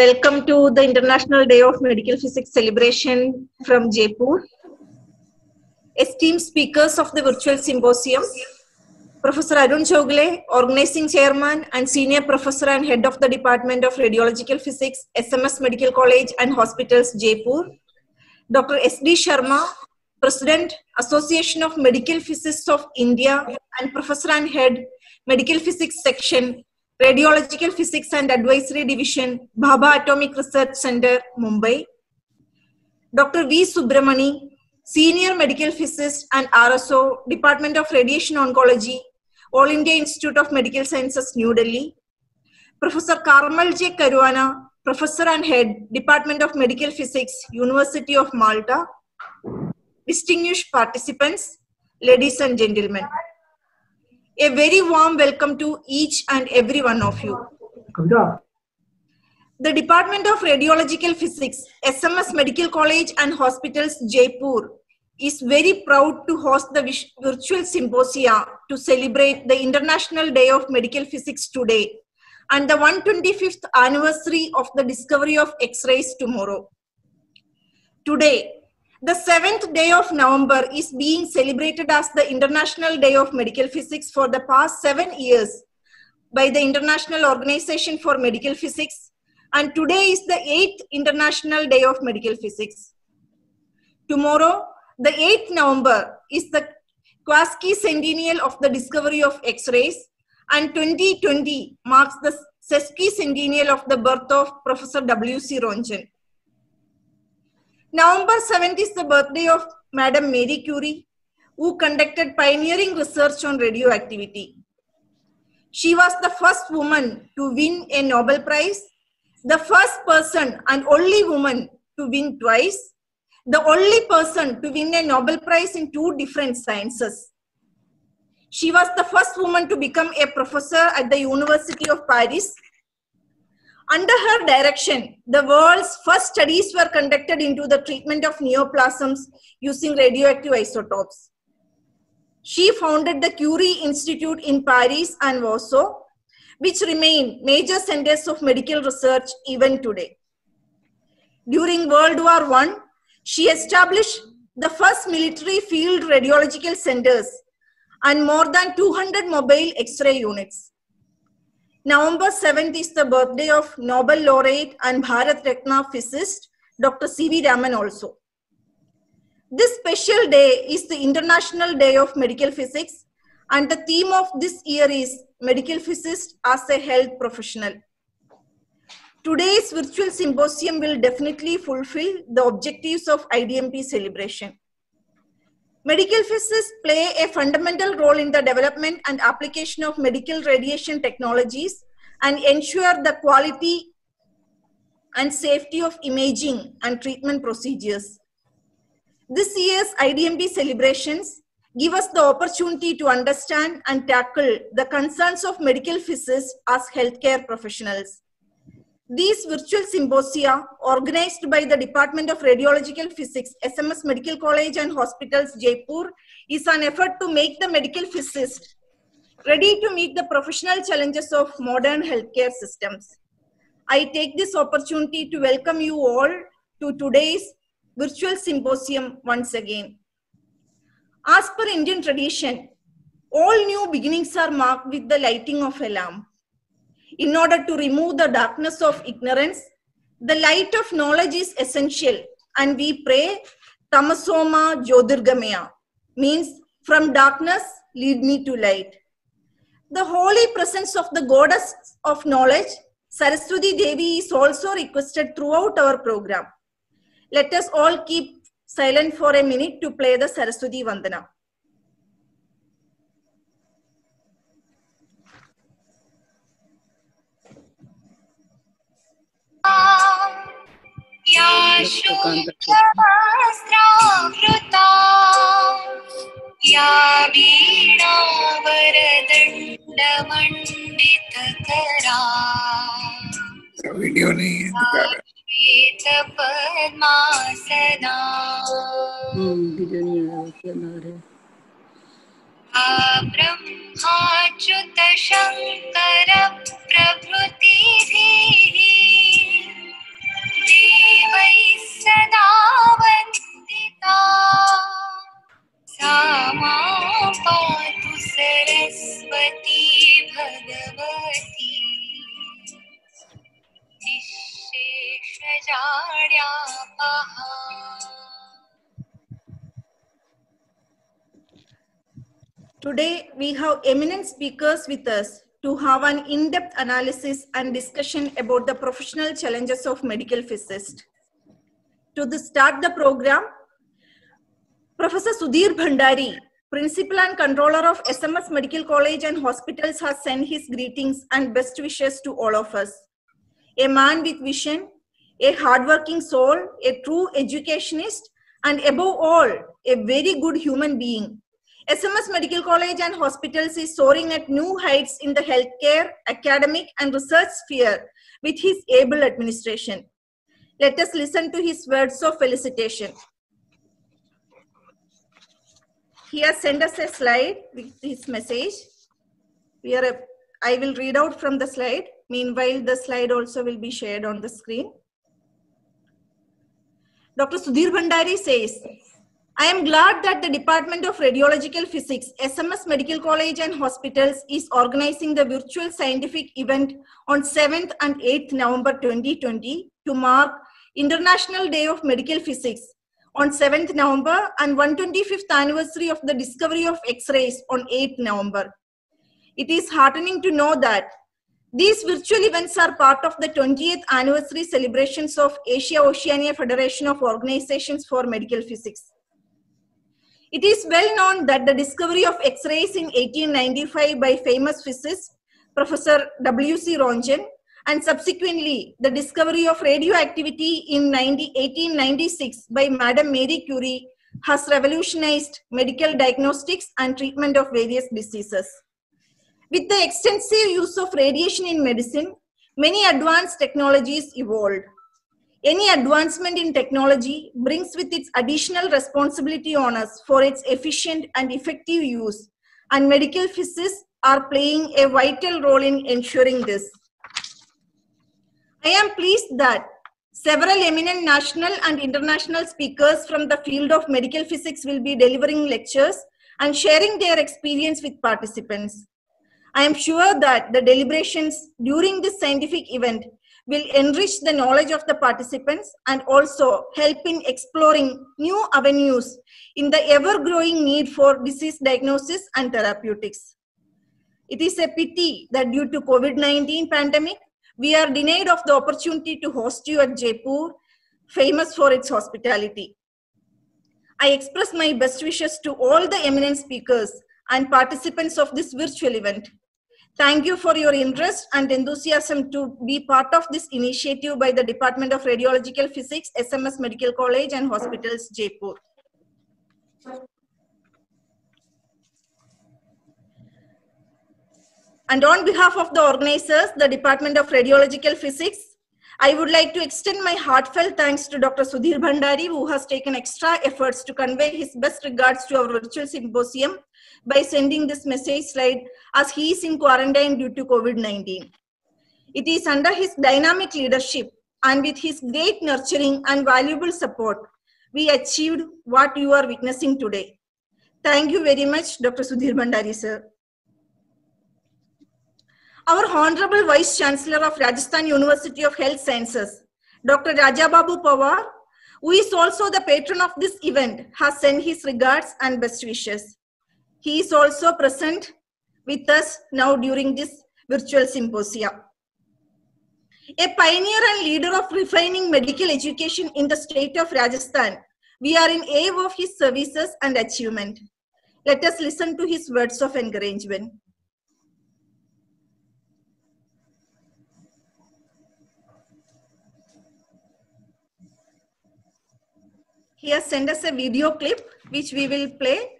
Welcome to the International Day of Medical Physics celebration from Jaipur. Esteemed speakers of the virtual symposium, Professor Arun Chogle, Organizing Chairman and Senior Professor and Head of the Department of Radiological Physics, SMS Medical College and Hospitals, Jaipur. Dr. S.D. Sharma, President, Association of Medical Physicists of India and Professor and Head, Medical Physics Section, Radiological Physics and Advisory Division, Bhabha Atomic Research Center, Mumbai. Dr. B Subramani, Senior Medical Physicist and RSO, Department of Radiation Oncology, All India Institute of Medical Sciences, New Delhi. Professor Karmal J. Caruana, Professor and Head, Department of Medical Physics, University of Malta. Distinguished participants, ladies and gentlemen. A very warm welcome to each and every one of you. The Department of Radiological Physics, SMS Medical College and Hospitals, Jaipur, is very proud to host the virtual symposia to celebrate the International Day of Medical Physics today and the 125th anniversary of the discovery of X-rays tomorrow. Today, the 7th day of November is being celebrated as the International Day of Medical Physics for the past 7 years by the International Organization for Medical Physics, and today is the 8th International Day of Medical Physics. Tomorrow, the 8th November, is the quasi-centennial of the discovery of X-rays, and 2020 marks the sesquicentennial of the birth of Professor W.C. Ronjan. November 7th is the birthday of Madam Marie Curie, who conducted pioneering research on radioactivity. She was the first woman to win a Nobel Prize, the first person and only woman to win twice, the only person to win a Nobel Prize in 2 different sciences. She was the first woman to become a professor at the University of Paris. Under her direction, the world's first studies were conducted into the treatment of neoplasms using radioactive isotopes. She founded the Curie Institute in Paris and Warsaw, which remain major centers of medical research even today. During World War I, she established the first military field radiological centers and more than 200 mobile X-ray units. November 7th is the birthday of Nobel laureate and Bharat Ratna physicist, Dr. C.V. Raman also. This special day is the International Day of Medical Physics, and the theme of this year is Medical Physicist as a Health Professional. Today's virtual symposium will definitely fulfill the objectives of IDMP celebration. Medical physicists play a fundamental role in the development and application of medical radiation technologies and ensure the quality and safety of imaging and treatment procedures. This year's IDMP celebrations give us the opportunity to understand and tackle the concerns of medical physicists as healthcare professionals. These virtual symposia, organized by the Department of Radiological Physics, SMS Medical College and Hospitals, Jaipur, is an effort to make the medical physicist ready to meet the professional challenges of modern healthcare systems. I take this opportunity to welcome you all to today's virtual symposium once again. As per Indian tradition, all new beginnings are marked with the lighting of a lamp. In order to remove the darkness of ignorance, the light of knowledge is essential, and we pray, Tamasoma Jyotirgamaya, means from darkness lead me to light. The holy presence of the goddess of knowledge, Saraswati Devi, is also requested throughout our program. Let us all keep silent for a minute to play the Saraswati Vandana. या शुभवस्त्रावृता या वीणावरदण्डमण्डितकरा श्वेतपद्मासना ब्रह्माच्युत शङ्कर प्रभृतिभिः जाड्या पहा. Today, we have eminent speakers with us to have an in-depth analysis and discussion about the professional challenges of medical physicists. To start the program, Professor Sudhir Bhandari, Principal and Controller of SMS Medical College and Hospitals, has sent his greetings and best wishes to all of us. A man with vision, a hardworking soul, a true educationist, and above all, a very good human being. SMS Medical College and Hospitals is soaring at new heights in the healthcare, academic, and research sphere with his able administration. Let us listen to his words of felicitation. He has sent us a slide with his message. I will read out from the slide. Meanwhile, the slide also will be shared on the screen. Dr. Sudhir Bhandari says, I am glad that the Department of Radiological Physics, SMS Medical College and Hospitals is organizing the virtual scientific event on 7th and 8th November 2020 to mark International Day of Medical Physics on 7th November and 125th anniversary of the discovery of X-rays on 8th November. It is heartening to know that these virtual events are part of the 20th anniversary celebrations of Asia-Oceania Federation of Organizations for Medical Physics. It is well known that the discovery of X-rays in 1895 by famous physicist Professor W.C. Roentgen and subsequently the discovery of radioactivity in 1896 by Madame Marie Curie has revolutionized medical diagnostics and treatment of various diseases. With the extensive use of radiation in medicine, many advanced technologies evolved. Any advancement in technology brings with its additional responsibility on us for its efficient and effective use, and medical physicists are playing a vital role in ensuring this. I am pleased that several eminent national and international speakers from the field of medical physics will be delivering lectures and sharing their experience with participants. I am sure that the deliberations during this scientific event will enrich the knowledge of the participants and also help in exploring new avenues in the ever-growing need for disease diagnosis and therapeutics. It is a pity that due to COVID-19 pandemic, we are denied of the opportunity to host you at Jaipur, famous for its hospitality. I express my best wishes to all the eminent speakers and participants of this virtual event. Thank you for your interest and enthusiasm to be part of this initiative by the Department of Radiological Physics, SMS Medical College and Hospitals, Jaipur. And on behalf of the organizers, the Department of Radiological Physics, I would like to extend my heartfelt thanks to Dr. Sudhir Bhandari, who has taken extra efforts to convey his best regards to our virtual symposium by sending this message slide as he is in quarantine due to COVID-19. It is under his dynamic leadership and with his great nurturing and valuable support, we achieved what you are witnessing today. Thank you very much, Dr. Sudhir Bhandari, sir. Our Honorable Vice Chancellor of Rajasthan University of Health Sciences, Dr. Rajababu Pawar, who is also the patron of this event, has sent his regards and best wishes. He is also present with us now during this virtual symposia. A pioneer and leader of refining medical education in the state of Rajasthan, we are in awe of his services and achievement. Let us listen to his words of encouragement. He has sent us a video clip which we will play.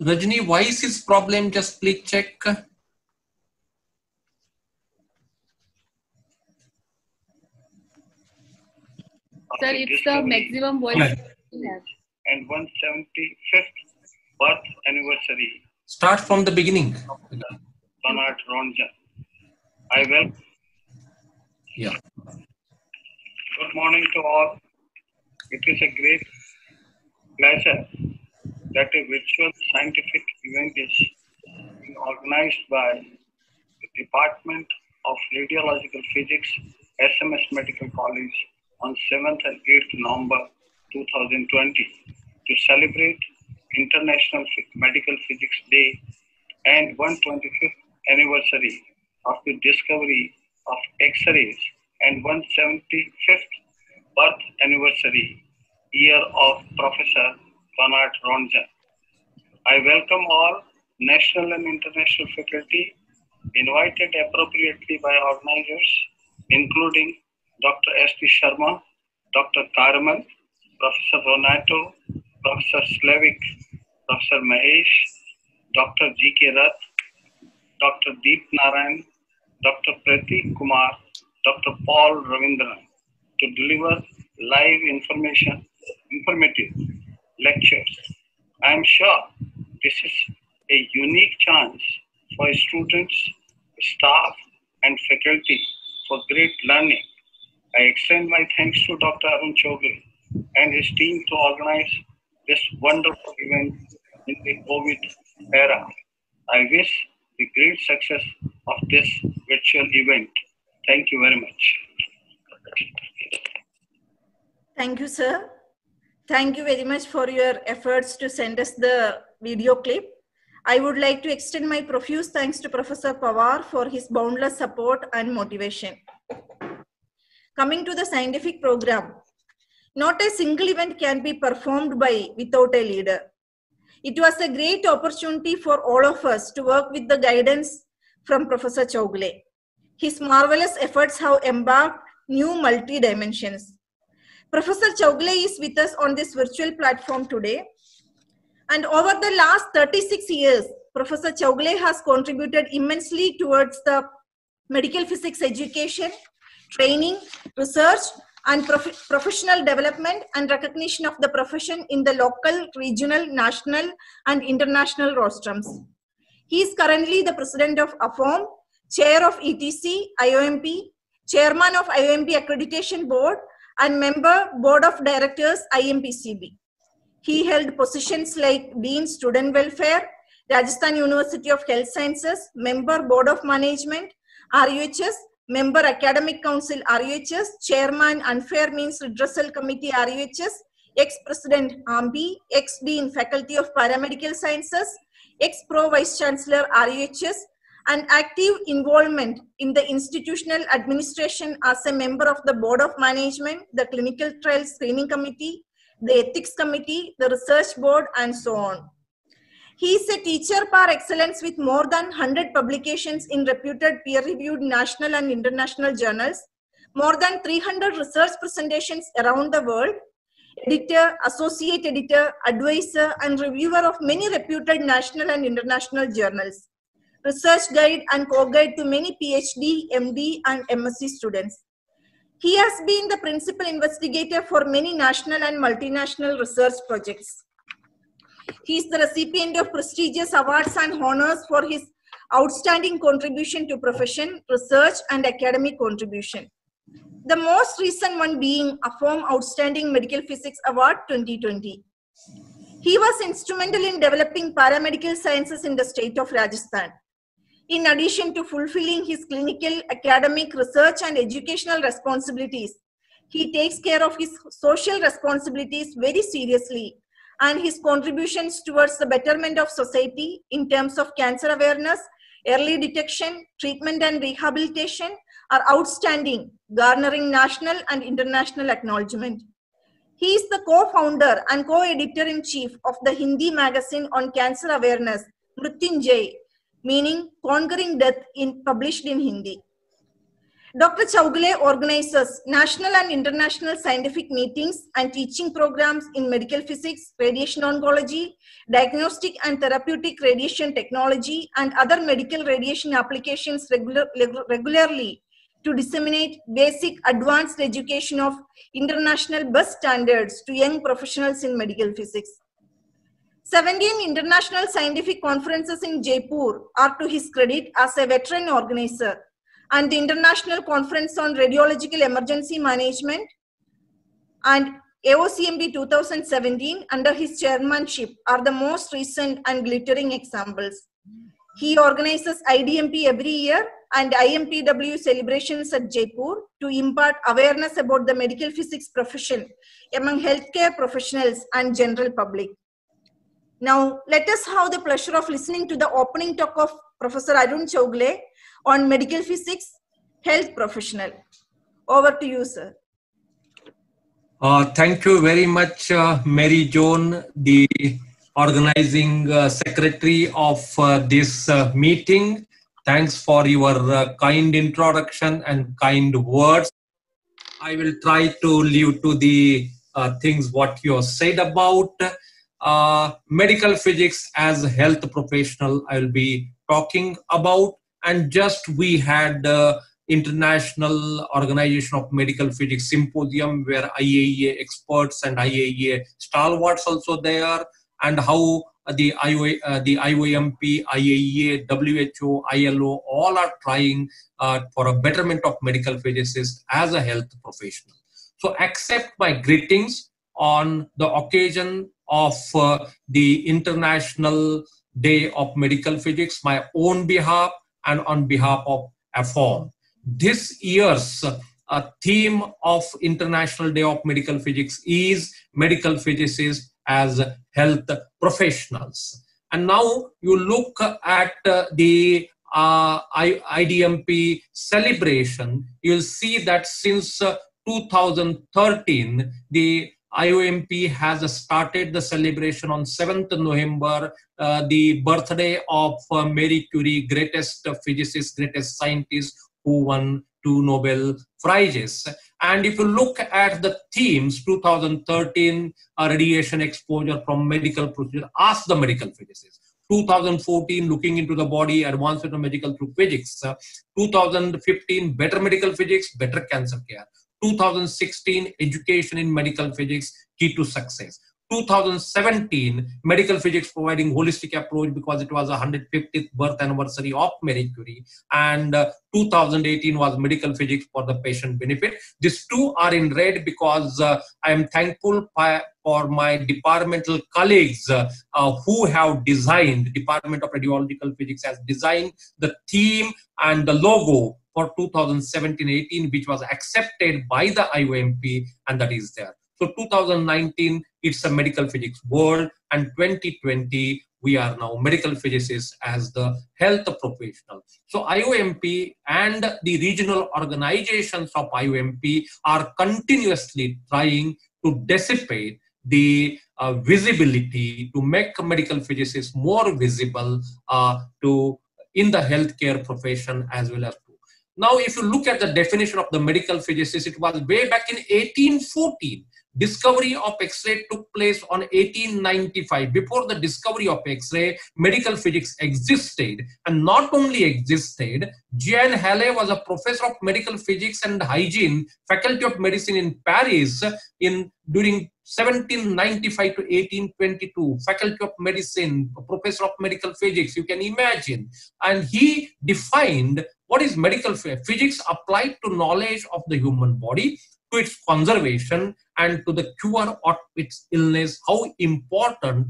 Rajni, why is his problem? Just please check. Sir, it's the maximum voice we have. And 175th birth anniversary Start from the beginning. Bernard Ronjan. I will. Yeah. Good morning to all. It is a great pleasure that a virtual scientific event is being organized by the Department of Radiological Physics, SMS Medical College on 7th and 8th November 2020 to celebrate International Medical Physics Day and 125th anniversary of the discovery of X-rays and 175th birth anniversary year of Professor Bernard Ronjan. I welcome all national and international faculty invited appropriately by organizers, including Dr. S.T. Sharma, Dr. Carmel, Professor Ronato, Professor Slavik, Professor Mahesh, Dr. G.K. Rath, Dr. Deep Narayan, Dr. Pratik Kumar, Dr. Paul Ravindran to deliver live informative lectures. I am sure this is a unique chance for students, staff, and faculty for great learning. I extend my thanks to Dr. Arun Chogle and his team to organize this wonderful event in the COVID era. I wish the great success of this virtual event. Thank you very much. Thank you, sir. Thank you very much for your efforts to send us the video clip. I would like to extend my profuse thanks to Professor Pawar for his boundless support and motivation. Coming to the scientific program, not a single event can be performed without a leader. It was a great opportunity for all of us to work with the guidance from Professor Chogle. His marvelous efforts have embarked new multi-dimensions. Professor Chogle is with us on this virtual platform today. And over the last 36 years, Professor Chogle has contributed immensely towards the medical physics education, training, research, and professional development and recognition of the profession in the local, regional, national, and international rostrums. He is currently the president of Aapm, chair of ETC, IOMP, chairman of IOMP Accreditation Board, and member Board of Directors, IMPCB. He held positions like Dean Student Welfare, Rajasthan University of Health Sciences, member Board of Management, RUHS, member Academic Council RUHS, chairman Unfair Means Redressal Committee RUHS, ex-president AMBI, ex-dean Faculty of Paramedical Sciences, ex-pro Vice Chancellor RUHS, and active involvement in the institutional administration as a member of the Board of Management, the Clinical Trials Screening Committee, the Ethics Committee, the Research Board, and so on. He is a teacher par excellence with more than 100 publications in reputed peer-reviewed national and international journals, more than 300 research presentations around the world, editor, associate editor, advisor, and reviewer of many reputed national and international journals, research guide and co-guide to many PhD, MD, and MSc students. He has been the principal investigator for many national and multinational research projects. He is the recipient of prestigious awards and honors for his outstanding contribution to profession, research, and academic contribution. The most recent one being Aapm Outstanding Medical Physics Award 2020. He was instrumental in developing paramedical sciences in the state of Rajasthan. In addition to fulfilling his clinical, academic, research, and educational responsibilities, he takes care of his social responsibilities very seriously, and his contributions towards the betterment of society in terms of cancer awareness, early detection, treatment, and rehabilitation are outstanding, garnering national and international acknowledgement. He is the co-founder and co-editor-in-chief of the Hindi magazine on cancer awareness, Mrityunjay, meaning conquering death, published in Hindi. Dr. Chogle organizes national and international scientific meetings and teaching programs in medical physics, radiation oncology, diagnostic and therapeutic radiation technology, and other medical radiation applications regularly to disseminate basic advanced education of international best standards to young professionals in medical physics. 17 international scientific conferences in Jaipur are to his credit as a veteran organizer, and the International Conference on Radiological Emergency Management and AOCMB 2017 under his chairmanship are the most recent and glittering examples. He organizes IDMP every year and IMPW celebrations at Jaipur to impart awareness about the medical physics profession among healthcare professionals and general public. Now, let us have the pleasure of listening to the opening talk of Professor Arun Chowgule on medical physics, health professional. Over to you, sir. Thank you very much, Mary Joan, the organizing secretary of this meeting. Thanks for your kind introduction and kind words. I will try to leave to the things what you said about medical physics as a health professional. I will be talking about, and just we had International Organization of Medical Physics Symposium where IAEA experts and IAEA stalwarts also there, and how the IOMP, IAEA, WHO, ILO all are trying for a betterment of medical physicists as a health professional. So accept my greetings on the occasion of the International Day of Medical Physics, my own behalf and on behalf of Aapm. This year's theme of International Day of Medical Physics is medical physicists as health professionals. And now you look at the IDMP celebration, you'll see that since 2013, the IOMP has started the celebration on 7th November, the birthday of Marie Curie, greatest physicist, greatest scientist who won 2 Nobel Prizes. And if you look at the themes, 2013, radiation exposure from medical procedure, ask the medical physicists. 2014, looking into the body, advancement of medical through physics. 2015, better medical physics, better cancer care. 2016, education in medical physics, key to success. 2017, medical physics providing holistic approach because it was a 150th birth anniversary of Marie Curie. And 2018 was medical physics for the patient benefit. These two are in red because I am thankful for my departmental colleagues who have designed, Department of Radiological Physics has designed the theme and the logo for 2017-18, which was accepted by the IOMP, and that is there. So 2019, it's a medical physics world, and 2020, we are now medical physicists as the health professional. So IOMP and the regional organizations of IOMP are continuously trying to dissipate the visibility, to make medical physicists more visible in the healthcare profession as well as. Now, if you look at the definition of the medical physicist, it was way back in 1814. Discovery of X-ray took place on 1895. Before the discovery of X-ray, medical physics existed, and not only existed, Jean Halley was a professor of medical physics and hygiene, Faculty of Medicine in Paris during 1795 to 1822, Faculty of Medicine, Professor of Medical Physics, you can imagine. And he defined what is medical physics applied to knowledge of the human body, to its conservation and to the cure of its illness, how important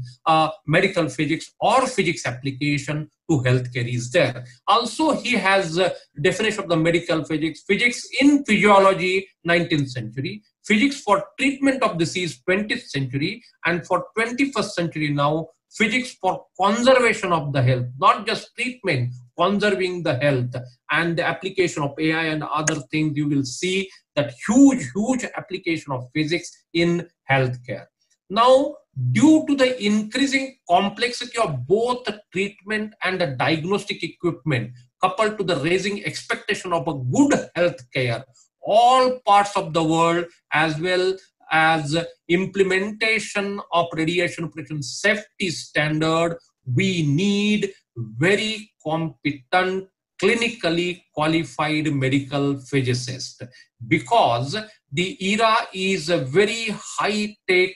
medical physics or physics application to healthcare is there. Also, he has a definition of the medical physics, physics in physiology, 19th century, physics for treatment of disease, 20th century, and for 21st century now, physics for conservation of the health, not just treatment, conserving the health, and the application of AI and other things. You will see that huge application of physics in healthcare. Now, due to the increasing complexity of both treatment and the diagnostic equipment, coupled to the raising expectation of a good healthcare, all parts of the world, as well as implementation of radiation protection safety standard, we need very competent, clinically qualified medical physicists, because the era is a very high-tech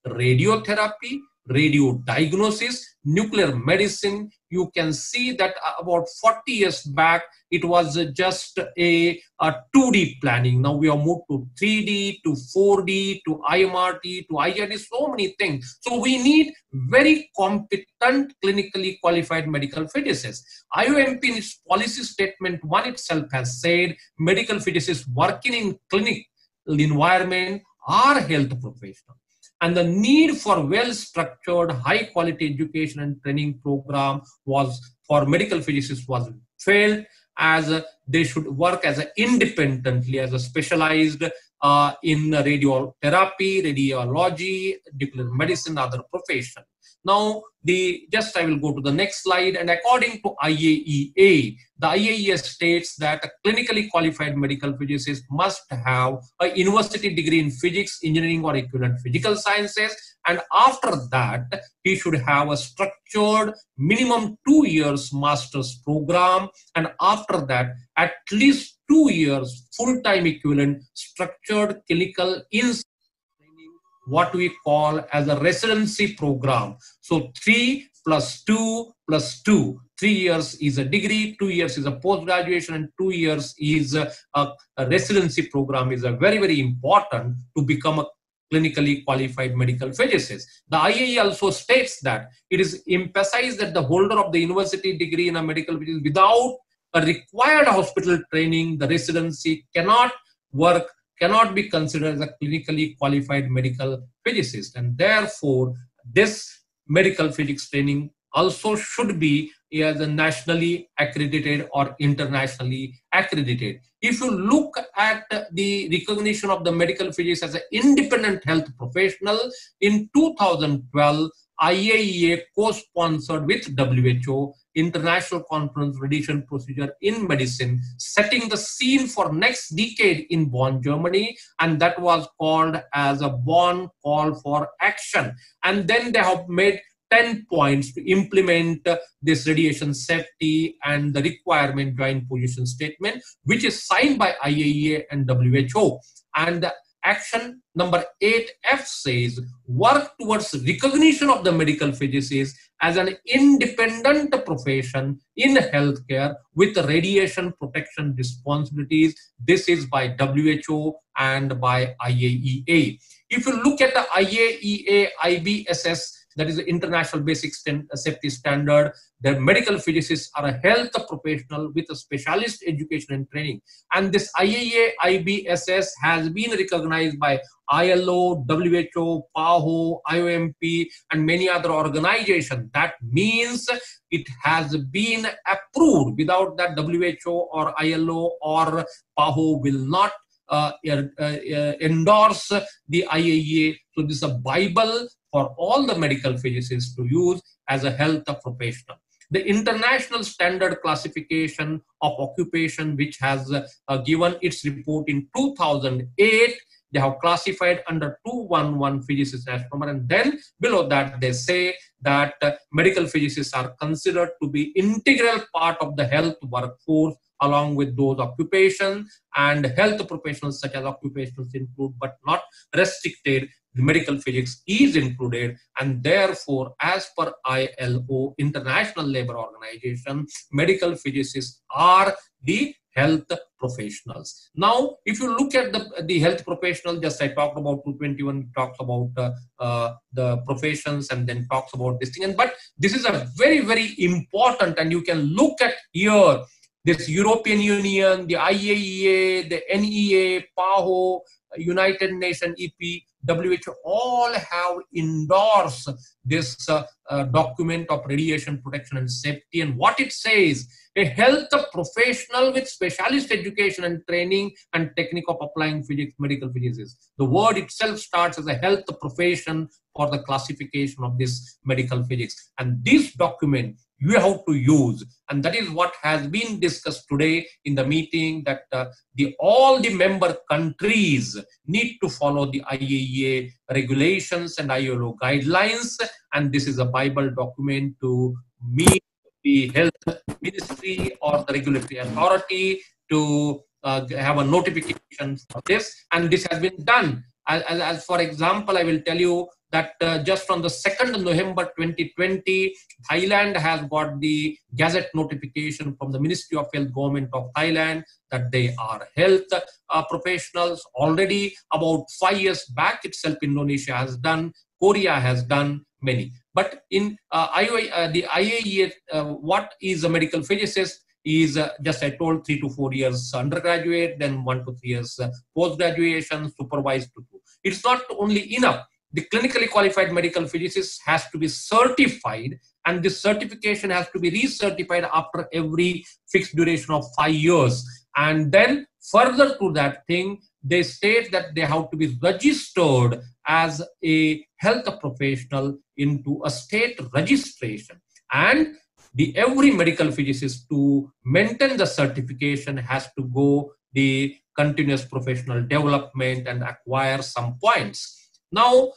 radiotherapy, radio diagnosis, nuclear medicine. You can see that about 40 years back, it was just a 2D planning. Now we have moved to 3D, to 4D, to IMRT, to IIT, so many things. So we need very competent, clinically qualified medical physicists. IOMP in its policy statement 1 itself has said medical physicists working in clinical environment are health professionals. And the need for well-structured, high-quality education and training program for medical physicists was felt as they should work as independently as a specialized in radiotherapy, radiology, nuclear medicine, other profession. Now, I will go to the next slide. And according to IAEA, the IAEA states that a clinically qualified medical physicist must have a university degree in physics, engineering, or equivalent physical sciences. And after that, he should have a structured minimum 2 years master's program. And after that, at least 2 years full-time equivalent structured clinical in what we call as a residency program. So 3 plus 2 plus 2. 3 years is a degree, 2 years is a post-graduation, and 2 years is a residency program is a very, very important to become a clinically qualified medical physicist. The IAEA also states that it is emphasized that the holder of the university degree in a medical physicists without a required hospital training, the residency cannot be considered as a clinically qualified medical physicist. And therefore, this medical physics training also should be either nationally accredited or internationally accredited. If you look at the recognition of the medical physicist as an independent health professional, in 2012, IAEA co-sponsored with WHO International Conference Radiation Procedure in Medicine, setting the scene for next decade in Bonn, Germany, and that was called as a Bonn Call for Action. And then they have made 10 points to implement this radiation safety and the requirement joint position statement, which is signed by IAEA and WHO. And action number 8F says, work towards recognition of the medical physicist as an independent profession in healthcare with radiation protection responsibilities. This is by WHO and by IAEA. If you look at the IAEA IBSS, that is the International Basic Safety Standard, the medical physicists are a health professional with a specialist education and training. And this IAEA IBSS has been recognized by ILO, WHO, PAHO, IOMP, and many other organizations. That means it has been approved. Without that, WHO or ILO or PAHO will not endorse the IAEA. So this is a Bible for all the medical physicists to use as a health professional. The International Standard Classification of Occupation, which has given its report in 2008, they have classified under 211 physicists as number, and then below that they say that medical physicists are considered to be integral part of the health workforce along with those occupations, and health professionals such as occupations include but not restricted. The medical physics is included, and therefore, as per ILO, International Labour Organization, medical physicists are the health professionals. Now, if you look at the health professional, just I talked about 221, talks about the professions and then talks about this thing. But this is a very, very important, and you can look at here, this European Union, the IAEA, the NEA, PAHO, United Nations, EP, WHO, all have endorsed this document of radiation protection and safety. And what it says, a health professional with specialist education and training and technique of applying physics, medical physicists. The word itself starts as a health profession for the classification of this medical physics. And this document you have to use, and that is what has been discussed today in the meeting, that all the member countries need to follow the IAEA regulations and ILO guidelines, and this is a Bible document to meet the health ministry or the regulatory authority to have a notification for this, and this has been done. As for example, I will tell you that just on the 2nd November 2020, Thailand has got the gazette notification from the Ministry of Health Government of Thailand that they are health professionals. Already about 5 years back itself, Indonesia has done, Korea has done, many. But in the IAEA, what is a medical physicist is just I told 3 to 4 years undergraduate, then 1 to 3 years post-graduation, supervised to 2. It's not only enough. The clinically qualified medical physicist has to be certified, and this certification has to be recertified after every fixed duration of 5 years. And then further to that thing, they state that they have to be registered as a health professional into a state registration. And every medical physicist, to maintain the certification, has to go the continuous professional development and acquire some points. Now,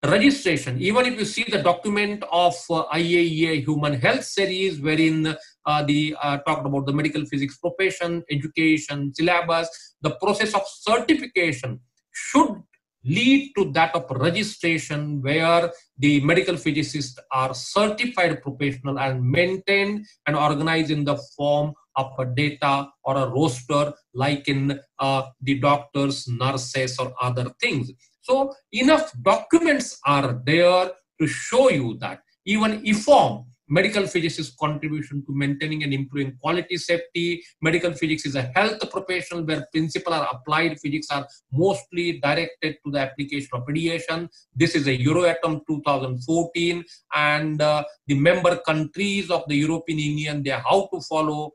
registration, even if you see the document of IAEA Human Health Series, wherein talked about the medical physics profession, education, syllabus, the process of certification should lead to that of registration, where the medical physicists are certified professional and maintained and organized in the form of a data or a roster, like in the doctors, nurses, or other things. So enough documents are there to show you that even IFOM, medical physicist contribution to maintaining and improving quality safety. Medical physics is a health professional where principal or applied physics are mostly directed to the application of radiation. This is a Euratom 2014, and the member countries of the European Union, they have to follow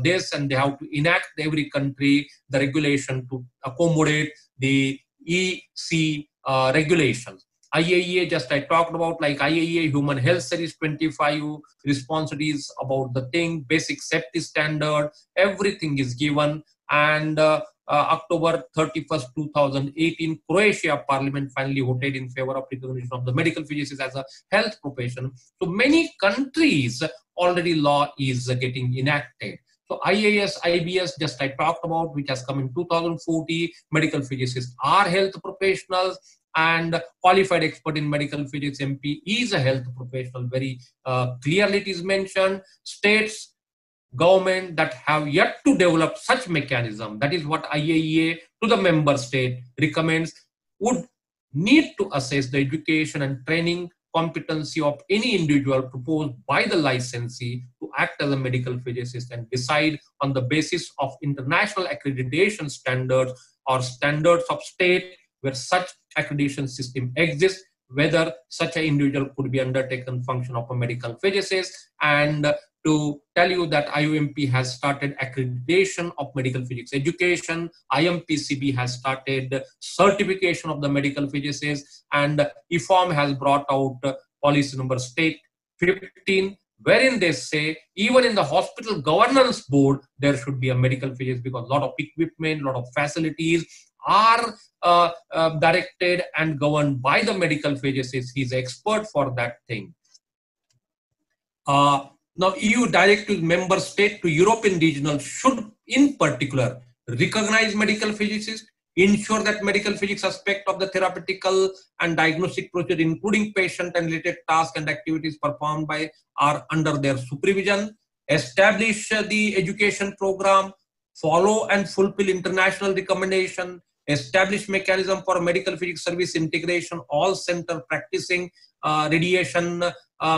this, and they have to enact every country the regulation to accommodate the EC regulations. IAEA, just I talked about, like IAEA Human Health Series 25, responsibilities about the thing, basic safety standard, everything is given. And October 31st, 2018, Croatia Parliament finally voted in favor of recognition of the medical physicists as a health profession. So many countries already law is getting enacted. So IAS, IBS, just I talked about, which has come in 2014, medical physicists are health professionals, and qualified expert in medical physics MP is a health professional. Very clearly it is mentioned. States, government that have yet to develop such mechanism, that is what IAEA to the member state recommends, would need to assess the education and training competency of any individual proposed by the licensee to act as a medical physicist, and decide on the basis of international accreditation standards or standards of state where such accreditation system exists, whether such an individual could be undertaken function of a medical physicist. And to tell you that IDMP has started accreditation of medical physics education, IMPCB has started certification of the medical physicists, and IFOM has brought out policy number state 15, wherein they say even in the hospital governance board there should be a medical physicist, because a lot of equipment, a lot of facilities are directed and governed by the medical physicist. He's expert for that thing. Now EU directives member state to European regional should in particular recognize medical physicists, ensure that medical physics aspect of the therapeutical and diagnostic procedure, including patient and related tasks and activities performed by, are under their supervision, establish the education program, follow and fulfill international recommendation, establish mechanism for medical physics service integration, all center practicing radiation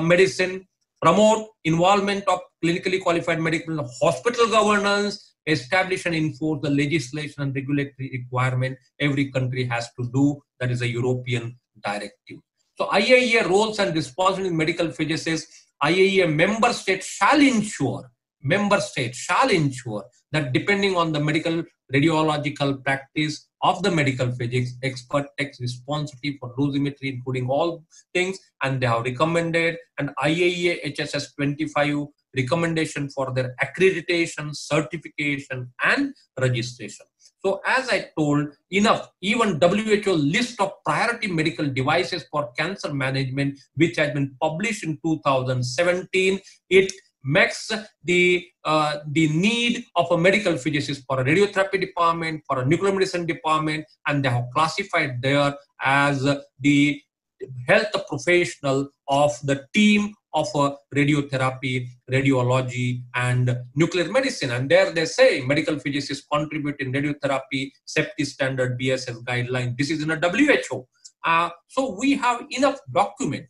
medicine, promote involvement of clinically qualified medical hospital governance, establish and enforce the legislation and regulatory requirement every country has to do. That is a European directive. So IAEA roles and responsibilities in medical physicists, IAEA member state shall ensure that depending on the medical radiological practice of the medical physics, expert takes responsibility for dosimetry, including all things, and they have recommended, and IAEA HSS 25 recommendation for their accreditation, certification, and registration. So as I told, enough, even WHO list of priority medical devices for cancer management, which has been published in 2017, it makes the need of a medical physicist for a radiotherapy department, for a nuclear medicine department, and they have classified there as the health professional of the team of radiotherapy, radiology, and nuclear medicine. And there they say medical physicists contribute in radiotherapy, safety standard, BSF guideline. This is in a WHO. So we have enough document.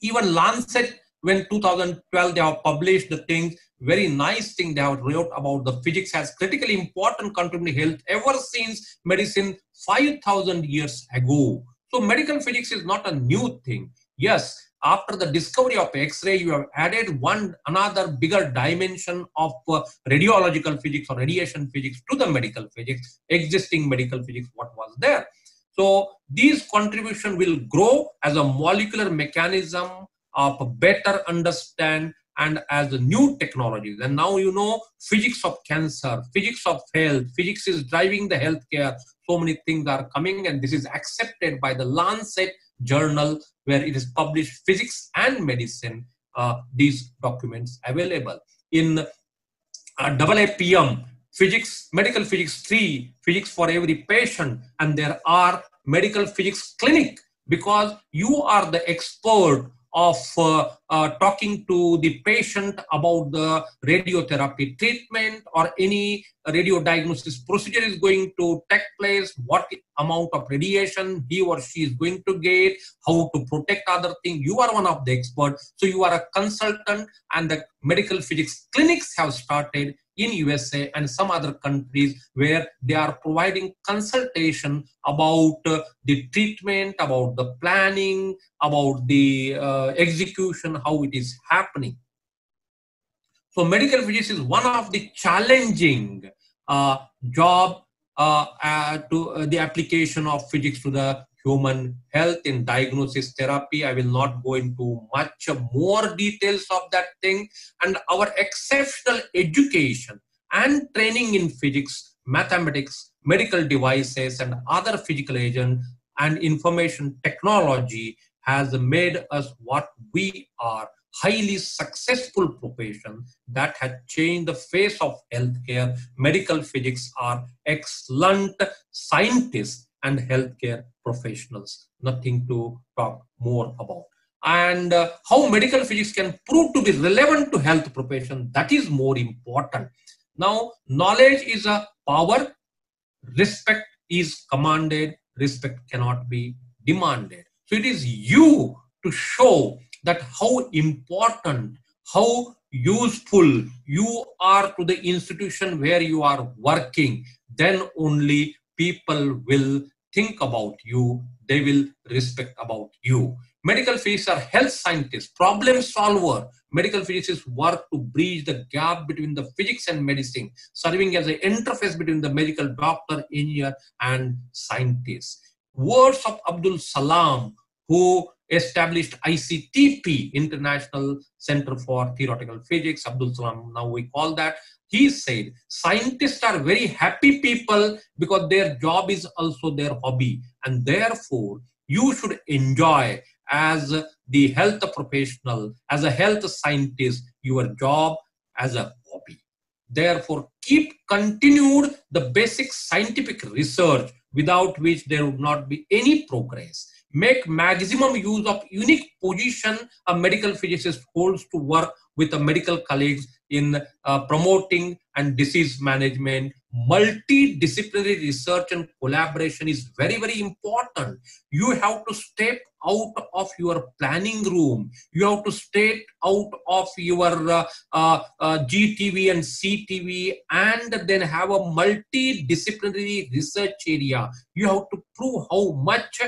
Even Lancet, when 2012 they have published the things, very nice thing they have wrote about the physics has critically important contribution to health ever since medicine 5,000 years ago. So medical physics is not a new thing. Yes, after the discovery of X-ray, you have added another bigger dimension of radiological physics or radiation physics to the medical physics, existing medical physics, what was there. So these contribution will grow as a molecular mechanism of better understand and as the new technologies. And now you know physics of cancer, physics of health, physics is driving the healthcare. So many things are coming, and this is accepted by the Lancet journal where it is published physics and medicine, these documents available. In Aapm, physics, medical physics 3, physics for every patient, and there are medical physics clinic, because you are the expert of talking to the patient about the radiotherapy treatment or any radio diagnosis procedure is going to take place, what amount of radiation he or she is going to get, how to protect other things. You are one of the experts. So you are a consultant, and the medical physics clinics have started in USA and some other countries where they are providing consultation about the treatment, about the planning, about the execution, how it is happening. So medical physics is one of the challenging job to the application of physics to the human health in diagnosis therapy. I will not go into much more details of that thing. And our exceptional education and training in physics, mathematics, medical devices, and other physical agents and information technology has made us what we are. Highly successful profession that has changed the face of healthcare. Medical physics are excellent scientists and healthcare professionals. Nothing to talk more about. And how medical physics can prove to be relevant to health profession, that is more important. Now, knowledge is a power. Respect is commanded. Respect cannot be demanded. So it is you to show that how important, how useful you are to the institution where you are working. Then only people will think about you, they will respect about you. Medical physicists are health scientists, problem solver. Medical physicists work to bridge the gap between the physics and medicine, serving as an interface between the medical doctor, engineer, and scientist. Words of Abdul Salam, who established ICTP, International Center for Theoretical Physics, Abdul Salam, now we call that. He said, scientists are very happy people because their job is also their hobby. And therefore, you should enjoy as the health professional, as a health scientist, your job as a hobby. Therefore, keep continued the basic scientific research without which there would not be any progress. Make maximum use of unique position a medical physicist holds to work with the medical colleagues in promoting and disease management. Multidisciplinary research and collaboration is very, very important. You have to step out of your planning room. You have to step out of your GTV and CTV and then have a multidisciplinary research area. You have to prove how much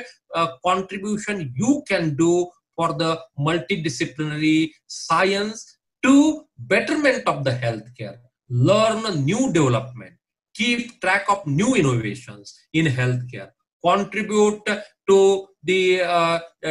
contribution you can do for the multidisciplinary science to betterment of the healthcare. Learn new development. Keep track of new innovations in healthcare. Contribute to the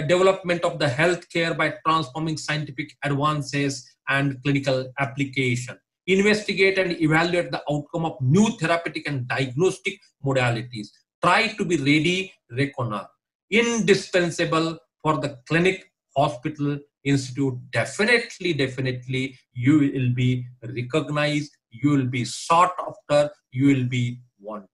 development of the healthcare by transforming scientific advances and clinical application. Investigate and evaluate the outcome of new therapeutic and diagnostic modalities. Try to be ready, reckoner. Indispensable for the clinic, hospital, institute. Definitely, you will be recognized, you will be sought after, you will be wanted.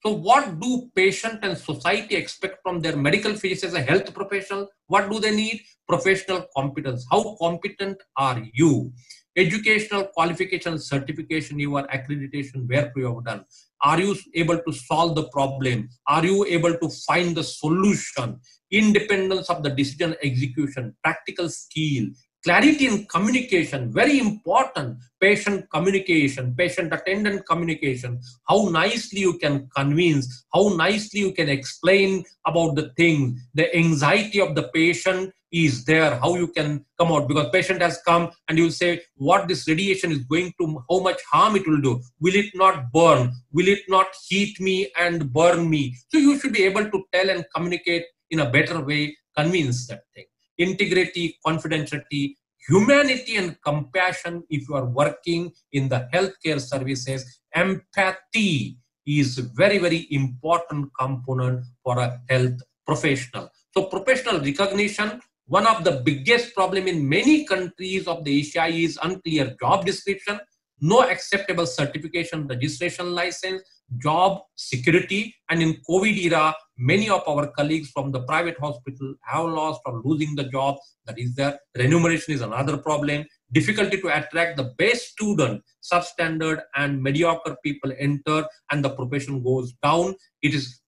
So what do patient and society expect from their medical physicists as a health professional? What do they need? Professional competence. How competent are you? Educational qualification, certification, your accreditation, where you have done. Are you able to solve the problem? Are you able to find the solution? Independence of the decision execution, practical skill, clarity in communication, very important. Patient communication, patient attendant communication, how nicely you can convince, how nicely you can explain about the thing, the anxiety of the patient is there, how you can come out, because patient has come and you say what this radiation is going to, how much harm it will do, will it not burn, will it not heat me and burn me? So you should be able to tell and communicate in a better way, convince that thing. Integrity, confidentiality, humanity and compassion. If you are working in the healthcare services, empathy is very, very important component for a health professional. So professional recognition, one of the biggest problem in many countries of the Asia is unclear job description, no acceptable certification, registration license, job security. And in COVID era, many of our colleagues from the private hospital have lost or losing the job. That is there. Remuneration is another problem. Difficulty to attract the best student, substandard and mediocre people enter and the profession goes down.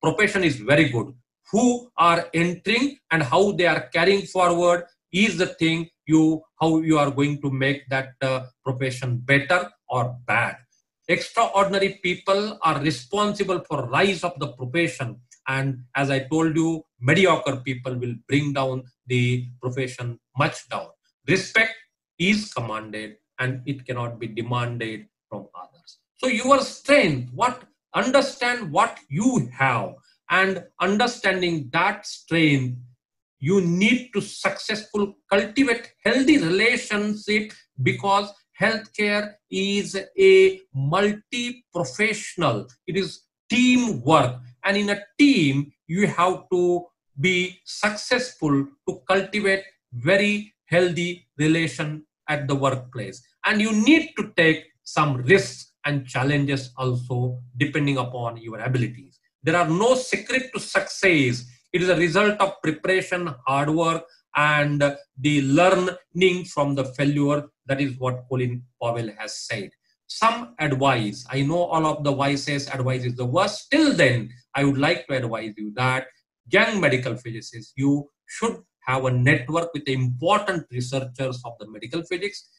Profession is very good. Who are entering and how they are carrying forward is the thing how you are going to make that profession better or bad. Extraordinary people are responsible for rise of the profession, and as I told you, mediocre people will bring down the profession much down. Respect is commanded and it cannot be demanded from others. So your strength, understand what you have, and understanding that strength, you need to successfully cultivate healthy relationship, because healthcare is a multi-professional. It is teamwork, and in a team, you have to be successful to cultivate very healthy relation at the workplace. And you need to take some risks and challenges also, depending upon your abilities. There are no secret to success. It is a result of preparation, hard work, and the learning from the failure. That is what Colin Powell has said. Some advice. I know all of the vices, advice is the worst. Till then, I would like to advise you that young medical physicists, you should have a network with the important researchers of the medical physics.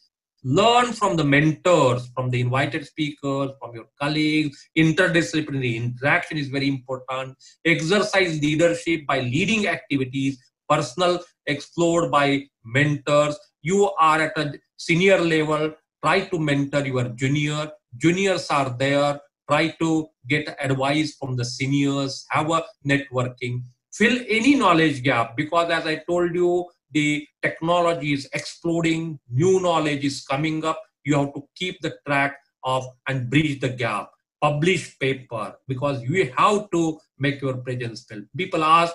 Learn from the mentors, from the invited speakers, from your colleagues. Interdisciplinary interaction is very important. Exercise leadership by leading activities. Personal explored by mentors. You are at a senior level, try to mentor your junior. Juniors are there, try to get advice from the seniors, have a networking. Fill any knowledge gap, because as I told you, the technology is exploding, new knowledge is coming up. You have to keep the track of and bridge the gap. Publish paper, because you have to make your presence felt. People ask,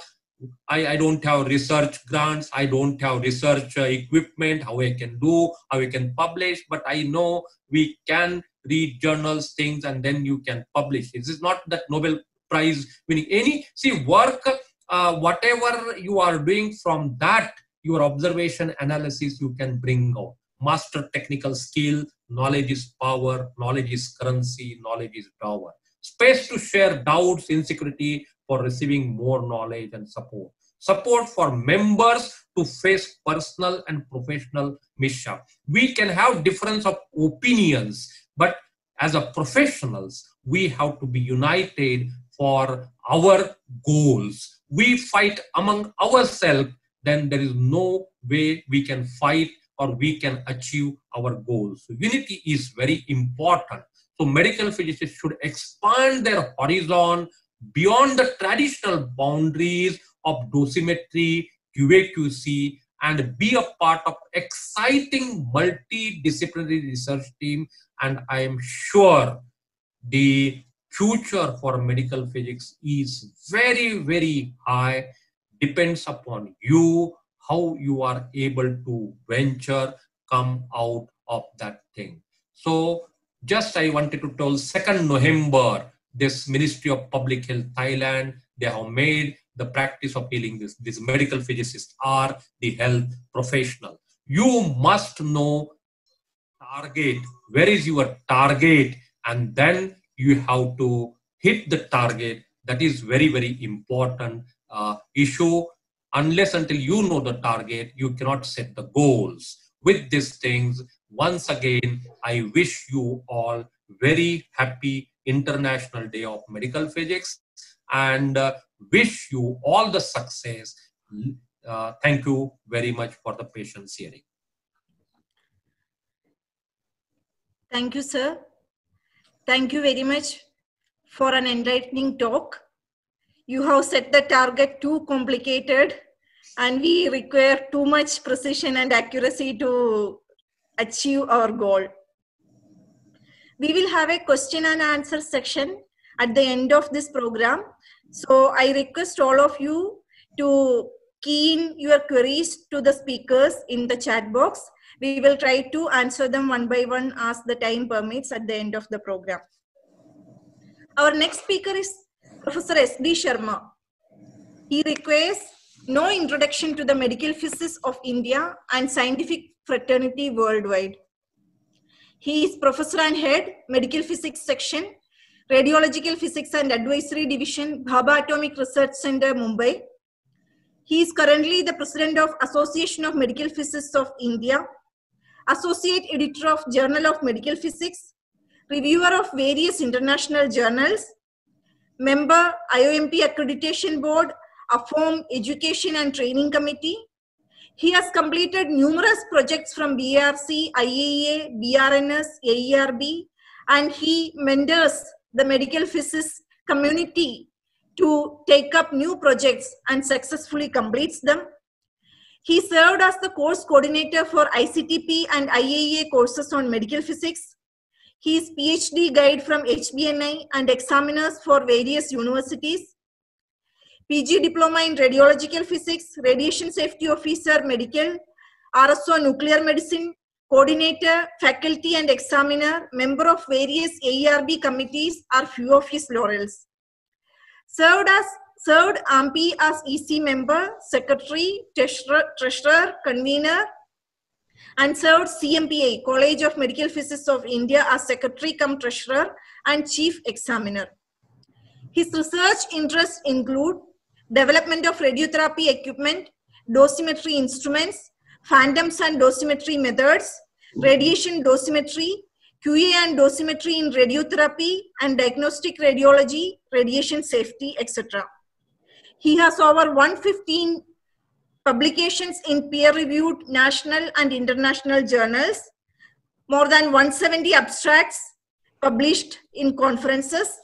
I don't have research grants, I don't have research equipment, how I can do, how I can publish, but I know we can read journals, things, and then you can publish. This is not that Nobel Prize winning. Work, whatever you are doing from that, your observation analysis, you can bring out. Master technical skill, knowledge is power, knowledge is currency, knowledge is power. Space to share doubts, insecurity, for receiving more knowledge and support. Support for members to face personal and professional mishap. We can have difference of opinions, but as a professionals, we have to be united for our goals. We fight among ourselves, then there is no way we can fight or we can achieve our goals. So unity is very important. So medical physicists should expand their horizon beyond the traditional boundaries of dosimetry, QA/QC, and be a part of exciting multidisciplinary research team. And I am sure the future for medical physics is very, very high. Depends upon you, how you are able to venture, come out of that thing. So just I wanted to tell 2nd November, this Ministry of Public Health Thailand, they have made the practice of healing this medical physicists are the health professional. You must know target, where is your target, and then you have to hit the target. That is very, very important issue. Unless until you know the target, you cannot set the goals. With these things, once again, I wish you all very happy International Day of Medical Physics, and wish you all the success. Thank you very much for the patience hearing. Thank you, sir. Thank you very much for an enlightening talk. You have set the target too complicated, and we require too much precision and accuracy to achieve our goal. We will have a question and answer section at the end of this program. So I request all of you to key in your queries to the speakers in the chat box. We will try to answer them one by one as the time permits at the end of the program. Our next speaker is Professor S.D. Sharma. He requires no introduction to the medical physics of India and scientific fraternity worldwide. He is Professor and Head, Medical Physics Section, Radiological Physics and Advisory Division, Bhabha Atomic Research Center, Mumbai. He is currently the President of Association of Medical Physicists of India, Associate Editor of Journal of Medical Physics, Reviewer of various international journals, Member IDMP Accreditation Board, Aapm Education and Training Committee. He has completed numerous projects from BRC, IAEA, BRNS, AERB, and he mentors the medical physics community to take up new projects and successfully completes them. He served as the course coordinator for ICTP and IAEA courses on medical physics. He is PhD guide from HBNI and examiners for various universities. PG Diploma in Radiological Physics, Radiation Safety Officer Medical, RSO Nuclear Medicine, Coordinator, Faculty and Examiner, member of various AERB committees are few of his laurels. Served Cmpi as EC member, Secretary, Treasurer, Convener, and served CMPI, College of Medical Physicists of India as Secretary cum Treasurer and Chief Examiner. His research interests include development of radiotherapy equipment, dosimetry instruments, phantoms and dosimetry methods, radiation dosimetry, QA and dosimetry in radiotherapy and diagnostic radiology, radiation safety, etc. He has over 115 publications in peer-reviewed national and international journals, more than 170 abstracts published in conferences.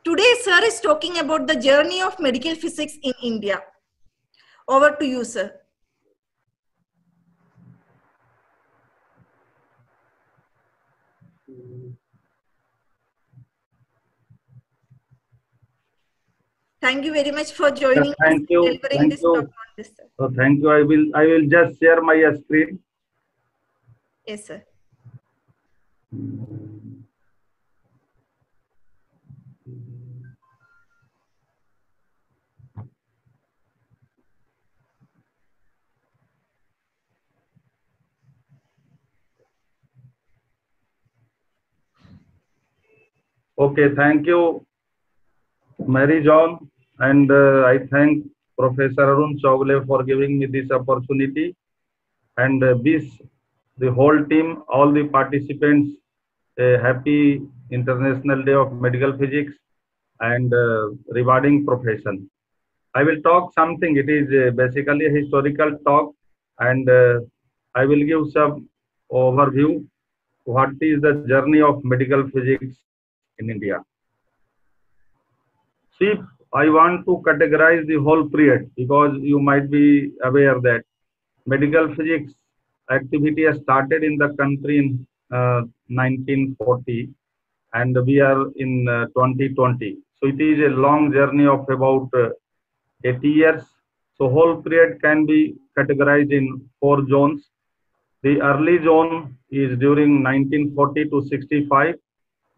Today, sir is talking about the journey of medical physics in India. Over to you, sir. Thank you very much for joining us. Thank you. Thank you. So thank you. I will just share my screen. Yes, sir. Okay, thank you, Mary John, and I thank Professor Arun Chowgule for giving me this opportunity, and wish the whole team, all the participants, a happy International Day of Medical Physics and rewarding profession. I will talk something. It is basically a historical talk, and I will give some overview. What is the journey of medical physics in India? See, I want to categorize the whole period because you might be aware that medical physics activity has started in the country in 1940 and we are in 2020. So it is a long journey of about 80 years. So whole period can be categorized in 4 zones. The early zone is during 1940 to 65,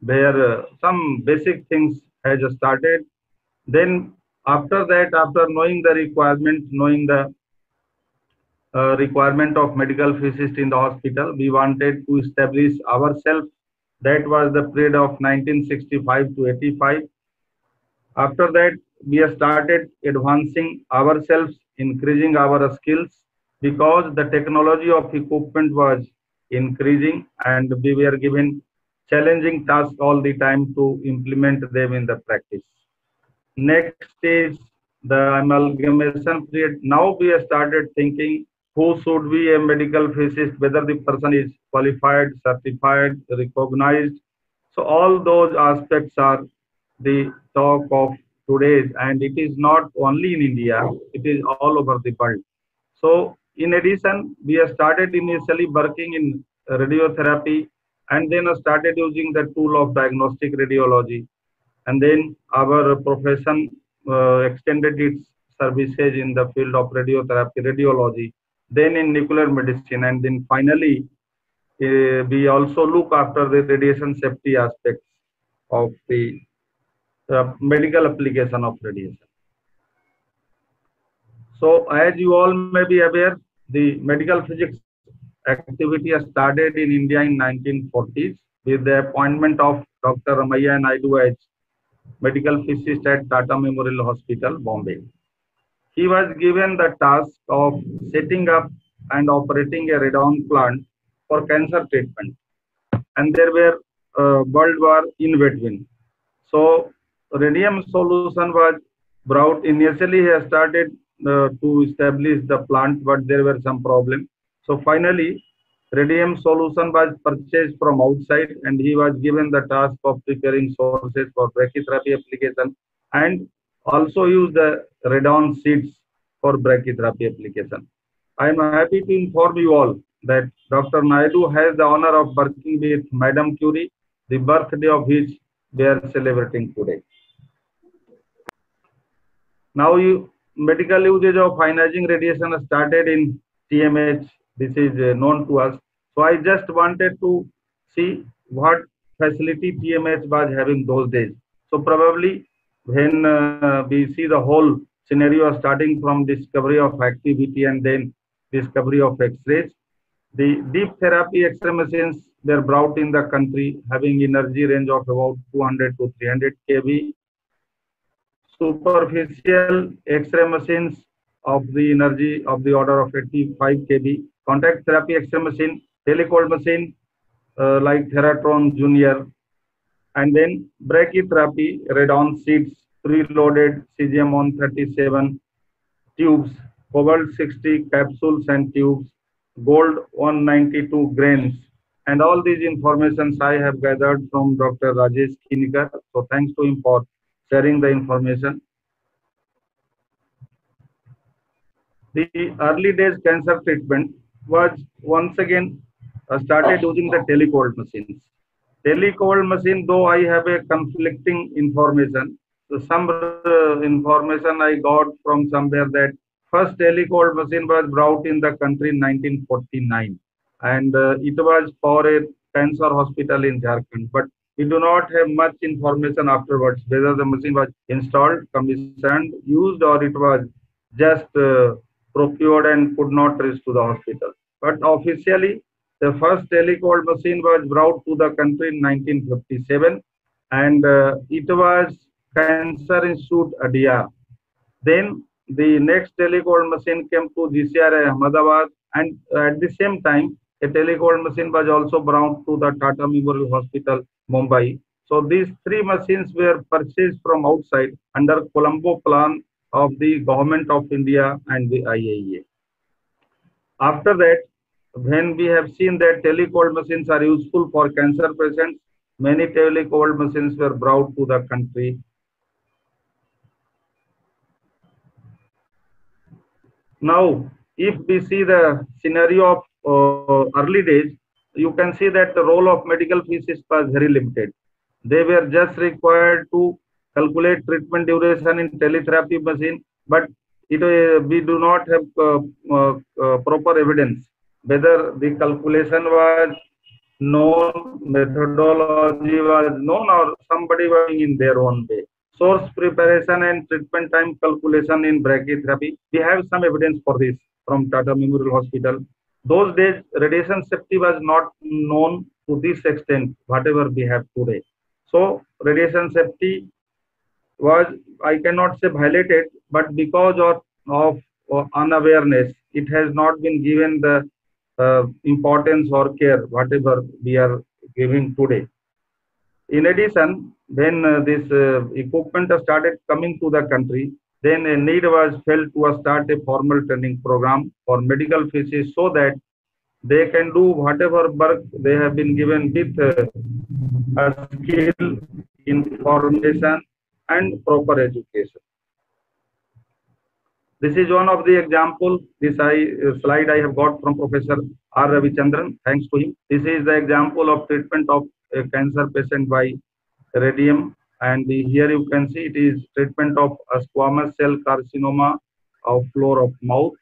where some basic things has started. Then after that, after knowing the requirement, knowing the requirement of medical physicist in the hospital, we wanted to establish ourselves. That was the period of 1965 to 85. After that, we have started advancing ourselves, increasing our skills, because the technology of equipment was increasing and we were given challenging tasks all the time to implement them in the practice. Next is the amalgamation period. Now we have started thinking who should be a medical physicist, whether the person is qualified, certified, recognized. So all those aspects are the talk of today, and it is not only in India, it is all over the world. So in addition, we have started initially working in radiotherapy and then started using the tool of diagnostic radiology. And then our profession extended its services in the field of radiotherapy, radiology, then in nuclear medicine, and then finally we also look after the radiation safety aspects of the medical application of radiation. So as you all may be aware, the medical physics activity has started in India in 1940s with the appointment of Dr. Ramaiah Naidu as medical physicist at Tata Memorial Hospital, Bombay. He was given the task of setting up and operating a radon plant for cancer treatment. And there were World War in between. So radium solution was brought. Initially, he started to establish the plant, but there were some problems. So finally, radium solution was purchased from outside, and he was given the task of preparing sources for brachytherapy application, and also use the radon seeds for brachytherapy application. I am happy to inform you all that Dr. Naidu has the honor of working with Madam Curie, the birthday of which they are celebrating today. Now, medical usage of ionizing radiation started in TMH. This is known to us. So I just wanted to see what facility TMH was having those days. So probably when we see the whole scenario starting from discovery of activity and then discovery of X-rays, the deep therapy X-ray machines were brought in the country having energy range of about 200 to 300 kV. Superficial X-ray machines of the energy of the order of 85 kV. Contact therapy X-ray machine, telecold machine like Theratron Junior, and then brachytherapy radon seeds, preloaded cesium-137 tubes, cobalt-60 capsules and tubes, gold 192 grains, and all these informations I have gathered from Dr. Rajesh Kinikar. So thanks to him for sharing the information. The early days cancer treatment was once again started using the telecold machines. Telecold machine, though I have a conflicting information, so some information I got from somewhere that first telecold machine was brought in the country in 1949, and it was for a cancer hospital in Jharkhand. But we do not have much information afterwards whether the machine was installed, commissioned, used, or it was just procured and could not reach to the hospital. But officially, the first telecold machine was brought to the country in 1957, and it was Cancer Institute, Adia. Then the next telecold machine came to GCR Ahmedabad, and at the same time, a telecold machine was also brought to the Tata Memorial Hospital, Mumbai. So these three machines were purchased from outside under Colombo plan of the Government of India and the IAEA. After that, when we have seen that telecold machines are useful for cancer patients, many telecold machines were brought to the country. Now, if we see the scenario of early days, you can see that the role of medical physicists was very limited. They were just required to calculate treatment duration in teletherapy machine, but we do not have proper evidence whether the calculation was known, methodology was known, or somebody working in their own way. Source preparation and treatment time calculation in brachytherapy. We have some evidence for this from Tata Memorial Hospital. Those days, radiation safety was not known to this extent, whatever we have today. So, radiation safety was, I cannot say violated, but because of unawareness, it has not been given the importance or care whatever we are giving today. In addition, when this equipment started coming to the country, then a need was felt to start a formal training program for medical physicists so that they can do whatever work they have been given with a skill, information, and proper education. This is one of the example. This slide I have got from Professor R. Ravichandran. Thanks to him. This is the example of treatment of a cancer patient by radium. And here you can see it is treatment of a squamous cell carcinoma of floor of mouth.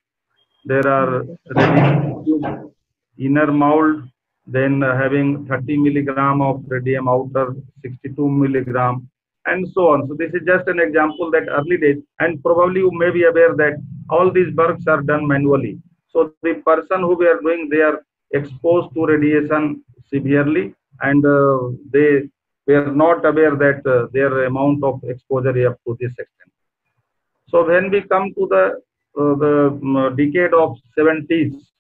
There are radium inner mold, then having 30 milligram of radium outer, 62 milligram, and so on. So this is just an example that early days, and probably you may be aware that all these works are done manually. So the person who we are doing, they are exposed to radiation severely, and they were not aware that their amount of exposure is up to this extent. So when we come to the decade of 70s,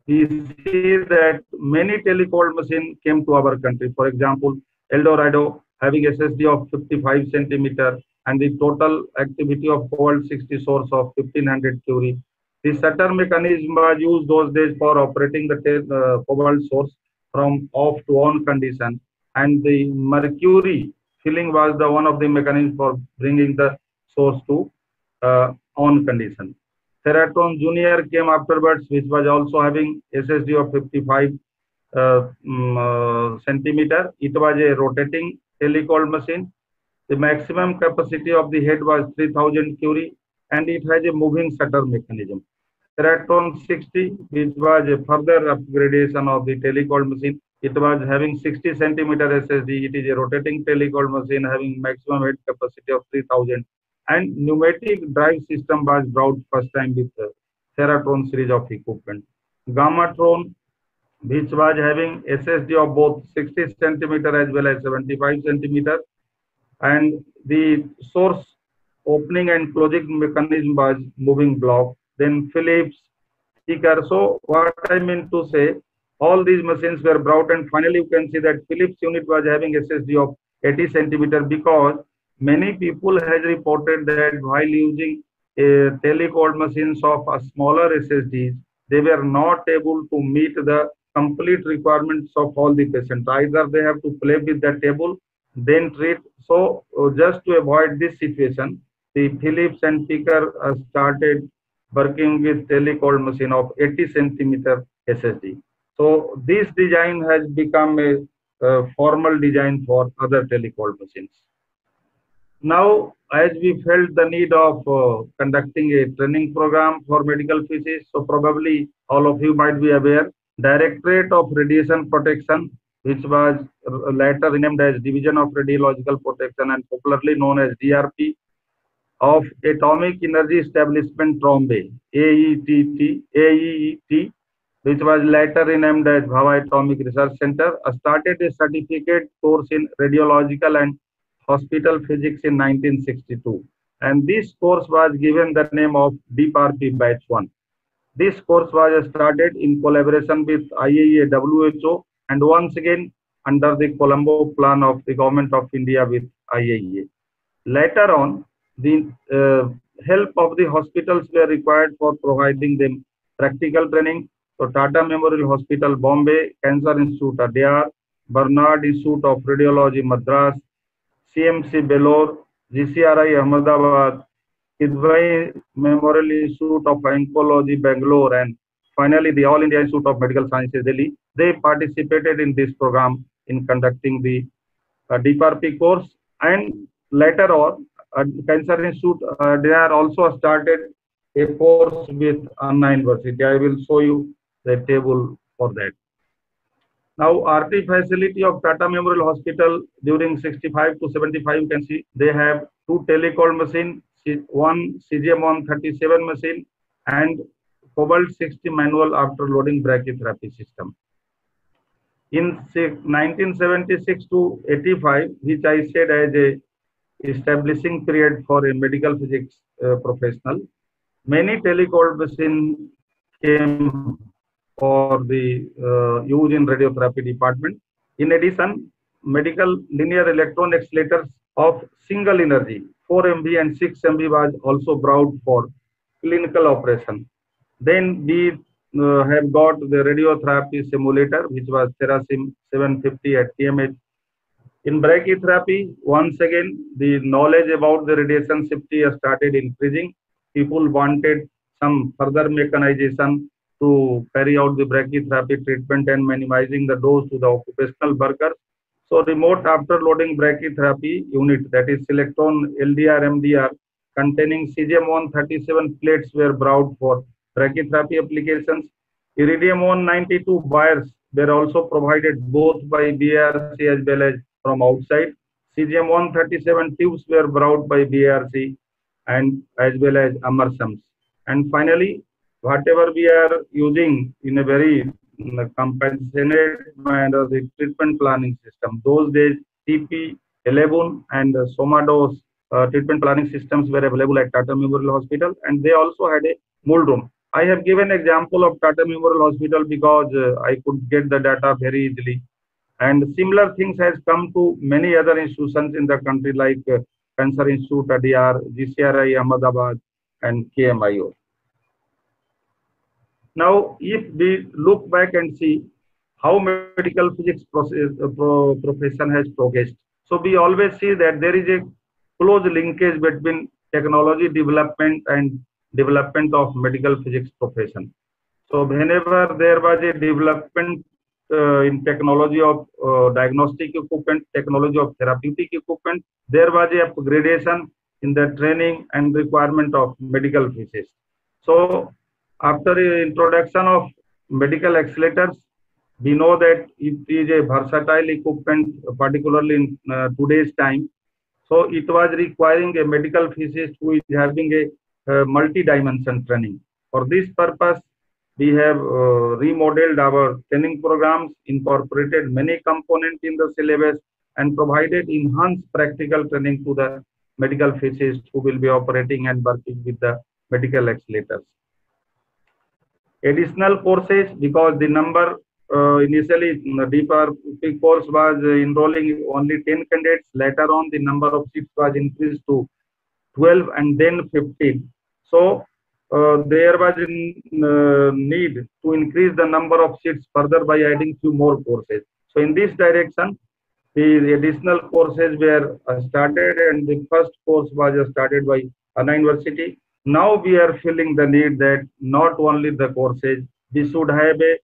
we see that many telecold machines came to our country. For example, Eldorado having SSD of 55 centimeter and the total activity of cobalt 60 source of 1500 curie. The shutter mechanism was used those days for operating the cobalt source from off to on condition, and the mercury filling was the one of the mechanisms for bringing the source to on condition. Ferratron Junior came afterwards, which was also having SSD of 55 centimeter. It was a rotating telecold machine. The maximum capacity of the head was 3000 curie, and it has a moving shutter mechanism. Ferratron 60, which was a further upgradation of the telecold machine. It was having 60 centimeter SSD. It is a rotating telecold machine having maximum head capacity of 3000. And pneumatic drive system was brought first time with the Ferratron series of equipment. Gammatron, which was having SSD of both 60 centimeter as well as 75 centimeter, and the source opening and closing mechanism was moving block. Then Philips, Seeker. So what I mean to say, all these machines were brought, and finally you can see that Philips unit was having SSD of 80 centimeter, because many people has reported that while using telecold machines of a smaller SSDs, they were not able to meet the complete requirements of all the patients. Either they have to play with the table, then treat. So just to avoid this situation, the Philips and Seeker started working with telecold machine of 80 centimeter SSD. So this design has become a formal design for other telecold machines. Now, as we felt the need of conducting a training program for medical physicists, so probably all of you might be aware, Directorate of Radiation Protection, which was later renamed as Division of Radiological Protection and popularly known as DRP, of Atomic Energy Establishment Trombay, AEET, which was later renamed as Bhava Atomic Research Center, started a certificate course in radiological and hospital physics in 1962. And this course was given the name of DPRP Batch 1. This course was started in collaboration with IAEA WHO, and once again under the Colombo plan of the Government of India with IAEA. Later on, the help of the hospitals were required for providing them practical training. So Tata Memorial Hospital, Bombay, Cancer Institute, Adyar, Barnard Institute of Radiology, Madras, CMC Belore, GCRI Ahmedabad, Kidwai Memorial Institute of Oncology, Bangalore, and finally the All India Institute of Medical Sciences, Delhi. They participated in this program in conducting the DPRP course, and later on, Cancer Institute, they are also started a course with Anna University. I will show you the table for that. Now, RT facility of Tata Memorial Hospital during 65 to 75, you can see they have 2 telecall machine, one CGM-137 machine, and Cobalt 60 manual after loading brachytherapy system. In 1976 to 85, which I said as a establishing period for a medical physics professional, many telecall machines came for the use in radiotherapy department. In addition, medical linear electron accelerators of single energy 4 MV and 6 MV was also brought for clinical operation. Then we have got the radiotherapy simulator, which was Therasim 750 at TMH. In brachytherapy, once again, the knowledge about the radiation safety started increasing. People wanted some further mechanization to carry out the brachytherapy treatment and minimizing the dose to the occupational workers. So remote after loading brachytherapy unit, that is electron LDR MDR, containing cesium-137 plates were brought for brachytherapy applications. Iridium-192 wires were also provided both by BARC as well as from outside. Cesium-137 tubes were brought by BARC and as well as Amersons. And finally, whatever we are using in a very compassionate manner, the treatment planning system. Those days, TP11 and Somados treatment planning systems were available at Tata Memorial Hospital, and they also had a mold room. I have given example of Tata Memorial Hospital because I could get the data very easily. And similar things has come to many other institutions in the country like Cancer Institute, ADR, GCRI, Ahmedabad, and KMIO. Now, if we look back and see how medical physics profession has progressed, so we always see that there is a close linkage between technology development and development of medical physics profession. So whenever there was a development in technology of diagnostic equipment, technology of therapeutic equipment, there was a upgradation in the training and requirement of medical physicists. So after the introduction of medical accelerators, we know that it is a versatile equipment, particularly in today's time. So it was requiring a medical physicist who is having a multi-dimension training. For this purpose, we have remodeled our training programs, incorporated many components in the syllabus, and provided enhanced practical training to the medical physicists who will be operating and working with the medical accelerators. Additional courses, because the number initially the deeper course was enrolling only 10 candidates. Later on, the number of seats was increased to 12 and then 15. So there was a need to increase the number of seats further by adding few more courses. So in this direction, the additional courses were started, and the first course was started by Anna University. Now we are feeling the need that not only the courses, we should have a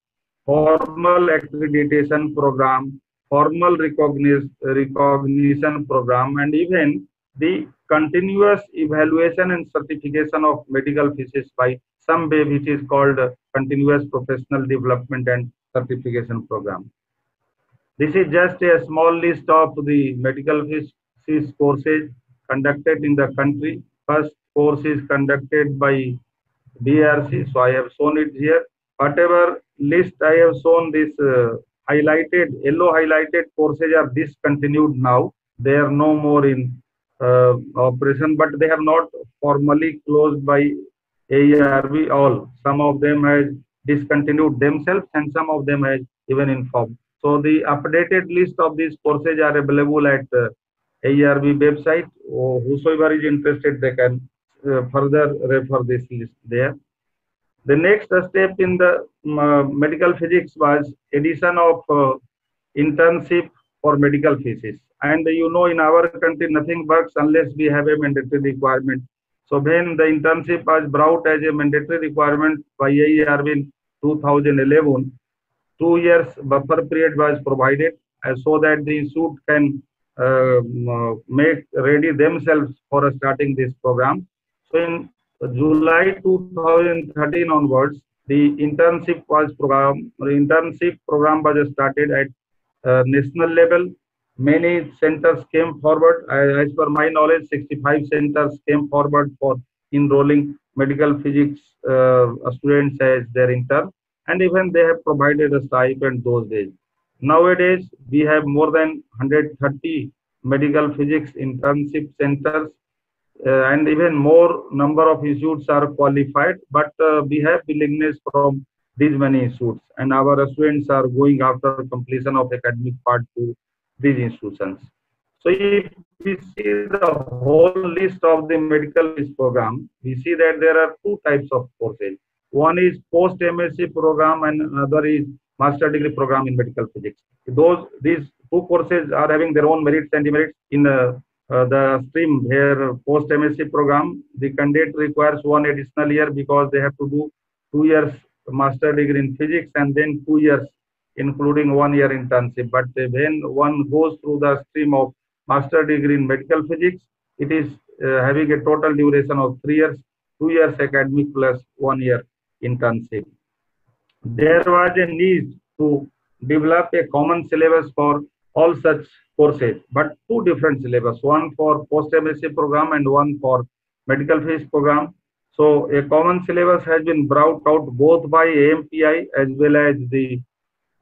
formal accreditation program, formal recognition program, and even the continuous evaluation and certification of medical physicists by some way, which is called continuous professional development and certification program. This is just a small list of the medical physics courses conducted in the country. First course is conducted by BRC, so I have shown it here. Whatever list I have shown, this highlighted, yellow highlighted courses are discontinued now. They are no more in operation, but they have not formally closed by AERB all. Some of them has discontinued themselves and some of them has even informed. So the updated list of these courses are available at AERB website. Whosoever is interested, they can further refer this list there. The next step in the medical physics was addition of internship for medical physicists. And you know, in our country, nothing works unless we have a mandatory requirement. So when the internship was brought as a mandatory requirement by AERB in 2011, 2 years buffer period was provided so that the institute can make ready themselves for starting this program. So in July 2013 onwards, The internship program was started at national level. Many centers came forward. As per my knowledge, 65 centers came forward for enrolling medical physics students as their intern, and even they have provided a stipend those days. Nowadays, we have more than 130 medical physics internship centers, and even more number of institutes are qualified, but we have willingness from these many institutes, and our students are going after completion of academic part to these institutions. So if we see the whole list of the medical physics program, we see that there are two types of courses. One is post MSc program and another is master degree program in medical physics. These two courses are having their own merits and demerits. In the stream here, post MSc program, the candidate requires one additional year because they have to do 2 years master degree in physics and then 2 years including 1 year internship. But when one goes through the stream of master degree in medical physics, it is having a total duration of 3 years, 2 years academic plus 1 year internship. There was a need to develop a common syllabus for all such courses, but two different syllabus, one for post MSc program and one for medical physics program. So a common syllabus has been brought out both by AMPI as well as the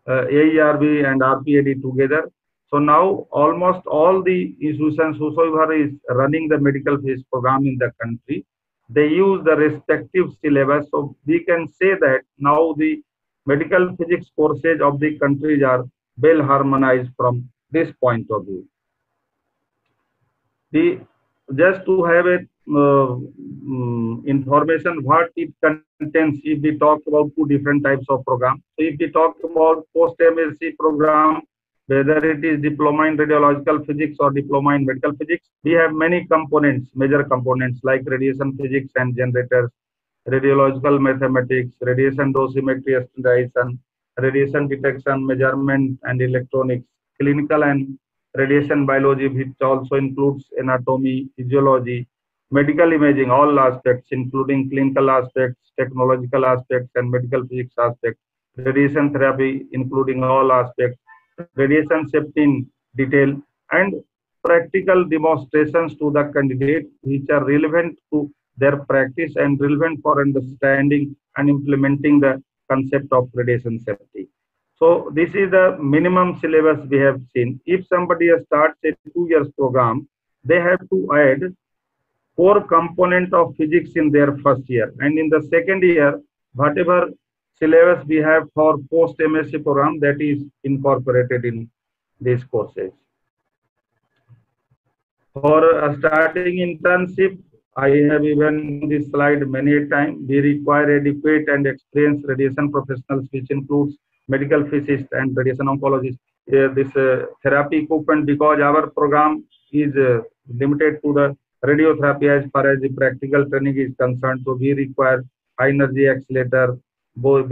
AERB and RPAD together. So now almost all the institutions whosoever is running the medical physics program in the country, they use the respective syllabus. So we can say that now the medical physics courses of the countries are well harmonized from this point of view. Just to have a information what it contains, if we talk about two different types of program. So if we talk about post MSc program, whether it is diploma in radiological physics or diploma in medical physics, we have many components, major components like radiation physics and generators, radiological mathematics, radiation dosimetry standardization, radiation detection, measurement and electronics, clinical and radiation biology, which also includes anatomy, physiology, medical imaging, all aspects, including clinical aspects, technological aspects, and medical physics aspects, radiation therapy, including all aspects, radiation safety in detail, and practical demonstrations to the candidate which are relevant to their practice and relevant for understanding and implementing the concept of radiation safety. So this is the minimum syllabus we have seen. If somebody starts a 2 years program, they have to add 4 components of physics in their first year. And in the second year, whatever syllabus we have for post MSc program, that is incorporated in these courses. For starting internship, I have even this slide many times. We require adequate and experienced radiation professionals, which includes medical physicists and radiation oncologists. This therapy equipment, because our program is limited to the radiotherapy as far as the practical training is concerned. So we require high energy accelerator, both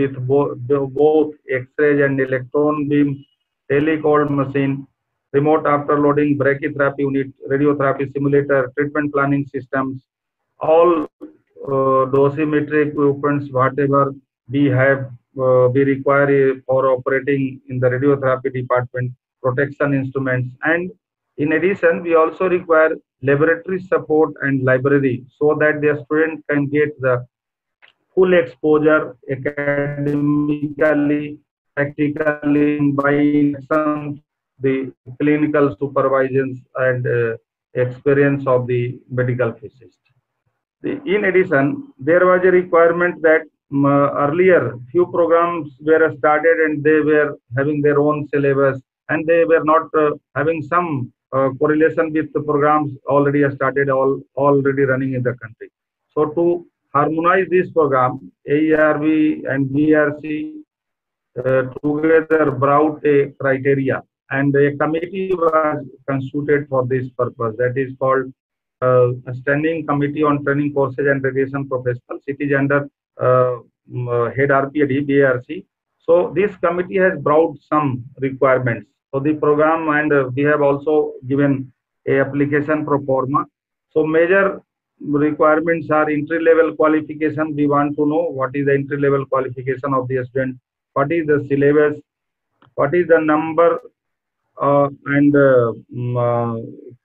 X-ray and electron beam, telecold machine, remote afterloading, brachytherapy unit, radiotherapy simulator, treatment planning systems, all dosimetry equipments, whatever we have, we require for operating in the radiotherapy department, protection instruments, and in addition, we also require laboratory support and library so that the student can get the full exposure academically, practically, by some the clinical supervisions and experience of the medical physicist. In addition, there was a requirement that earlier few programs were started and they were having their own syllabus and they were not having some correlation with the programs already started, already running in the country. So to harmonize this program, AERB and BRC together brought a criteria, and a committee was constituted for this purpose. That is called a Standing Committee on Training Courses and Radiation Professionals. It is under head RPAD, BRC. So this committee has brought some requirements for the program, and we have also given a application pro forma. So major requirements are entry-level qualification. We want to know what is the entry-level qualification of the student, what is the syllabus, what is the number and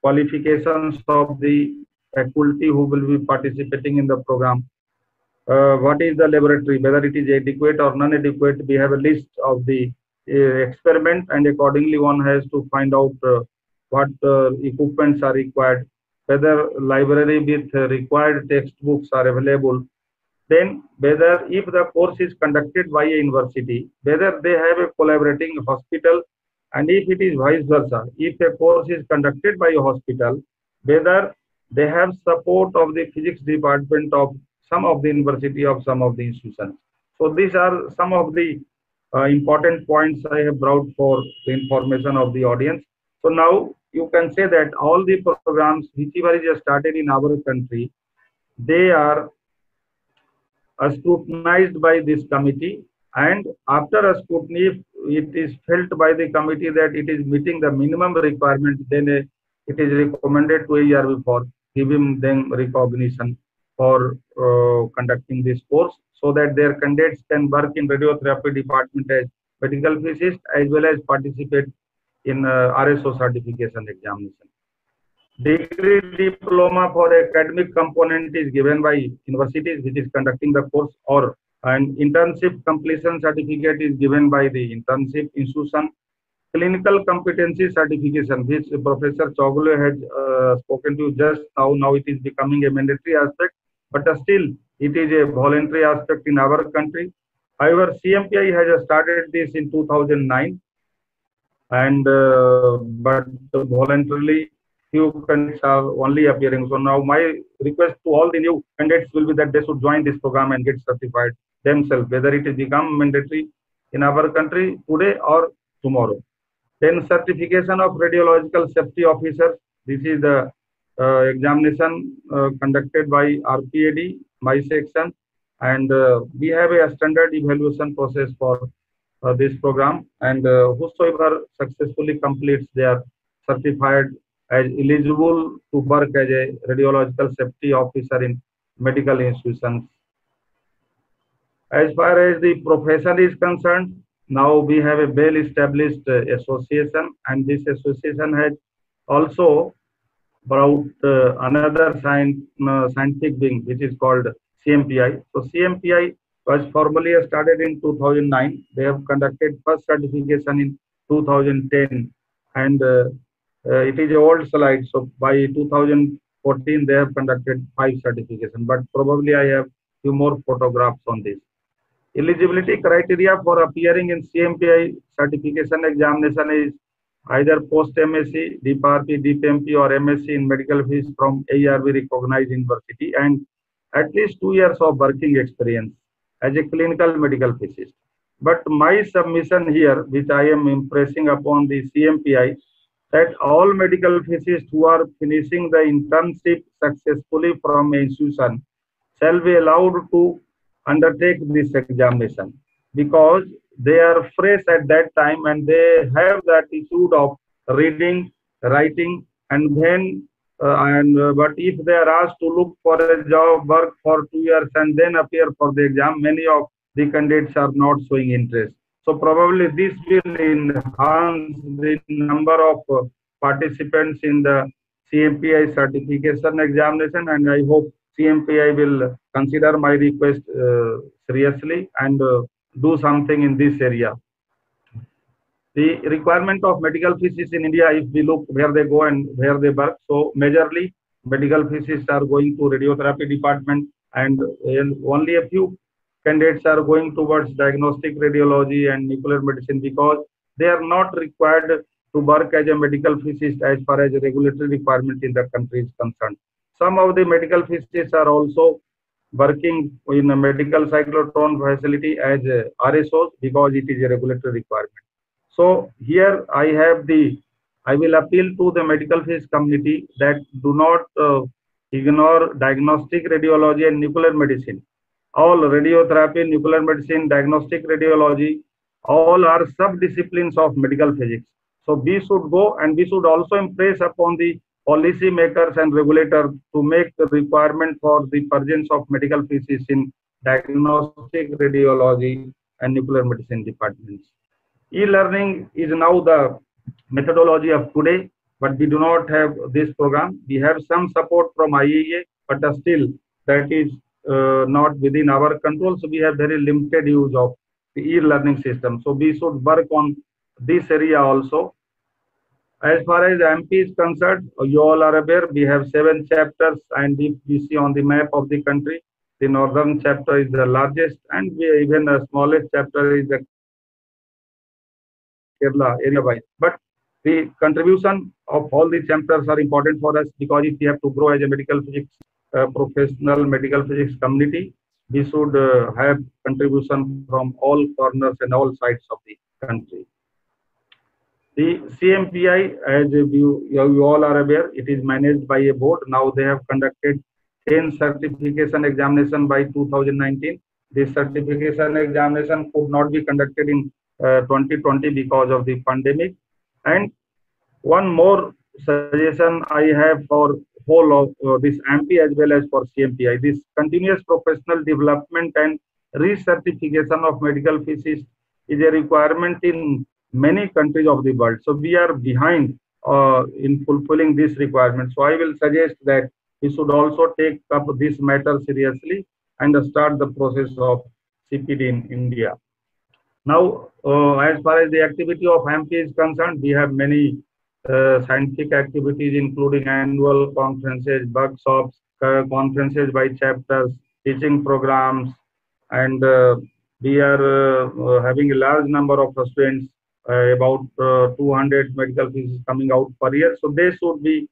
qualifications of the faculty who will be participating in the program. What is the laboratory, whether it is adequate or non-adequate. We have a list of the experiment, and accordingly one has to find out what equipments are required, whether library with required textbooks are available. Then whether if the course is conducted by a university, whether they have a collaborating hospital, and if it is vice versa, if a course is conducted by a hospital, whether they have support of the physics department of some of the university, of some of the institutions. So these are some of the important points I have brought for the information of the audience. So now you can say that all the programs whichever is started in our country, they are scrutinized by this committee, and after a scrutiny, if it is felt by the committee that it is meeting the minimum requirement, then it is recommended to ARB for giving them recognition for conducting this course, so that their candidates can work in radiotherapy department as medical physicist as well as participate in RSO certification examination. Degree diploma for academic component is given by universities which is conducting the course, or an internship completion certificate is given by the internship institution. Clinical competency certification, which Professor Chogule has spoken to just now. Now it is becoming a mandatory aspect, but still it is a voluntary aspect in our country. However, Cmpi has started this in 2009, and but voluntarily few candidates are only appearing. So now my request to all the new candidates will be that they should join this program and get certified themselves, whether it is become mandatory in our country today or tomorrow. Then certification of radiological safety officers. This is the examination conducted by RPAD, my section, and we have a standard evaluation process for this program, and whosoever successfully completes, they are certified as eligible to work as a radiological safety officer in medical institutions. As far as the profession is concerned, now we have a well-established association, and this association has also brought another scientific wing, which is called Cmpi. So Cmpi was formally started in 2009. They have conducted first certification in 2010, and it is an old slide. So by 2014, they have conducted 5 certification, but probably I have few more photographs on this. Eligibility criteria for appearing in Cmpi certification examination is either post-MSc, DPARP, DPMP or MSc in medical physics from ARB recognized university, and at least 2 years of working experience as a clinical medical physicist. But my submission here, which I am impressing upon the Cmpi, that all medical physicists who are finishing the internship successfully from an institution shall be allowed to undertake this examination, because they are fresh at that time and they have that attitude of reading, writing, and then but if they are asked to look for a job, work for 2 years and then appear for the exam, many of the candidates are not showing interest. So probably this will enhance the number of participants in the Cmpi certification examination, and I hope Cmpi will consider my request seriously and do something in this area. The requirement of medical physicists in India, if we look where they go and where they work, so majorly medical physicists are going to radiotherapy department, and only a few candidates are going towards diagnostic radiology and nuclear medicine, because they are not required to work as a medical physicist as far as regulatory requirement in the country is concerned. Some of the medical physicists are also working in a medical cyclotron facility as RSOs, because it is a regulatory requirement. So here I will appeal to the medical physics community that do not ignore diagnostic radiology and nuclear medicine. All radiotherapy, nuclear medicine, diagnostic radiology, all are sub-disciplines of medical physics. So we should go and we should also impress upon the policy makers and regulators to make the requirement for the presence of medical physicists in diagnostic, radiology, and nuclear medicine departments. E-learning is now the methodology of today, but we do not have this program. We have some support from IEA, but still that is not within our control. So we have very limited use of the e-learning system. So we should work on this area also. As far as MP is concerned, you all are aware, we have 7 chapters, and if we see on the map of the country, the northern chapter is the largest, and even the smallest chapter is the Kerala area-wise. But the contribution of all the chapters are important for us, because if we have to grow as a medical physics professional medical physics community, we should have contribution from all corners and all sides of the country. The Cmpi, as you all are aware, it is managed by a board. Now they have conducted 10 certification examination by 2019. This certification examination could not be conducted in 2020 because of the pandemic. And one more suggestion I have for whole of this MP as well as for Cmpi, this continuous professional development and recertification of medical physicists is a requirement in many countries of the world. So we are behind in fulfilling this requirement. So I will suggest that we should also take up this matter seriously and start the process of CPD in India. Now, as far as the activity of MP is concerned, we have many scientific activities, including annual conferences, workshops, conferences by chapters, teaching programs, and we are having a large number of students, about 200 medical physicists coming out per year. So they should be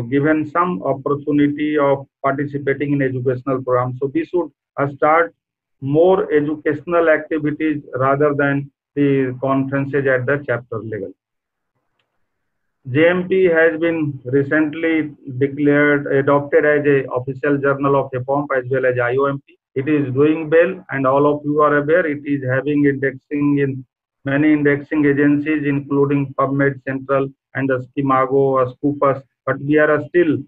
given some opportunity of participating in educational programs. So we should start more educational activities rather than the conferences at the chapter level. JMP has been recently adopted as an official journal of Aapm as well as IOMP. It is doing well, and all of you are aware it is having indexing in many indexing agencies, including Pubmed Central and Scimago, Scopus. But we are still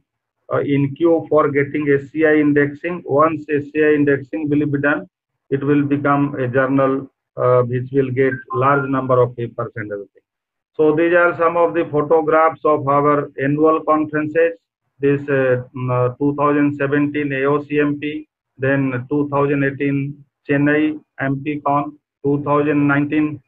in queue for getting SCI indexing. Once SCI indexing will be done, it will become a journal which will get large number of papers and everything. So these are some of the photographs of our annual conferences. This 2017 AOCMP, then 2018 Chennai MPCon, 2019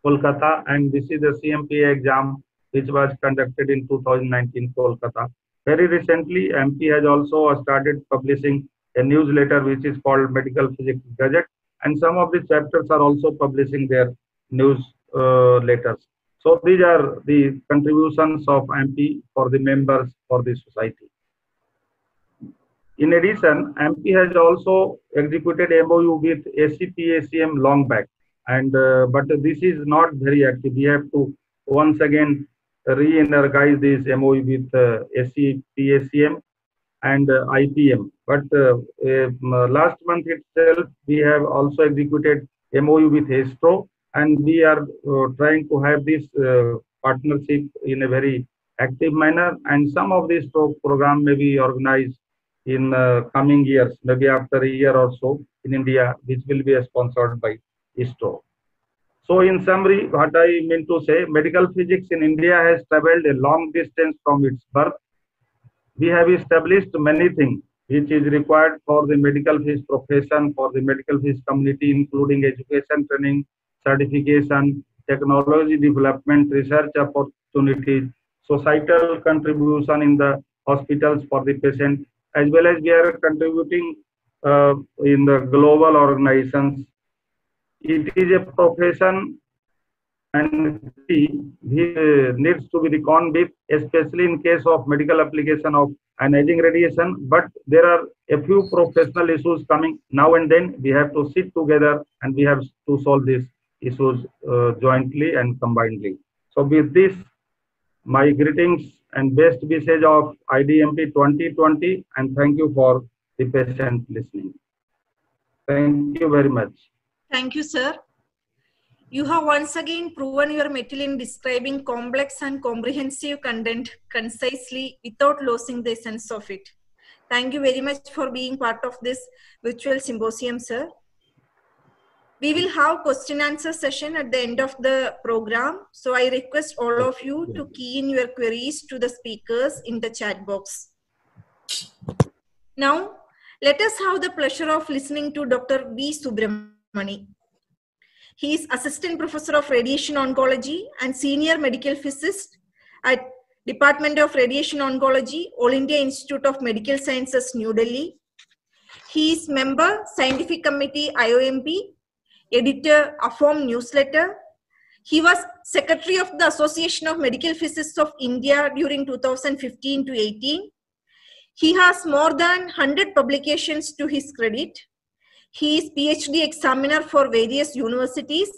Kolkata, and this is the CMPA exam which was conducted in 2019 Kolkata. Very recently, MP has also started publishing a newsletter which is called Medical Physics Gazette, and some of the chapters are also publishing their news letters. So these are the contributions of MP for the members for the society. In addition, MP has also executed MOU with ACPACM long back, and but this is not very active. We have to once again re-energize this MOU with ACPACM and IPM. But last month itself, we have also executed MOU with ASTRO, and we are trying to have this partnership in a very active manner, and some of these program may be organized in coming years, maybe after a year or so in India, which will be sponsored by ISRO. So in summary, what I mean to say, medical physics in India has traveled a long distance from its birth. We have established many things which is required for the medical physics profession, for the medical physics community, including education, training, certification, technology development, research opportunities, societal contribution in the hospitals for the patient, as well as we are contributing in the global organizations. It is a profession and he needs to be reckoned with, especially in case of medical application of ionizing radiation. But there are a few professional issues coming now and then. We have to sit together and we have to solve these issues jointly and combinedly. So with this, my greetings and best wishes of IDMP 2020, and thank you for the patient listening. Thank you very much. Thank you, sir. You have once again proven your mettle in describing complex and comprehensive content concisely without losing the essence of it. Thank you very much for being part of this virtual symposium, sir. We will have question answer session at the end of the program. So I request all of you to key in your queries to the speakers in the chat box. Now, let us have the pleasure of listening to Dr. B Subramani. He is Assistant Professor of Radiation Oncology and Senior Medical Physicist at Department of Radiation Oncology, All India Institute of Medical Sciences, New Delhi. He is member, Scientific Committee, IDMP, editor, Aapm newsletter. He was Secretary of the Association of Medical Physicists of India during 2015 to 18. He has more than 100 publications to his credit. He is PhD examiner for various universities.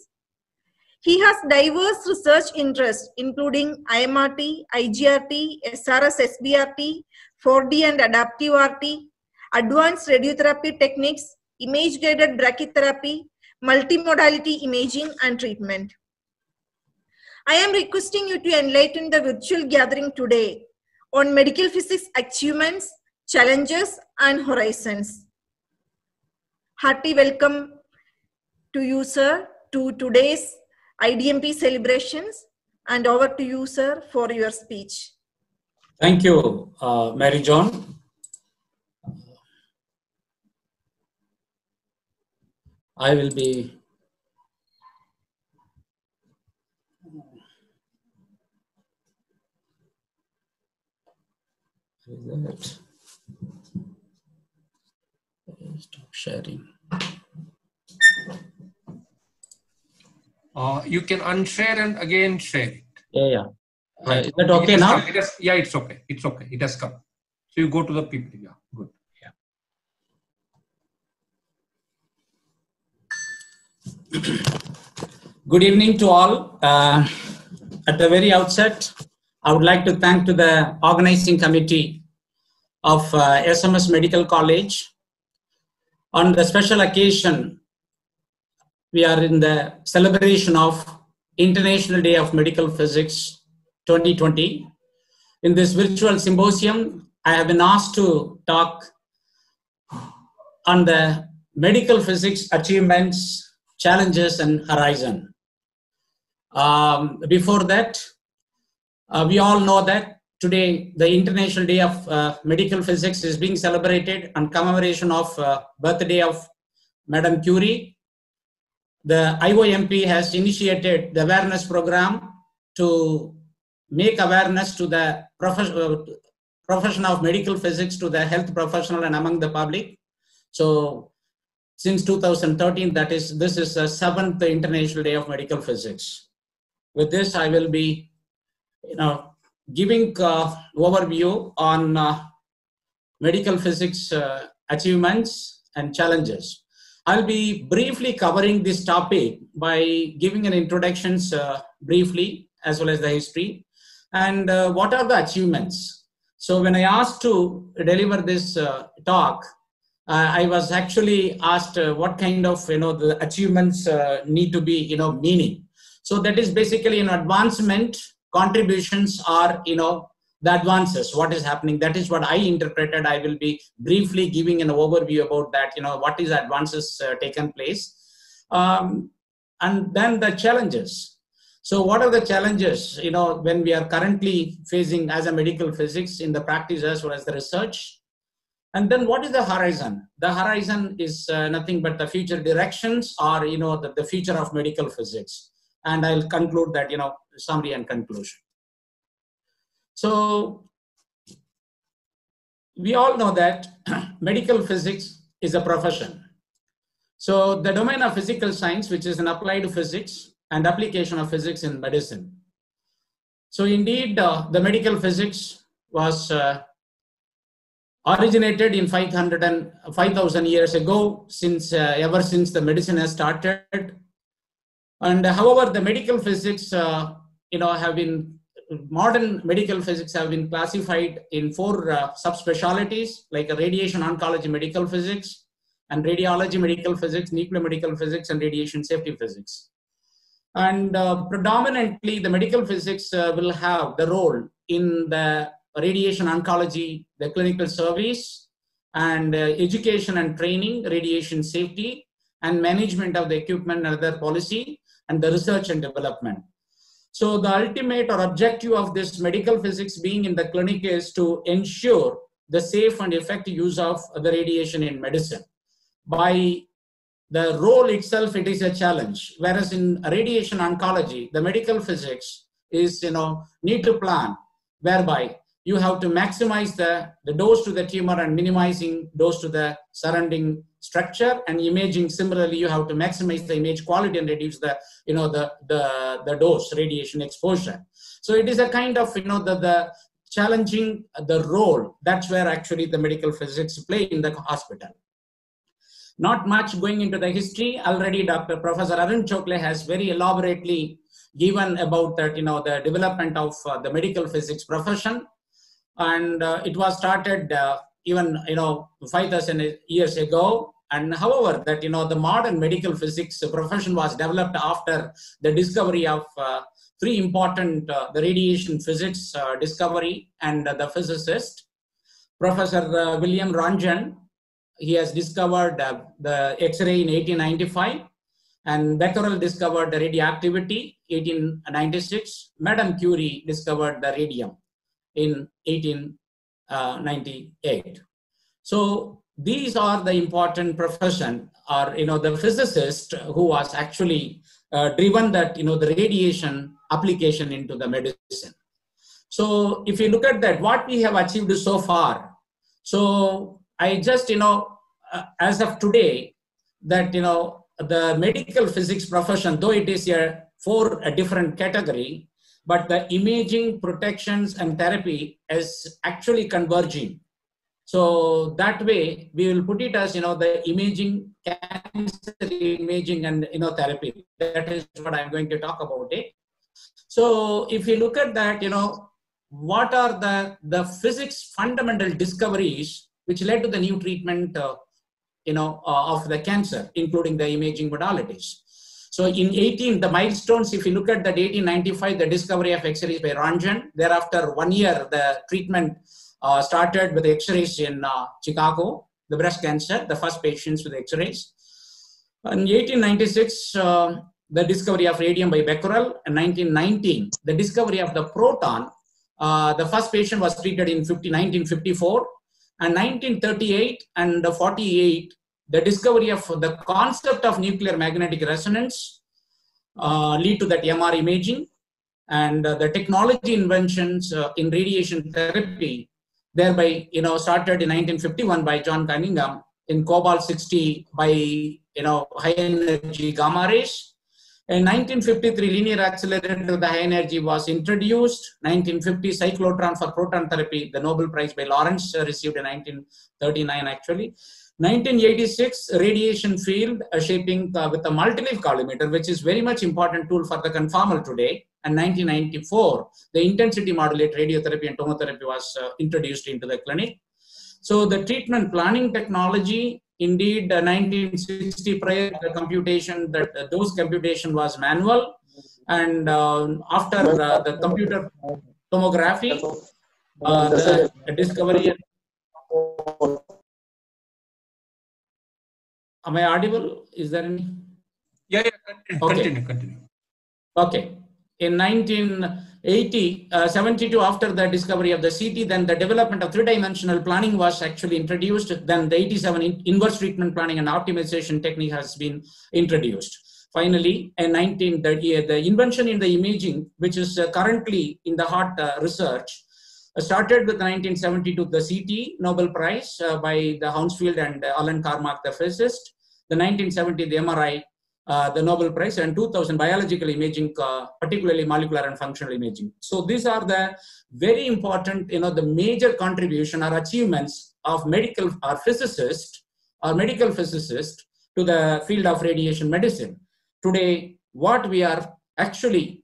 He has diverse research interests, including IMRT, IGRT, SRS SBRT, 4D and adaptive RT, advanced radiotherapy techniques, image-guided brachytherapy, multimodality imaging and treatment. I am requesting you to enlighten the virtual gathering today on medical physics achievements, challenges, and horizons. Hearty welcome to you, sir, to today's IDMP celebrations, and over to you, sir, for your speech. Thank you, Mary John. I will be stop sharing. You can unshare and again share it. Yeah. Right. Is that okay now? Yeah, it's okay. It's okay. It has come. So you go to the PPT. Yeah, good. Yeah. Good evening to all. At the very outset, I would like to thank to the organizing committee of SMS Medical College. On the special occasion, we are in the celebration of International Day of Medical Physics 2020. In this virtual symposium, I have been asked to talk on the medical physics achievements, challenges, and horizon. Before that, we all know that today the International Day of Medical Physics is being celebrated on commemoration of birthday of Madame Curie. The IDMP has initiated the awareness program to make awareness to the profession of medical physics to the health professional and among the public. So since 2013, this is the 7th International Day of Medical Physics. With this, I will be, giving overview on medical physics achievements and challenges. I'll be briefly covering this topic by giving an introductions briefly, as well as the history, and what are the achievements. So when I asked to deliver this talk, I was actually asked what kind of the achievements need to be meaning. So that is basically an advancement. Contributions are the advances, what is happening. That is what I interpreted. I will be briefly giving an overview about that, what is advances taken place. And then the challenges. So what are the challenges, when we are currently facing as a medical physics in the practice as well as the research? And then what is the horizon? The horizon is nothing but the future directions or, the future of medical physics. And I'll conclude that, summary and conclusion. So we all know that medical physics is a profession. So the domain of physical science, which is an applied physics and application of physics in medicine. So indeed, the medical physics was originated in 5,000 years ago, ever since the medicine has started. And however, the medical physics, modern medical physics have been classified in 4 subspecialties, like radiation oncology medical physics, and radiology medical physics, nuclear medical physics, and radiation safety physics. And predominantly, the medical physics will have the role in the radiation oncology, the clinical service, and education and training, radiation safety, and management of the equipment and other policy, and the research and development. So the ultimate or objective of this medical physics being in the clinic is to ensure the safe and effective use of the radiation in medicine. By the role itself, it is a challenge. Whereas in radiation oncology, the medical physics is, need to plan, whereby you have to maximize the dose to the tumor and minimizing dose to the surrounding structure, and imaging similarly, you have to maximize the image quality and reduce the, the dose radiation exposure. So it is a kind of, the challenging the role. That's where actually the medical physics play in the hospital. Not much going into the history. Already Professor Arun Chokle has very elaborately given about that, the development of the medical physics profession. And it was started even, 5,000 years ago. And however, that, the modern medical physics profession was developed after the discovery of three important, the radiation physics discovery and the physicist. Professor William Röntgen, he has discovered the X-ray in 1895, and Becquerel discovered the radioactivity 1896. Madame Curie discovered the radium in 1898. So these are the important profession, or the physicist who was actually driven that the radiation application into the medicine. So if you look at that, what we have achieved so far. So I just, as of today, that, the medical physics profession, though it is for a different category, but the imaging, protections, and therapy is actually converging. So that way, we will put it as, the imaging, cancer imaging, and, therapy. That is what I'm going to talk about it. So if you look at that, what are the physics fundamental discoveries which led to the new treatment, of the cancer, including the imaging modalities. So in the milestones, if you look at that 1895, the discovery of X-rays by Röntgen. Thereafter, 1 year, the treatment started with X-rays in Chicago, the breast cancer, the first patients with X-rays. In 1896, the discovery of radium by Becquerel. In 1919, the discovery of the proton. The first patient was treated in 1954. And 1938 and 48, the discovery of the concept of nuclear magnetic resonance lead to that MR imaging, and the technology inventions in radiation therapy, thereby started in 1951 by John Cunningham in cobalt-60 by high energy gamma rays. In 1953, linear accelerator to the high energy was introduced. 1950, cyclotron for proton therapy, the Nobel Prize by Lawrence received in 1939 actually. 1986, radiation field shaping with a multi-leaf collimator, which is very much important tool for the conformal today. And 1994, the intensity modulated radiotherapy and tomotherapy was introduced into the clinic. So the treatment planning technology, indeed, 1960 prior to the computation, that those computation was manual, and after the computer tomography, the discovery. Am I audible? Is there any? Yeah, continue. Okay. In 1972, after the discovery of the CT, then the development of three-dimensional planning was actually introduced. Then the 87 inverse treatment planning and optimization technique has been introduced. Finally, in 1930, the invention in the imaging, which is currently in the hot research, started with 1972, the CT Nobel Prize by the Hounsfield and Alan Carmack, the physicist. The 1970, the MRI, the Nobel Prize, and 2000 biological imaging, particularly molecular and functional imaging. So these are the very important, the major contribution or achievements of medical or physicist or medical physicist to the field of radiation medicine. Today, what we are actually,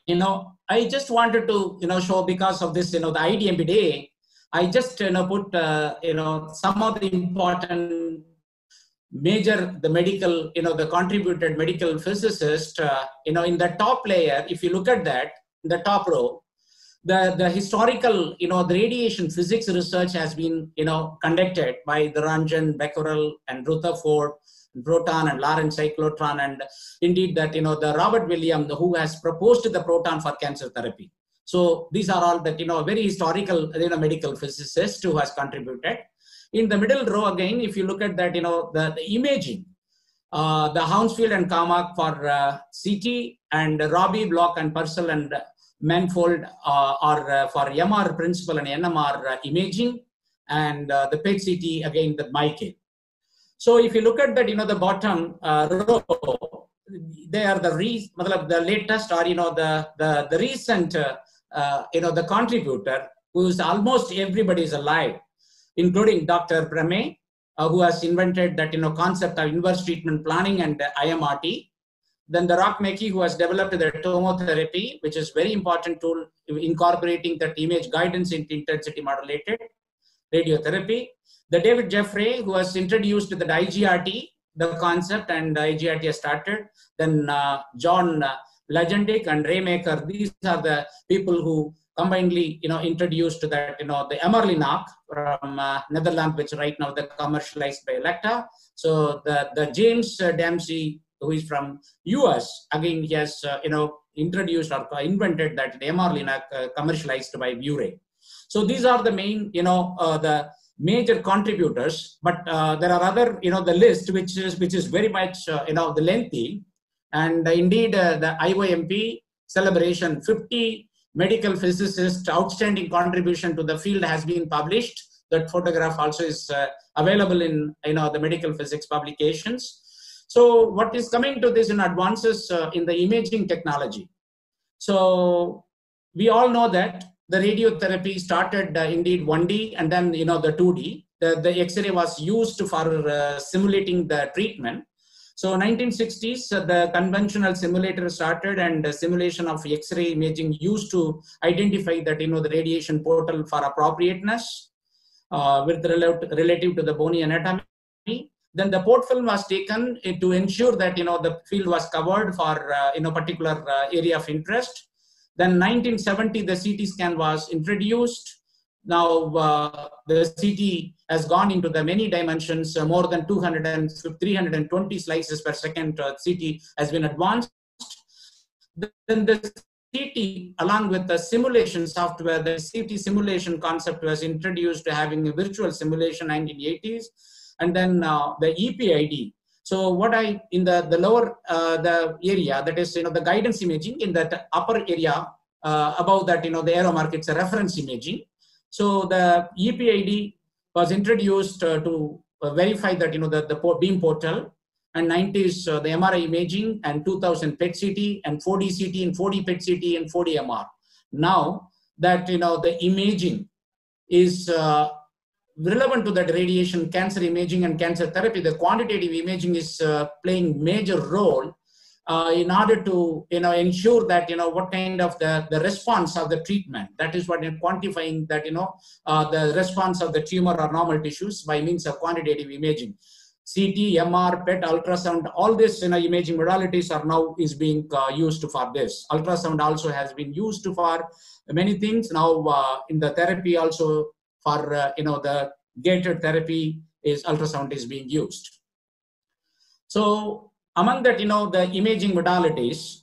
I just wanted to, show, because of this, the IDMP day, I just, put, some of the important the medical, the contributed medical physicist, in the top layer, if you look at that, in the top row, the historical, the radiation physics research has been, conducted by the Ranjan, Becquerel, and Rutherford, proton and Lorentz cyclotron, and indeed that, the Robert Williams, who has proposed the proton for cancer therapy. So these are all that, very historical, medical physicist who has contributed. In the middle row again, if you look at that, the imaging, the Hounsfield and Carmack for CT, and Robbie, Block, and Purcell and Manfold are for MR principal and NMR imaging, and the PET CT again the Michael. So if you look at that, the bottom row, they are the latest, or the recent, the contributor, who's almost everybody is alive, including Dr. Brahme, who has invented that concept of inverse treatment planning and IMRT. Then the Rockmackie, who has developed the tomotherapy, which is very important tool incorporating that image guidance into intensity modulated radiotherapy. The David Jeffrey, who has introduced the IGRT, the concept, and IGRT has started. Then John Legendick and Raymaker, these are the people who combinedly, introduced that, the Emerlinach from Netherlands, which right now they're commercialized by Electa. So the James Dempsey, who is from US, again, he has, introduced or invented that Emerlinach commercialized by Bure. So these are the main, the major contributors, but there are other, the list, which is very much, the lengthy. And indeed, the IDMP celebration, 50 medical physicists, outstanding contribution to the field has been published. That photograph also is available in, the medical physics publications. So what is coming to this in advances in the imaging technology? So we all know that the radiotherapy started indeed 1D and then, the 2D. The X-ray was used for simulating the treatment. So 1960s, the conventional simulator started, and the simulation of X-ray imaging used to identify that, the radiation portal for appropriateness with relative to the bony anatomy. Then the port film was taken to ensure that, the field was covered for, particular area of interest. Then 1970, the CT scan was introduced. Now the CT has gone into the many dimensions, more than 320 slices per second. CT has been advanced. Then the CT, along with the simulation software, the CT simulation concept was introduced, having a virtual simulation 1980s. And then the EPID. So what in the lower the area, that is, the guidance imaging, in that upper area above that, the arrow mark, it's a reference imaging. So the EPID was introduced to verify that, the beam portal, and 90s the MRI imaging, and 2000 PET CT, and 4D CT, and 4D PET CT, and 4D MR. Now that, the imaging is relevant to that radiation, cancer imaging, and cancer therapy, the quantitative imaging is playing major role in order to, ensure that, what kind of the response of the treatment. That is what in quantifying that, the response of the tumor or normal tissues by means of quantitative imaging. CT, MR, PET, ultrasound, all this, imaging modalities are now is being used for this. Ultrasound also has been used for many things. Now in the therapy also, for the gated therapy, is ultrasound is being used. So among that, the imaging modalities,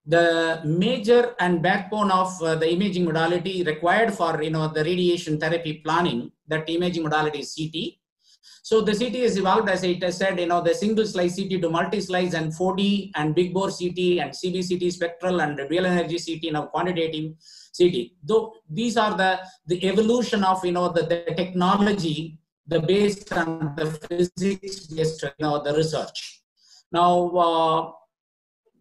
the major and backbone of the imaging modality required for the radiation therapy planning, that imaging modality is CT. So the CT is evolved, as I said, the single slice CT to multi-slice, and 4D and big bore CT and CBCT spectral and real energy CT, now quantitative CT. Though these are the evolution of the technology, the based on the physics based the research. Now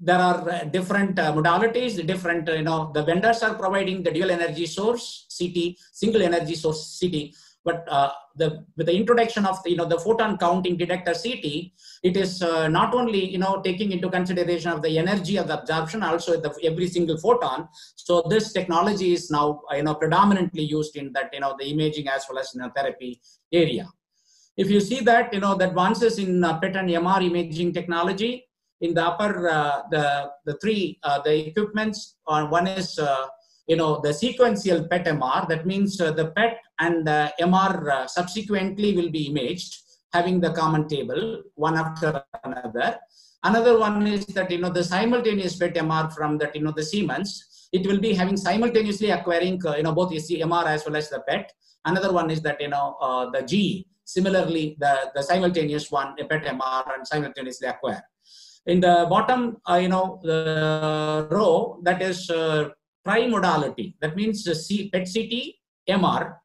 there are different modalities, different the vendors are providing the dual energy source CT, single energy source CT. But with the introduction of the photon counting detector CT, it is not only taking into consideration of the energy of the absorption, also every single photon. So this technology is now predominantly used in that the imaging as well as therapy area. If you see that, the advances in PET and MR imaging technology, in the upper, the three, the equipments, one is, the sequential PET MR. That means the PET and the MR subsequently will be imaged, having the common table, one after another. Another one is that, the simultaneous PET MR from that, the Siemens, it will be having simultaneously acquiring, both the MR as well as the PET. Another one is that, the GE, similarly, the simultaneous one, a PET MR and simultaneously acquire. In the bottom, the row, that is tri-modality. That means the PET CT, MR,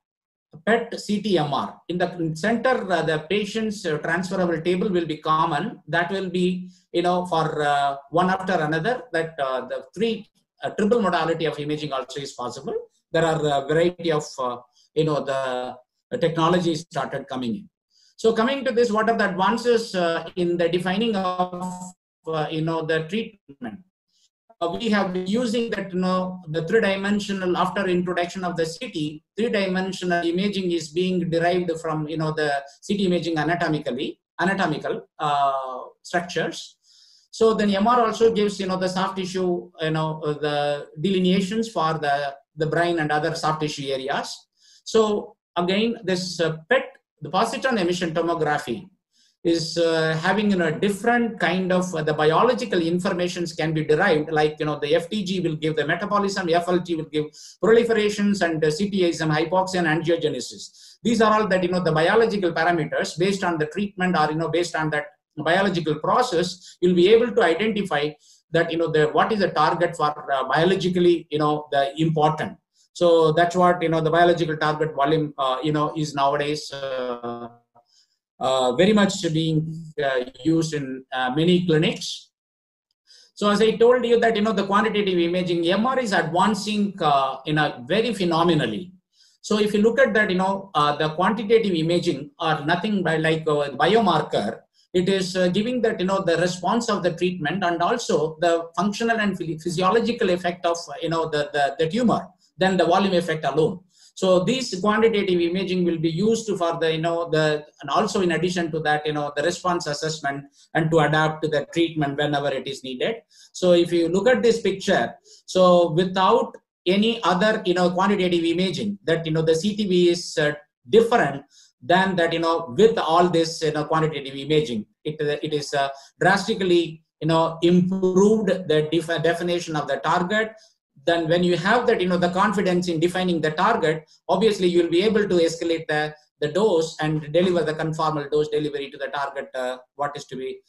PET CT, MR. In the center, the patient's transferable table will be common. That will be, for one after another, that the three triple modality of imaging also is possible. There are a variety of, the technology started coming in. So coming to this, what are the advances in the defining of, the treatment? We have been using that, the three-dimensional, after introduction of the CT, three-dimensional imaging is being derived from, the CT imaging anatomical structures. So then MR also gives, the soft tissue, the delineations for the brain and other soft tissue areas. So again, this PET, the positron emission tomography, is having a different kind of the biological informations can be derived, like the FTG will give the metabolism, FLT will give proliferations, and CTism, hypoxia, and angiogenesis. These are all that the biological parameters based on the treatment, or based on that biological process, you'll be able to identify that what is the target for biologically the important. So that's what the biological target volume is nowadays very much being used in many clinics. So as I told you that the quantitative imaging, MR is advancing very phenomenally. So if you look at that, the quantitative imaging are nothing but like biomarker. It is giving that the response of the treatment, and also the functional and physiological effect of the tumor than the volume effect alone. So these quantitative imaging will be used for the, and also in addition to that, the response assessment and to adapt to the treatment whenever it is needed. So if you look at this picture, so without any other, quantitative imaging, that, the CTV is different than that, with all this, quantitative imaging, it is drastically, improved the definition of the target. Then when you have that, the confidence in defining the target, obviously you will be able to escalate the dose and deliver the conformal dose delivery to the target, what is to be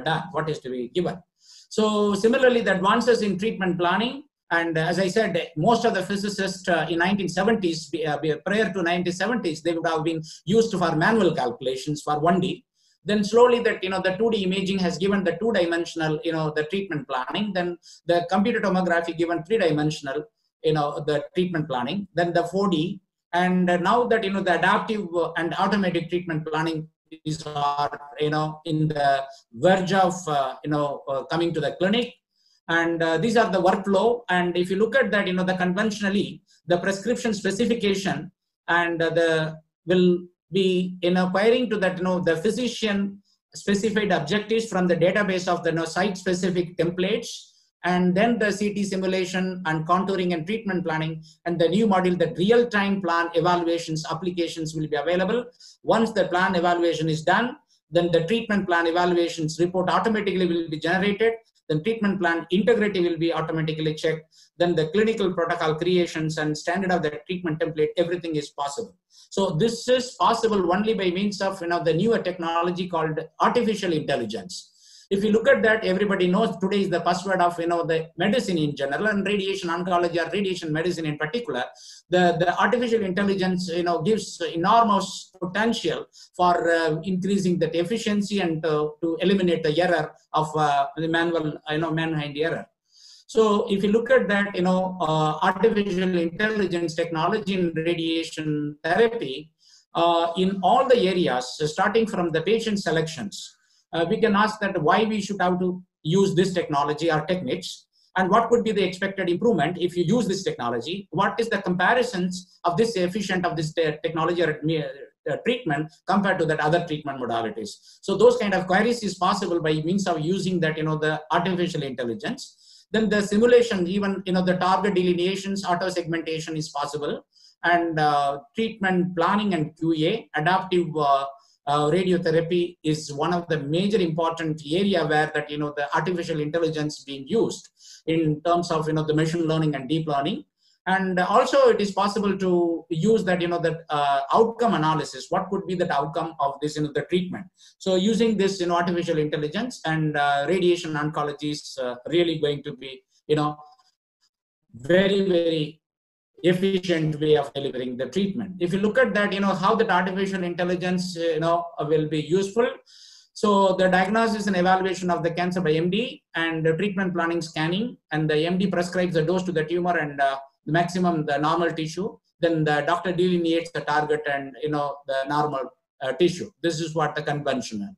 done, what is to be given. So similarly, the advances in treatment planning, and as I said, most of the physicists in 1970s, prior to 1970s, they would have been used for manual calculations for 1D. Then slowly that, the 2D imaging has given the two-dimensional, the treatment planning. Then the computer tomography given three-dimensional, the treatment planning. Then the 4D. And now that, the adaptive and automatic treatment planning is, in the verge of, coming to the clinic. And these are the workflow. And if you look at that, the conventionally, the prescription specification and will be acquiring to that, the physician specified objectives from the database of the site specific templates, and then the CT simulation and contouring and treatment planning, and the new module, the real-time plan evaluations applications will be available. Once the plan evaluation is done, then the treatment plan evaluations report automatically will be generated. Then treatment plan integrity will be automatically checked. Then the clinical protocol creations and standard of the treatment template, everything is possible. So this is possible only by means of the newer technology called artificial intelligence. If you look at that, everybody knows today is the buzzword of the medicine in general, and radiation oncology or radiation medicine in particular. The artificial intelligence gives enormous potential for increasing the efficiency and to eliminate the error of the manual mankind error. So if you look at that, artificial intelligence technology in radiation therapy, in all the areas, starting from the patient selections, we can ask that why we should have to use this technology or techniques, and what could be the expected improvement if you use this technology. What is the comparisons of this efficient of this technology or treatment compared to that other treatment modalities. So those kind of queries is possible by means of using that, the artificial intelligence. Then the simulation, even, the target delineations, auto segmentation is possible, and treatment planning and QA, adaptive radiotherapy is one of the major important area where that, the artificial intelligence being used in terms of, the machine learning and deep learning. And also it is possible to use that, outcome analysis. What could be the outcome of this, the treatment? So using this, artificial intelligence and radiation oncology is really going to be, very, very efficient way of delivering the treatment. If you look at that, how that artificial intelligence, will be useful. So the diagnosis and evaluation of the cancer by MD, and the treatment planning scanning, and the MD prescribes the dose to the tumor and the maximum the normal tissue. Then the doctor delineates the target and, the normal tissue. This is what the conventional.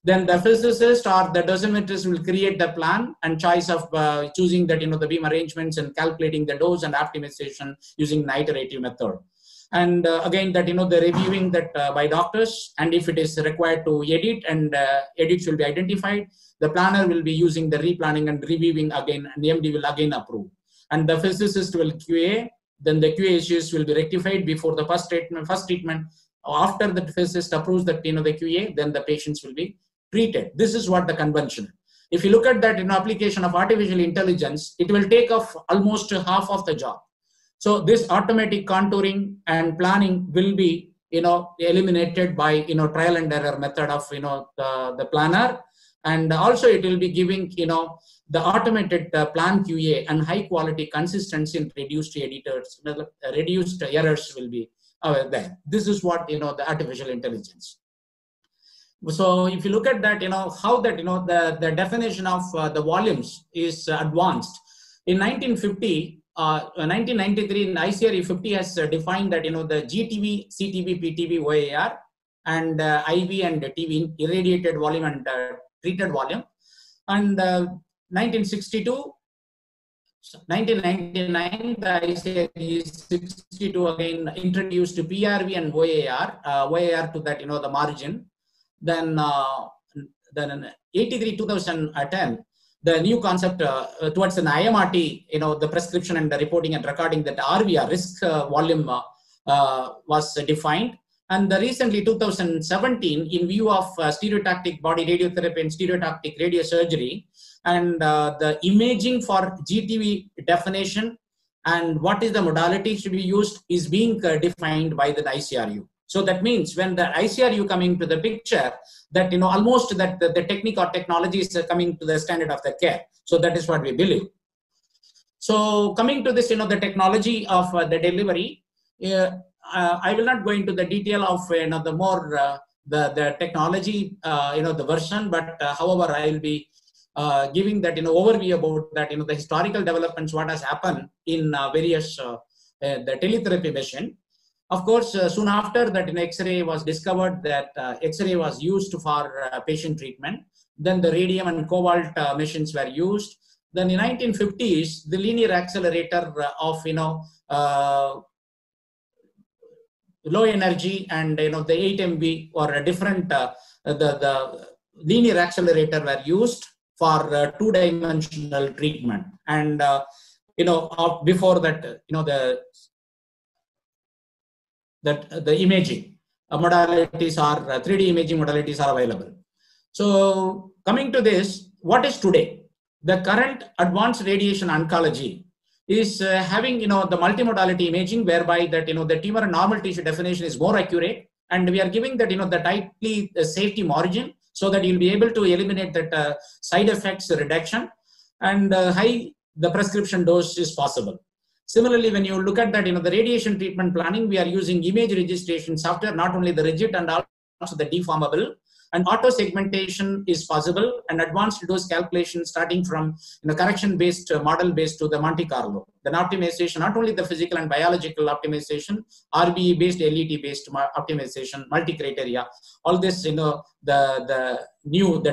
Then the physicist or the dosimetrist will create the plan and choice of choosing that, the beam arrangements and calculating the dose and optimization using an iterative method. And again, that, the reviewing that by doctors, and if it is required to edit, and edits will be identified, the planner will be using the replanning and reviewing again, and the MD will again approve. And the physicist will QA, then the QA issues will be rectified before the first treatment. After the physicist approves that, the QA, then the patients will be treated. This is what the convention. If you look at that in application of artificial intelligence, it will take off almost half of the job. So this automatic contouring and planning will be, eliminated by, trial and error method of, the planner. And also it will be giving, the automated plan QA and high quality consistency and reduced editors, reduced errors will be there. This is what, the artificial intelligence. So if you look at that, how that, the definition of the volumes is advanced. In 1993, in ICRE 50 has defined that, the GTV, CTV, PTV, OAR, and IV and TV, irradiated volume and treated volume. And 1999, the ICRE 62 again introduced PRV and OAR, OAR to that, the margin. Then 83, 2010, the new concept towards an IMRT, the prescription and the reporting and recording, that RVR, risk volume, was defined. And recently, 2017, in view of stereotactic body radiotherapy and stereotactic radiosurgery, and the imaging for GTV definition and what is the modality should be used is being defined by the ICRU. So that means when the ICRU coming to the picture, that, almost that the technique or technology is coming to the standard of the care. So that is what we believe. So coming to this, the technology of the delivery, I will not go into the detail of, the more, the technology, the version, but however, I will be giving that, overview about that, the historical developments, what has happened in various, the teletherapy machine. Of course, soon after that, X-ray was discovered, that X-ray was used for patient treatment. Then the radium and cobalt machines were used. Then in 1950s, the linear accelerator of, low energy and, the 8 MB or a different, the linear accelerator were used for two-dimensional treatment. And, before that, the imaging modalities are 3D imaging modalities are available. So coming to this, what is today? The current advanced radiation oncology is having, the multimodality imaging, whereby that, the tumor and normal tissue definition is more accurate, and we are giving that, the tightly safety margin, so that you'll be able to eliminate that side effects reduction, and the prescription dose is possible. Similarly, when you look at that, the radiation treatment planning, we are using image registration software, not only the rigid and also the deformable, and auto segmentation is possible, and advanced dose calculation starting from correction-based, model-based to the Monte Carlo. Then optimization, not only the physical and biological optimization, RBE-based, LET-based optimization, multi-criteria. All this, the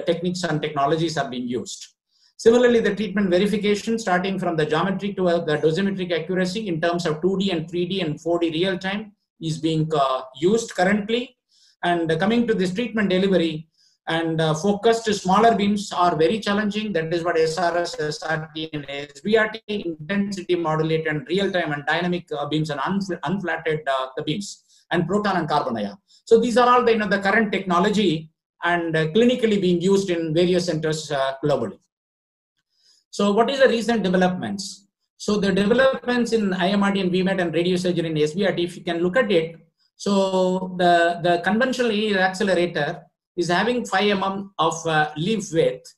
techniques and technologies are being used. Similarly, the treatment verification, starting from the geometry to the dosimetric accuracy in terms of 2D and 3D and 4D real time, is being used currently. And coming to this treatment delivery, and focused smaller beams are very challenging. That is what SRS, SRT, and SBRT, intensity modulated and real-time and dynamic beams, and unflatted the beams, and proton and carbon ion. So these are all the current technology and clinically being used in various centers globally. So what is the recent developments? So the developments in IMRT and VMAT and radiosurgery and SBRT, if you can look at it, so the conventional linear accelerator is having 5 mm of leaf width.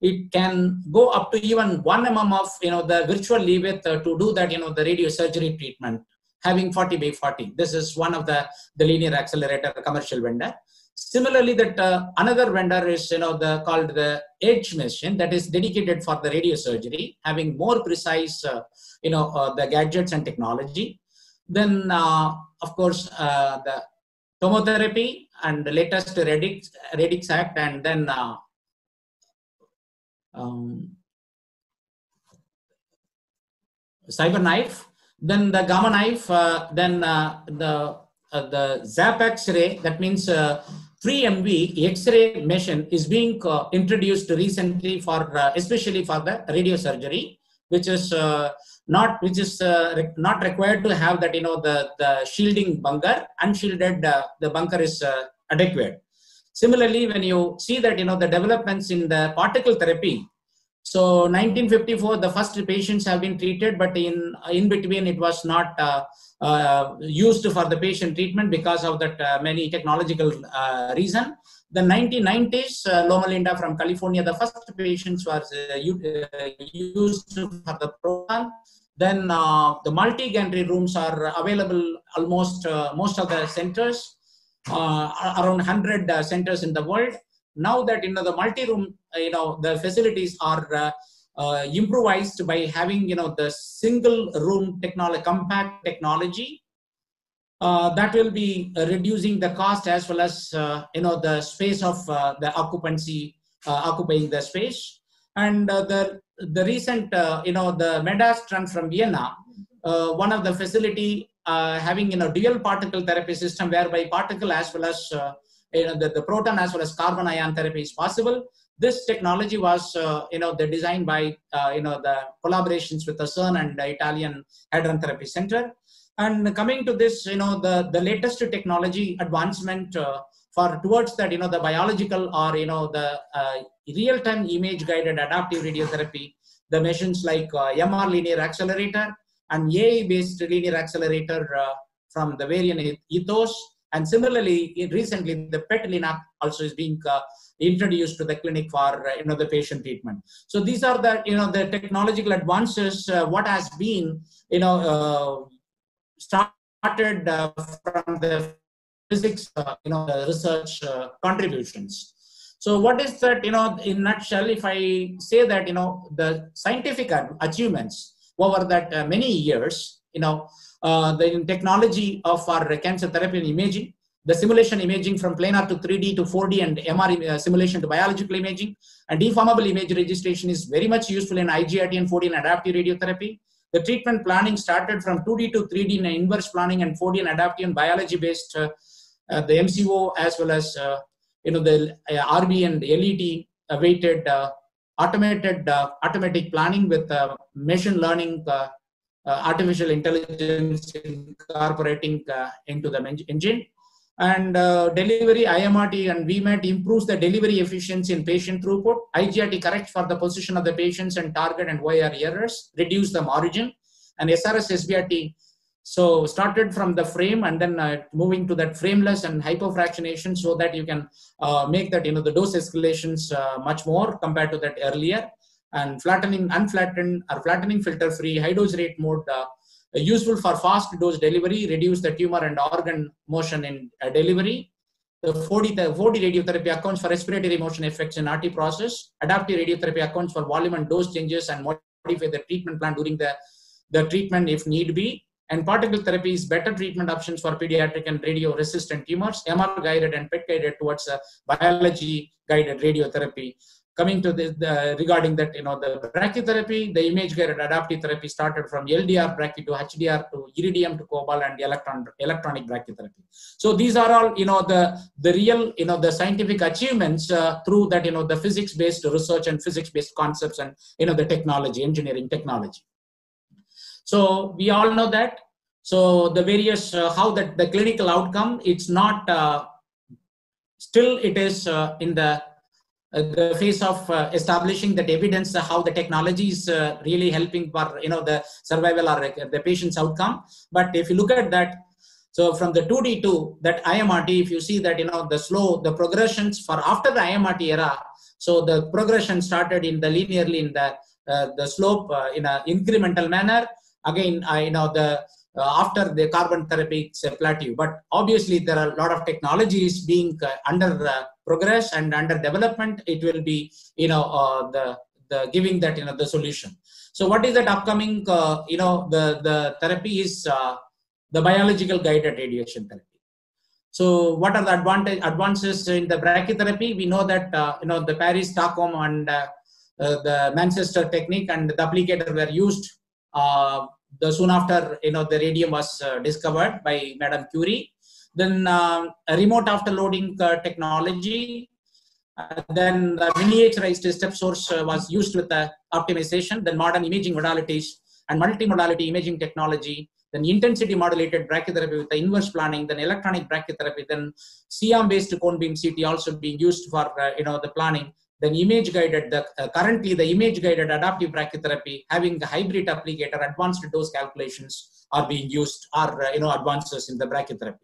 It can go up to even 1 mm of the virtual leaf width to do that the radiosurgery treatment, having 40 by 40. This is one of the linear accelerator commercial vendor. Similarly, that another vendor is called the Edge machine, that is dedicated for the radiosurgery, having more precise the gadgets and technology. Then of course the tomotherapy and the latest Radix Act, and then cyber knife, then the gamma knife, then the Zap X-ray, that means 3 MV X-ray machine is being introduced recently for especially for the radiosurgery, which is not required to have that the shielding bunker. Unshielded the bunker is adequate. Similarly, when you see that the developments in the particle therapy, so 1954 the first patients have been treated, but in between it was not used for the patient treatment because of that many technological reason. The 1990s, Loma Linda from California, the first patients was used for the program. Then the multi-gantry rooms are available almost most of the centers, around 100 centers in the world. Now that the multi-room, the facilities are improvised by having the single room technology, compact technology. That will be reducing the cost as well as the space of the occupancy, occupying the space. And the recent the Medastran from Vienna, one of the facility having dual particle therapy system, whereby particle as well as the proton as well as carbon ion therapy is possible. This technology was the design by the collaborations with the CERN and the Italian Hadron Therapy Center. And coming to this, the latest technology advancement for towards that, the biological or the real-time image-guided adaptive radiotherapy, the machines like MR linear accelerator and AI-based linear accelerator from the Varian ethos. And similarly, recently the PET-LINAC also is being introduced to the clinic for the patient treatment. So these are the the technological advances. What has been started from the physics the research contributions. So what is that in a nutshell? If I say that the scientific achievements over that many years, the technology of our cancer therapy and imaging, the simulation imaging from planar to 3D to 4D, and MR simulation to biological imaging, and deformable image registration is very much useful in IGRT and 4D and adaptive radiotherapy. The treatment planning started from 2D to 3D in inverse planning and 4D and adaptive and biology based, the MCO as well as the RB and LET weighted automatic planning with machine learning, artificial intelligence incorporating into the engine. And delivery, IMRT and VMAT improves the delivery efficiency in patient throughput. IGRT corrects for the position of the patients and target and OIR errors, reduce the margin. And SRS SBRT, so started from the frame and then moving to that frameless and hypofractionation, so that you can make that the dose escalations much more compared to that earlier. And flattening, unflattened or flattening filter free, high dose rate mode, useful for fast dose delivery, reduce the tumor and organ motion in delivery. The 4D radiotherapy accounts for respiratory motion effects in RT process. Adaptive radiotherapy accounts for volume and dose changes and modify the treatment plan during the treatment if need be. And particle therapy is better treatment options for pediatric and radio-resistant tumors. MR guided and PET guided towards biology guided radiotherapy. coming to this, regarding that, the brachytherapy, the image-guided adaptive therapy started from LDR brachy to HDR to iridium to cobalt and electronic brachytherapy. So these are all, the real, the scientific achievements through that, the physics-based research and physics-based concepts and, the technology, engineering technology. So we all know that. So the various, how that the clinical outcome, it's not, still it is in the phase of establishing that evidence how the technology is really helping for the survival or the patient's outcome. But if you look at that, so from the 2D to that IMRT, if you see that the progressions for after the IMRT era, so the progression started in the linearly in the slope in an incremental manner. Again, after the carbon therapy, it's a plateau. But obviously, there are a lot of technologies being under progress and under development. It will be, the giving that, the solution. So what is that upcoming, the therapy is the biological guided radiation therapy. So what are the advances in the brachytherapy? We know that, the Paris, Stockholm and the Manchester technique and the applicator were used soon after the radium was discovered by Madame Curie. Then remote afterloading technology. Then the miniaturized step source was used with the optimization. Then modern imaging modalities and multimodality imaging technology. Then intensity modulated brachytherapy with the inverse planning. Then electronic brachytherapy. Then CM based cone beam CT also being used for the planning. Then image guided, currently the image guided adaptive brachytherapy having the hybrid applicator, advanced dose calculations are being used, or advances in the brachytherapy.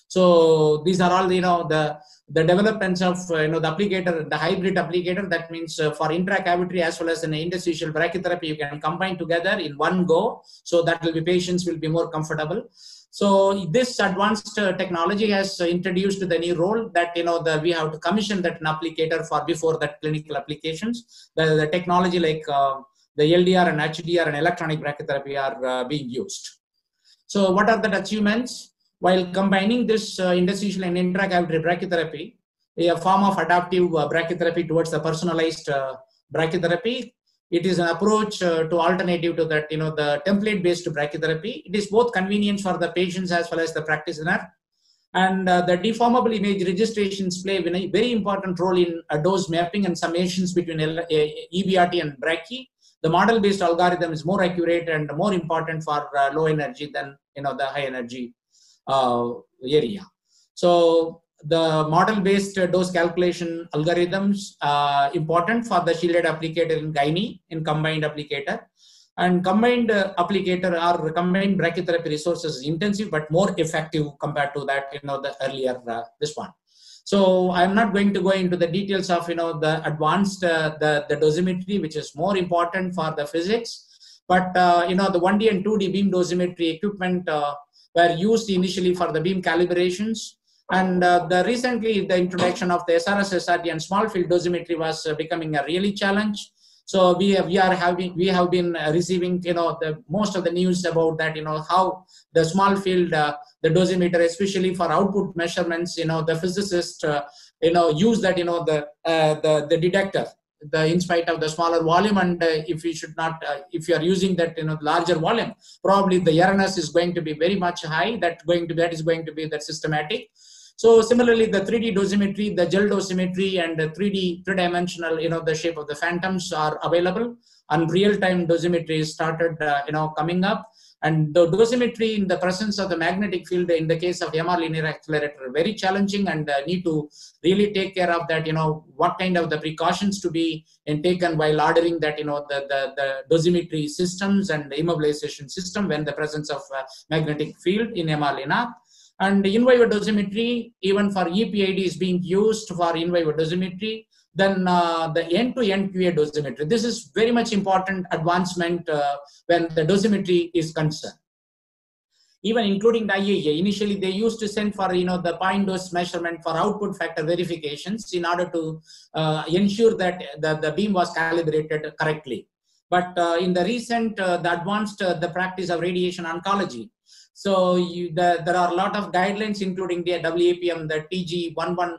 So these are all the developments of the applicator, the hybrid applicator. That means for intracavitary as well as an interstitial brachytherapy, you can combine together in one go, so that will be patients will be more comfortable. So this advanced technology has introduced the new role that we have to commission that an applicator for before that clinical applications. The technology like the LDR and HDR and electronic brachytherapy are being used. So what are the achievements? While combining this interstitial and intracavitary brachytherapy, a form of adaptive brachytherapy towards the personalized brachytherapy, it is an approach to alternative to that, the template-based brachytherapy. It is both convenient for the patients as well as the practitioner. And the deformable image registrations play a very important role in dose mapping and summations between EBRT and brachy. The model-based algorithm is more accurate and more important for low energy than the high energy area. So the model-based dose calculation algorithms important for the shielded applicator in gynae in combined applicator. And combined applicator or combined brachytherapy resources is intensive but more effective compared to that the earlier this one. So I'm not going to go into the details of the advanced the dosimetry, which is more important for the physics. But the 1D and 2D beam dosimetry equipment were used initially for the beam calibrations. And recently, the introduction of the SRS, SRT, and small field dosimetry was becoming a really challenge. So we have been receiving most of the news about that how the small field the dosimeter, especially for output measurements, the physicist use that the detector in spite of the smaller volume, and if you should not if you are using that larger volume, probably the errorness is going to be very much high. That is going to be the systematic. So similarly, the 3D dosimetry, the gel dosimetry, and the 3D three-dimensional, the shape of the phantoms are available. And real-time dosimetry started, coming up. And the dosimetry in the presence of the magnetic field in the case of MR linear accelerator very challenging, and need to really take care of that. What kind of the precautions to be taken while ordering that the dosimetry systems and the immobilization system when the presence of magnetic field in MR linear. And in vivo dosimetry, even for EPID is being used for in vivo dosimetry. Then the end-to-end QA dosimetry. This is very much important advancement when the dosimetry is concerned. Even including the IAEA, initially they used to send for the point dose measurement for output factor verifications in order to ensure that the beam was calibrated correctly. But in the recent, the advanced the practice of radiation oncology. So there are a lot of guidelines, including the Aapm, the TG 11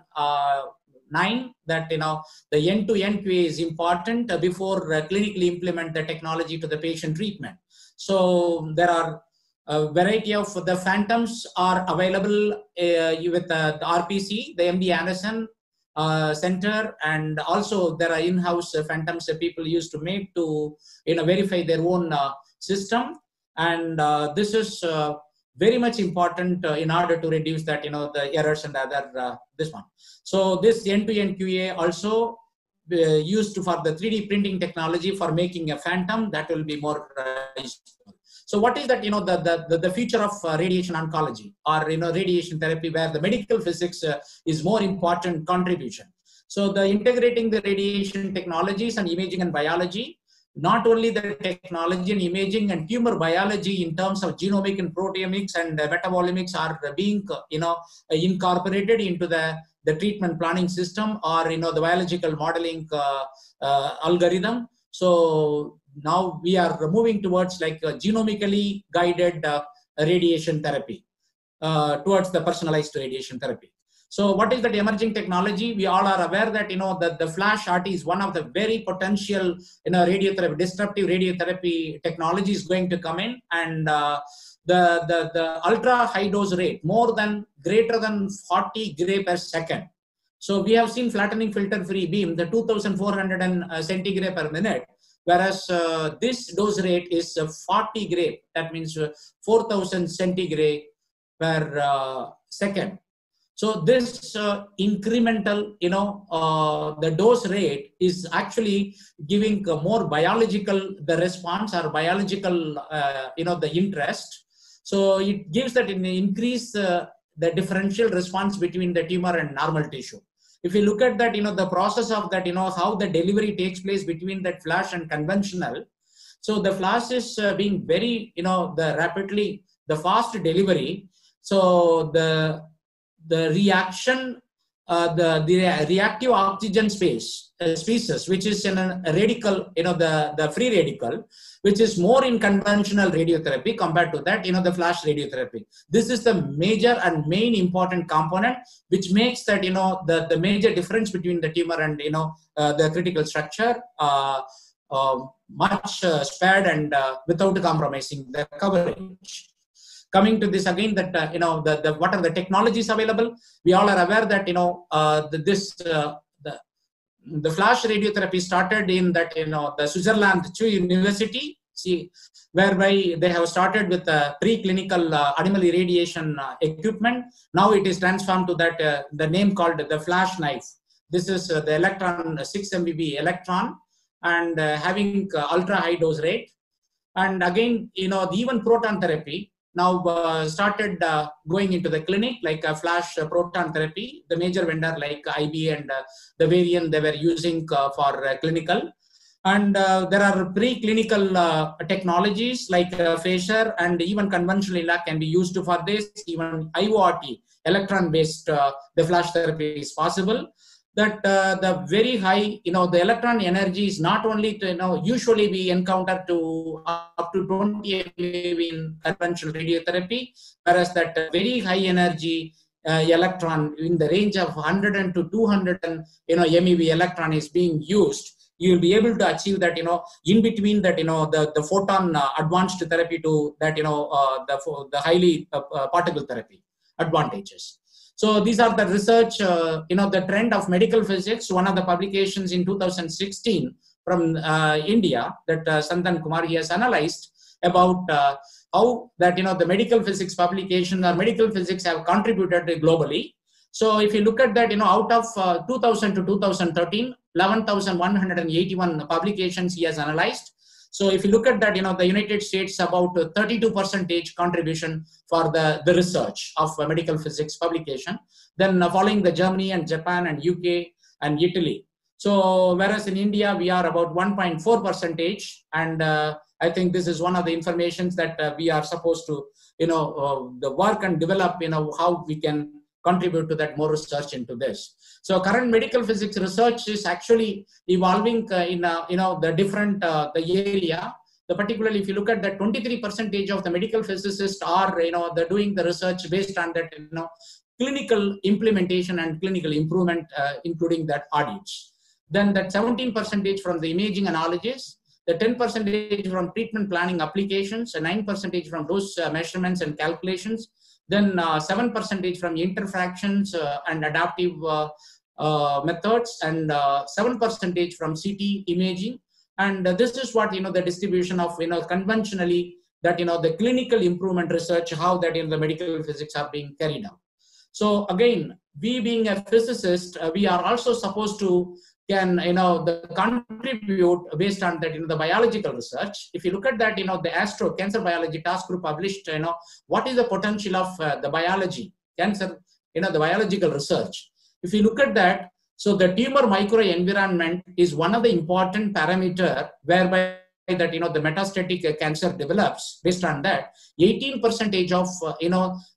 9 that the end-to-end QA is important before clinically implement the technology to the patient treatment. So there are a variety of the phantoms are available with the RPC, the MD Anderson center, and also there are in-house phantoms that people used to make to verify their own system, and this is very much important in order to reduce that the errors and other this one. So this end-to-end QA also used for the 3D printing technology for making a phantom that will be more useful. So what is that the future of radiation oncology or radiation therapy, where the medical physics is more important contribution. So the integrating the radiation technologies and imaging and biology, not only the technology and imaging and tumor biology in terms of genomic and proteomics and metabolimics are being incorporated into the treatment planning system or the biological modeling algorithm. So now we are moving towards like genomically guided radiation therapy, towards the personalized radiation therapy. So what is that emerging technology? We all are aware that that the flash RT is one of the very potential radiotherapy, disruptive radiotherapy technology is going to come in, and the ultra high dose rate greater than 40 gray per second. So we have seen flattening filter free beam, the 2400 centigrade per minute, whereas this dose rate is 40 gray, that means 4000 centigrade per second. So this incremental, the dose rate is actually giving more biological the response or biological, the interest. So it gives that increase the differential response between the tumor and normal tissue. If you look at that, the process of that, how the delivery takes place between that flash and conventional. So the flash is being very, the fast delivery. So the reaction, the reactive oxygen species, which is in a radical, the free radical, which is more in conventional radiotherapy compared to that, the flash radiotherapy. This is the major and main important component, which makes that, the major difference between the tumor and, the critical structure much spared and without compromising the coverage. Coming to this again, that what are the technologies available? We all are aware that the flash radiotherapy started in that the Switzerland University, whereby they have started with preclinical animal irradiation equipment. Now it is transformed to that the name called the flash knife. This is the electron 6 MeV electron and having ultra high dose rate. And again, even proton therapy now started going into the clinic, like a flash proton therapy. The major vendor like IB and the Varian, they were using for clinical. And there are preclinical technologies like phaser and even conventional ELAC can be used for this. Even IORT, electron-based, the flash therapy is possible. That the very high, the electron energy is not only to, usually we encounter to up to 20 MeV in conventional radiotherapy, whereas that very high energy electron in the range of 100 to 200 MeV electron is being used. You will be able to achieve that, in between that, the photon advanced therapy to that, the highly particle therapy advantages. So these are the research, the trend of medical physics. One of the publications in 2016 from India that Sandan Kumar has analyzed about how that, the medical physics publication or medical physics have contributed globally. So if you look at that, out of 2000 to 2013, 11,181 publications he has analyzed. So if you look at that, the United States about 32% contribution for the research of medical physics publication. Then following the Germany and Japan and UK and Italy. So whereas in India, we are about 1.4%. And I think this is one of the informations that we are supposed to, the work and develop, how we can contribute to that more research into this. So current medical physics research is actually evolving in the different the area. Particularly if you look at that 23% of the medical physicists are they're doing the research based on that clinical implementation and clinical improvement, including that audits. Then that 17% from the imaging analysis, the 10% from treatment planning applications, and 9% from dose measurements and calculations, then 7% from interfractions and adaptive methods, and 7% from CT imaging. And this is what, the distribution of, conventionally that, the clinical improvement research, how that in the medical physics are being carried out. So again, we being a physicist, we are also supposed to contribute based on that, the biological research. If you look at that, the Astro Cancer Biology Task Group published, what is the potential of the biology, cancer, the biological research. If you look at that, so the tumor microenvironment is one of the important parameter whereby that, the metastatic cancer develops. Based on that, 18% of,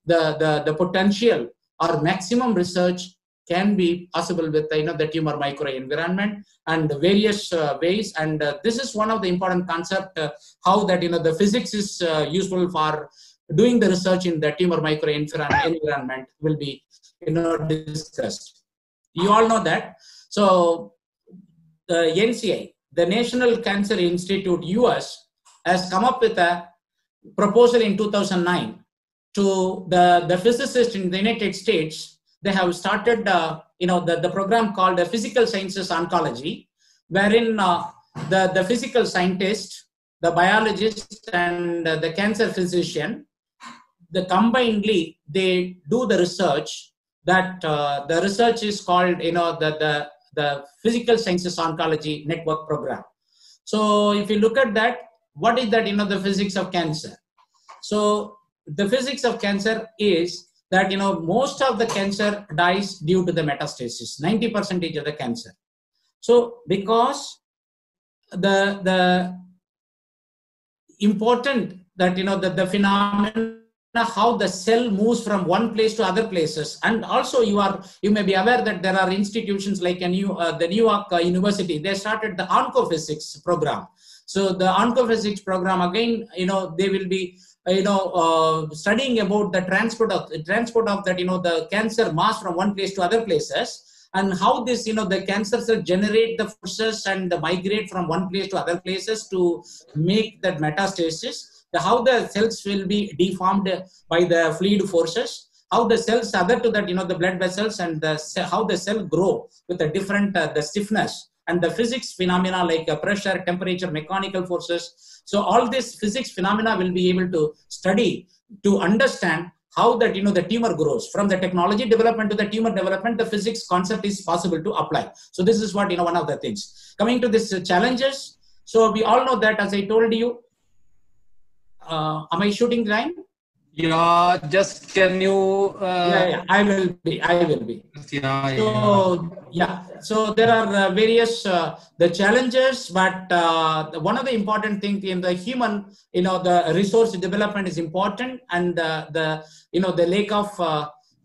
the potential or maximum research can be possible with, the tumor microenvironment and various ways. And this is one of the important concept, how that, the physics is useful for doing the research in the tumor microenvironment will be, discussed. You all know that. So the NCI, the National Cancer Institute, US, has come up with a proposal in 2009 to the physicists in the United States. They have started, the program called the Physical Sciences Oncology, wherein the physical scientist, the biologist, and the cancer physician, combinedly, they do the research. That the research is called, the Physical Sciences Oncology Network Program. So if you look at that, what is that, the physics of cancer? So the physics of cancer is that, most of the cancer dies due to the metastasis, 90% of the cancer. So because the important that, the phenomenon, how the cell moves from one place to other places. And also you may be aware that there are institutions like the New York University, they started the oncophysics program. So the oncophysics program, again, they will be, studying about the transport of that, the cancer mass from one place to other places, and how this, the cancer cells generate the forces and migrate from one place to other places to make that metastasis. How the cells will be deformed by the fluid forces, how the cells other to that, the blood vessels, and how the cell grow with a different the stiffness, and the physics phenomena like pressure, temperature, mechanical forces. So all these physics phenomena will be able to study to understand how that, the tumor grows. From the technology development to the tumor development, the physics concept is possible to apply. So this is what, one of the things. Coming to this challenges, so we all know that, as I told you, am I shooting the line? Yeah, just can you? Yeah, I will be. So there are various the challenges, but one of the important things in the human, the resource development is important, and the lack of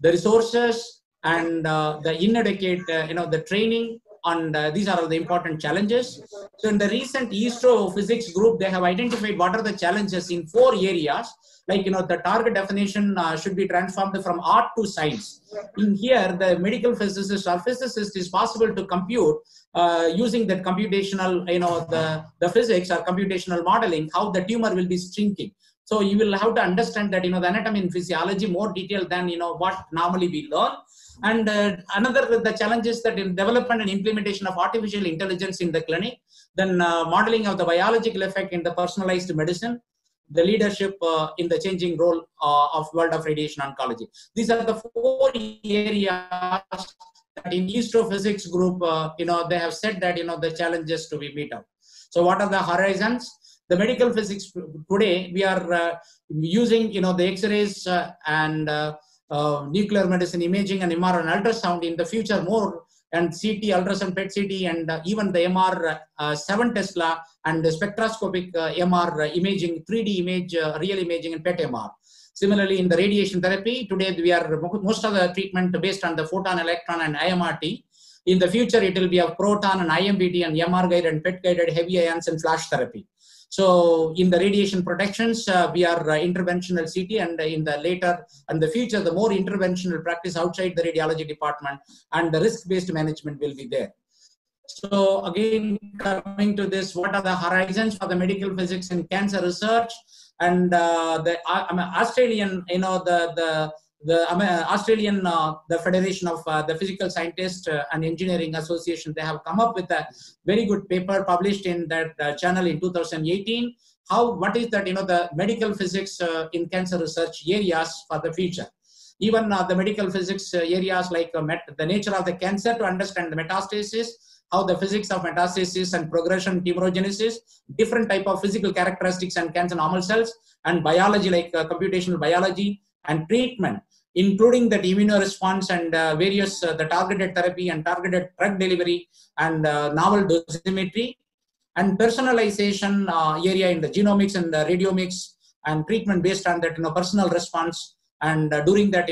the resources and the inadequate, the training. And these are all the important challenges. So in the recent ISRO physics group, they have identified what are the challenges in 4 areas. Like, the target definition should be transformed from art to science. In here, the medical physicist or physicist is possible to compute using that computational, the physics or computational modeling, how the tumor will be shrinking. So you will have to understand that, the anatomy and physiology more detailed than, what normally we learn. And another the challenges that in development and implementation of artificial intelligence in the clinic, then modeling of the biological effect in the personalized medicine, the leadership in the changing role of world of radiation oncology. These are the 4 areas that in ISRO physics group, they have said that, the challenges to be met out. So what are the horizons? The medical physics today, we are using, the X-rays and nuclear medicine imaging and MR and ultrasound. In the future more, and CT, ultrasound, PET CT, and even the MR 7 Tesla and the spectroscopic MR imaging, 3D image, real imaging, and PET MR. Similarly, in the radiation therapy, today we are most of the treatment based on the photon, electron, and IMRT. In the future, it will be a proton and IMBT and MR guided and PET guided heavy ions and flash therapy. So in the radiation protections, we are interventional CT, and in the later and the future, the more interventional practice outside the radiology department, and the risk-based management will be there. So again, coming to this, what are the horizons for the medical physics in cancer research? And the Australian, the Federation of the Physical Scientists and Engineering Association, they have come up with a very good paper published in that journal in 2018. What is that, the medical physics in cancer research areas for the future? Even the medical physics areas like the nature of the cancer to understand the metastasis, how the physics of metastasis and progression, tumorigenesis, different type of physical characteristics and cancer normal cells, and biology like computational biology, and treatment, including that immunoresponse and various the targeted therapy and targeted drug delivery and novel dosimetry, and personalization area in the genomics and the radiomics, and treatment based on that personal response, and during that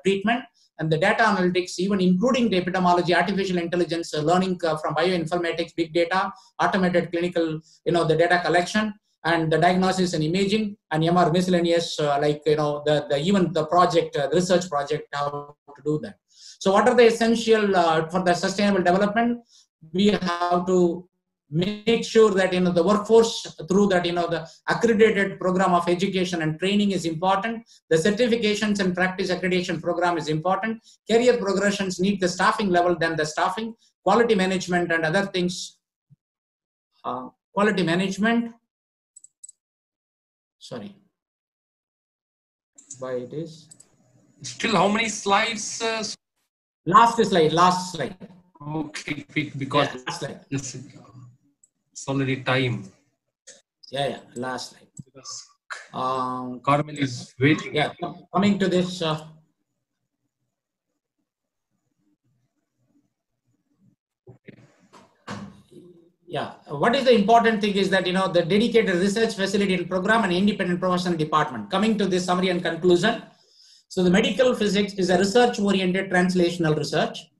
treatment, and the data analytics, even including the epidemiology, artificial intelligence, learning from bioinformatics, big data, automated clinical, the data collection, and the diagnosis and imaging, and MR miscellaneous, even the project, the research project, how to do that. So what are the essential for the sustainable development? We have to make sure that the workforce through that the accredited program of education and training is important. The certifications and practice accreditation program is important. Career progressions need the staffing level, then the staffing, quality management and other things. Quality management. Sorry. Why it is? Still, how many slides? Last slide. Okay, quick, because yeah, last slide. It's already time. Yeah, last slide. Because Carmel is waiting. Yeah, coming to this. Yeah, what is the important thing is that, the dedicated research facility and program and independent professional department. Coming to this summary and conclusion. So the medical physics is a research-oriented translational research.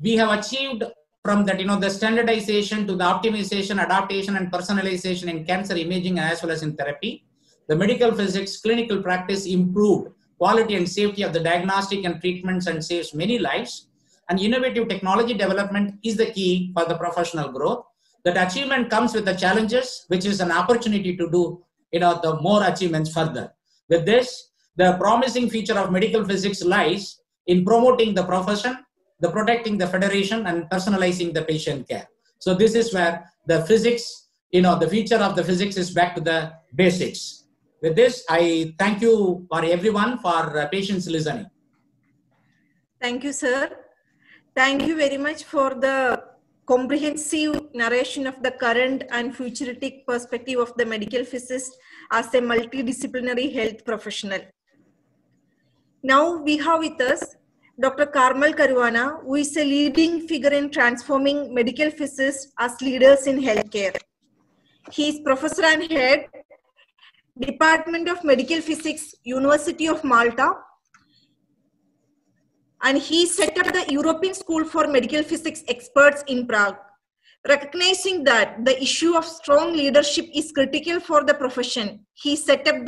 We have achieved from that, the standardization to the optimization, adaptation, and personalization in cancer imaging as well as in therapy. The medical physics clinical practice improved quality and safety of the diagnostic and treatments and saves many lives. And innovative technology development is the key for the professional growth. That achievement comes with the challenges, which is an opportunity to do, the more achievements further. With this, the promising future of medical physics lies in promoting the profession, the protecting the federation, and personalizing the patient care. So this is where the physics, the future of the physics is back to the basics. With this, I thank you for everyone for patience listening. Thank you, sir. Thank you very much for the comprehensive narration of the current and futuristic perspective of the medical physicist as a multidisciplinary health professional. Now we have with us Dr. Carmel Caruana, who is a leading figure in transforming medical physicists as leaders in healthcare. He is Professor and Head, Department of Medical Physics, University of Malta, and he set up the European School for Medical Physics Experts in Prague. Recognizing that the issue of strong leadership is critical for the profession, he set up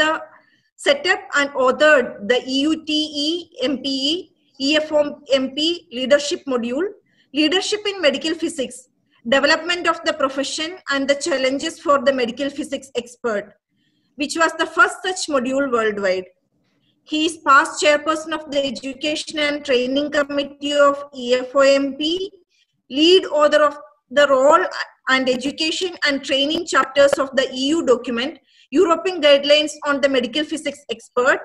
and authored the EUTE-MPE EFOMP leadership module, Leadership in Medical Physics, Development of the Profession and the Challenges for the Medical Physics Expert, which was the first such module worldwide. He is past chairperson of the Education and Training Committee of EFOMP, lead author of the Role and Education and Training chapters of the EU document, European Guidelines on the Medical Physics Expert,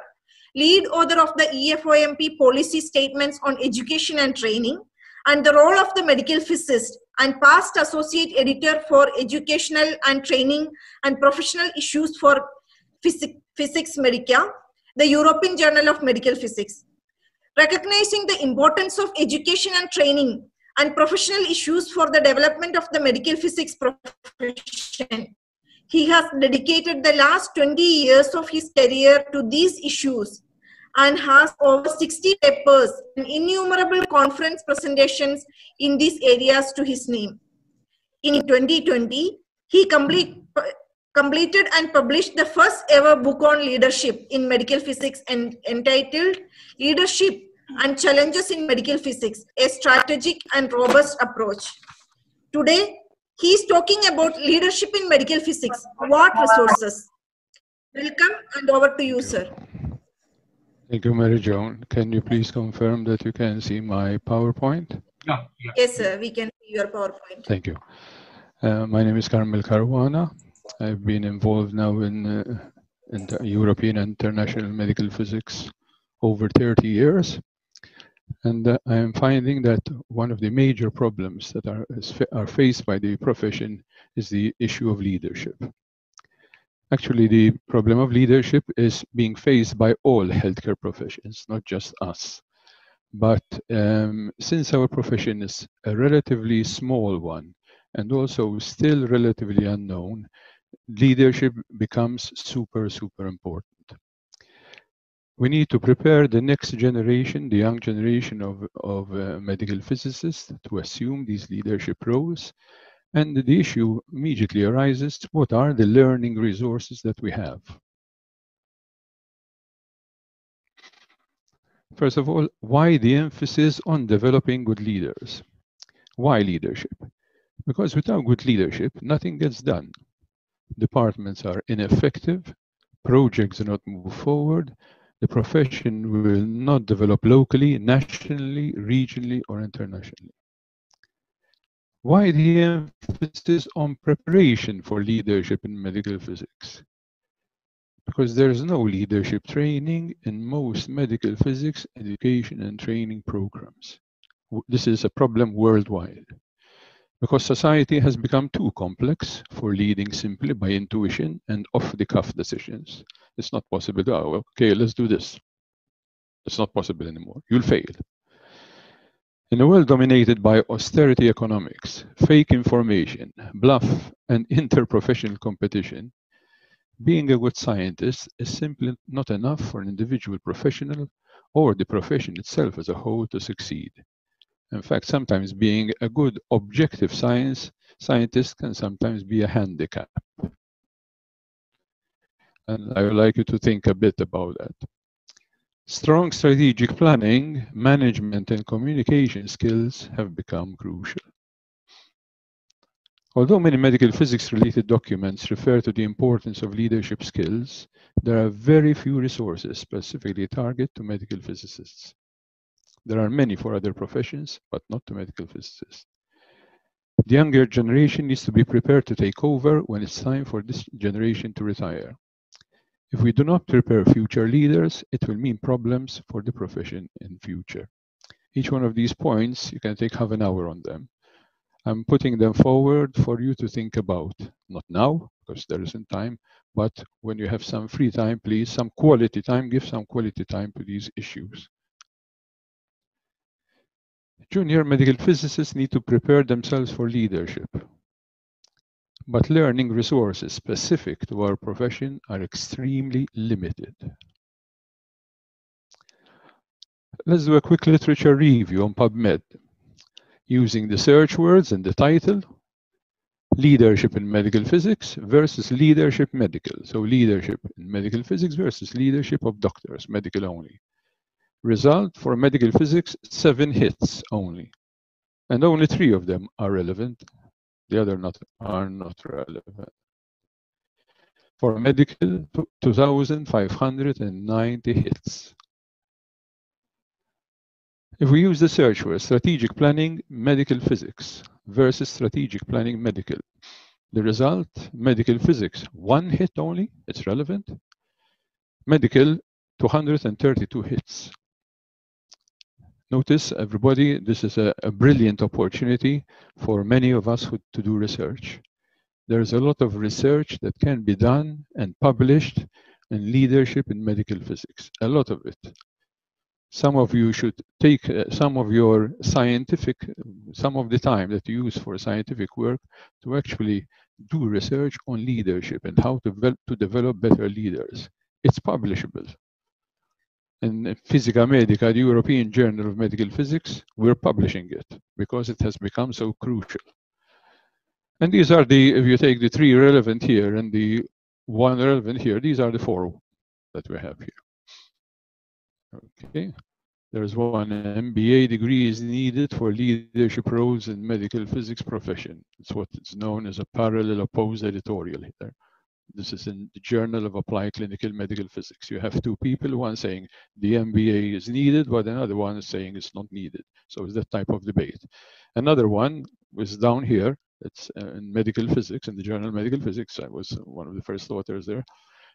lead author of the EFOMP policy statements on education and training, and the role of the medical physicist, and past associate editor for educational and training and professional issues for Physics Medica, the European Journal of Medical Physics. Recognizing the importance of education and training and professional issues for the development of the medical physics profession, he has dedicated the last 20 years of his career to these issues and has over 60 papers and innumerable conference presentations in these areas to his name. In 2020, he completed completed and published the first ever book on leadership in medical physics and entitled Leadership and Challenges in Medical Physics, a Strategic and Robust Approach. Today, he is talking about leadership in medical physics. What resources? Welcome and over to you, sir. Thank you, Mary Joan. Can you please confirm that you can see my PowerPoint? Yeah. Yes, sir. We can see your PowerPoint. Thank you. My name is Carmel Caruana. I've been involved now in the European and international medical physics over 30 years. And I am finding that one of the major problems that are faced by the profession is the issue of leadership. Actually, the problem of leadership is being faced by all healthcare professions, not just us. But since our profession is a relatively small one and also still relatively unknown, leadership becomes super, super important. We need to prepare the next generation, the young generation of medical physicists to assume these leadership roles. And the issue immediately arises, what are the learning resources that we have? First of all, why the emphasis on developing good leaders? Why leadership? Because without good leadership, nothing gets done. Departments are ineffective, projects do not move forward, the profession will not develop locally, nationally, regionally, or internationally. Why the emphasis on preparation for leadership in medical physics? Because there is no leadership training in most medical physics education and training programs. This is a problem worldwide. Because society has become too complex for leading simply by intuition and off-the-cuff decisions. It's not possible. Oh, okay, let's do this. It's not possible anymore. You'll fail. In a world dominated by austerity economics, fake information, bluff, and interprofessional competition, being a good scientist is simply not enough for an individual professional or the profession itself as a whole to succeed. In fact, sometimes being a good objective scientist can sometimes be a handicap. And I would like you to think a bit about that. Strong strategic planning, management, and communication skills have become crucial. Although many medical physics-related documents refer to the importance of leadership skills, there are very few resources specifically targeted to medical physicists. There are many for other professions, but not to medical physicists. The younger generation needs to be prepared to take over when it's time for this generation to retire. If we do not prepare future leaders, it will mean problems for the profession in future. Each one of these points, you can take half an hour on them. I'm putting them forward for you to think about. Not now, because there isn't time, but when you have some free time, please, some quality time, give some quality time to these issues. Junior medical physicists need to prepare themselves for leadership. But learning resources specific to our profession are extremely limited. Let's do a quick literature review on Pubmed. Using the search words and the title, leadership in medical physics versus leadership medical. So leadership in medical physics versus leadership of doctors, medical only. Result for medical physics, 7 hits only. And only 3 of them are relevant. The other are not relevant. For medical, 2,590 hits. If we use the search word strategic planning medical physics versus strategic planning medical, the result, medical physics, 1 hit only, it's relevant. Medical, 232 hits. Notice, everybody, this is a brilliant opportunity for many of us to do research. There's a lot of research that can be done and published in leadership in medical physics, a lot of it. Some of you should take some of the time that you use for scientific work to actually do research on leadership and how to develop better leaders. It's publishable. In Physica Medica, the European Journal of Medical Physics, we're publishing it because it has become so crucial. And these are the, if you take the 3 relevant here and the 1 relevant here, these are the 4 that we have here. Okay. There's 1 MBA degree is needed for leadership roles in medical physics profession. It's what is known as a parallel opposed editorial here. This is in the Journal of Applied Clinical Medical Physics. You have 2 people, one saying the MBA is needed, but another one is saying it's not needed. So it's that type of debate. Another one was down here. It's in medical physics, in the Journal of Medical Physics. I was one of the first authors there.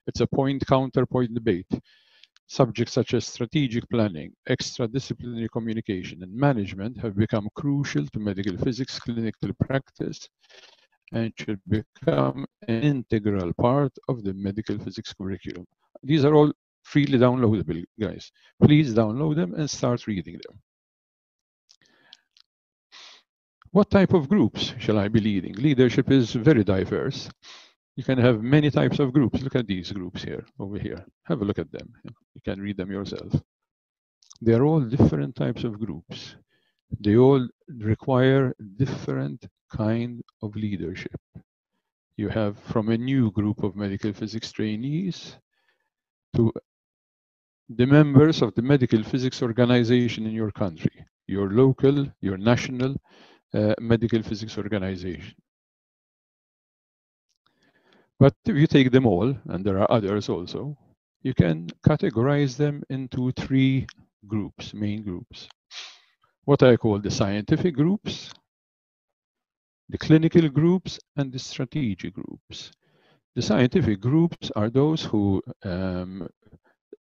It's a point-counterpoint debate. Subjects such as strategic planning, extradisciplinary communication, and management have become crucial to medical physics clinical practice and should become an integral part of the medical physics curriculum. These are all freely downloadable, guys. Please download them and start reading them. What type of groups shall I be leading? Leadership is very diverse. You can have many types of groups. Look at these groups here, over here. Have a look at them. You can read them yourself. They are all different types of groups. They all require different kind of leadership. You have from a new group of medical physics trainees to the members of the medical physics organization in your country, your local, your national medical physics organization. But if you take them all, and there are others also, you can categorize them into 3 groups, main groups. What I call the scientific groups, the clinical groups, and the strategic groups. The scientific groups are those who do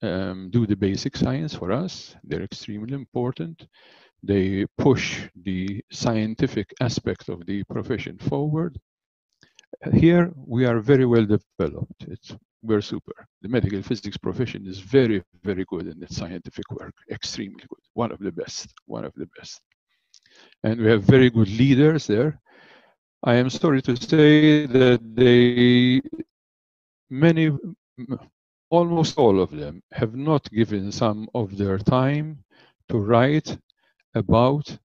the basic science for us. They're extremely important. They push the scientific aspect of the profession forward. Here we are very well developed. We're super. The medical physics profession is very, very good in its scientific work. Extremely good. One of the best. One of the best. And we have very good leaders there. I am sorry to say that almost all of them have not given some of their time to write about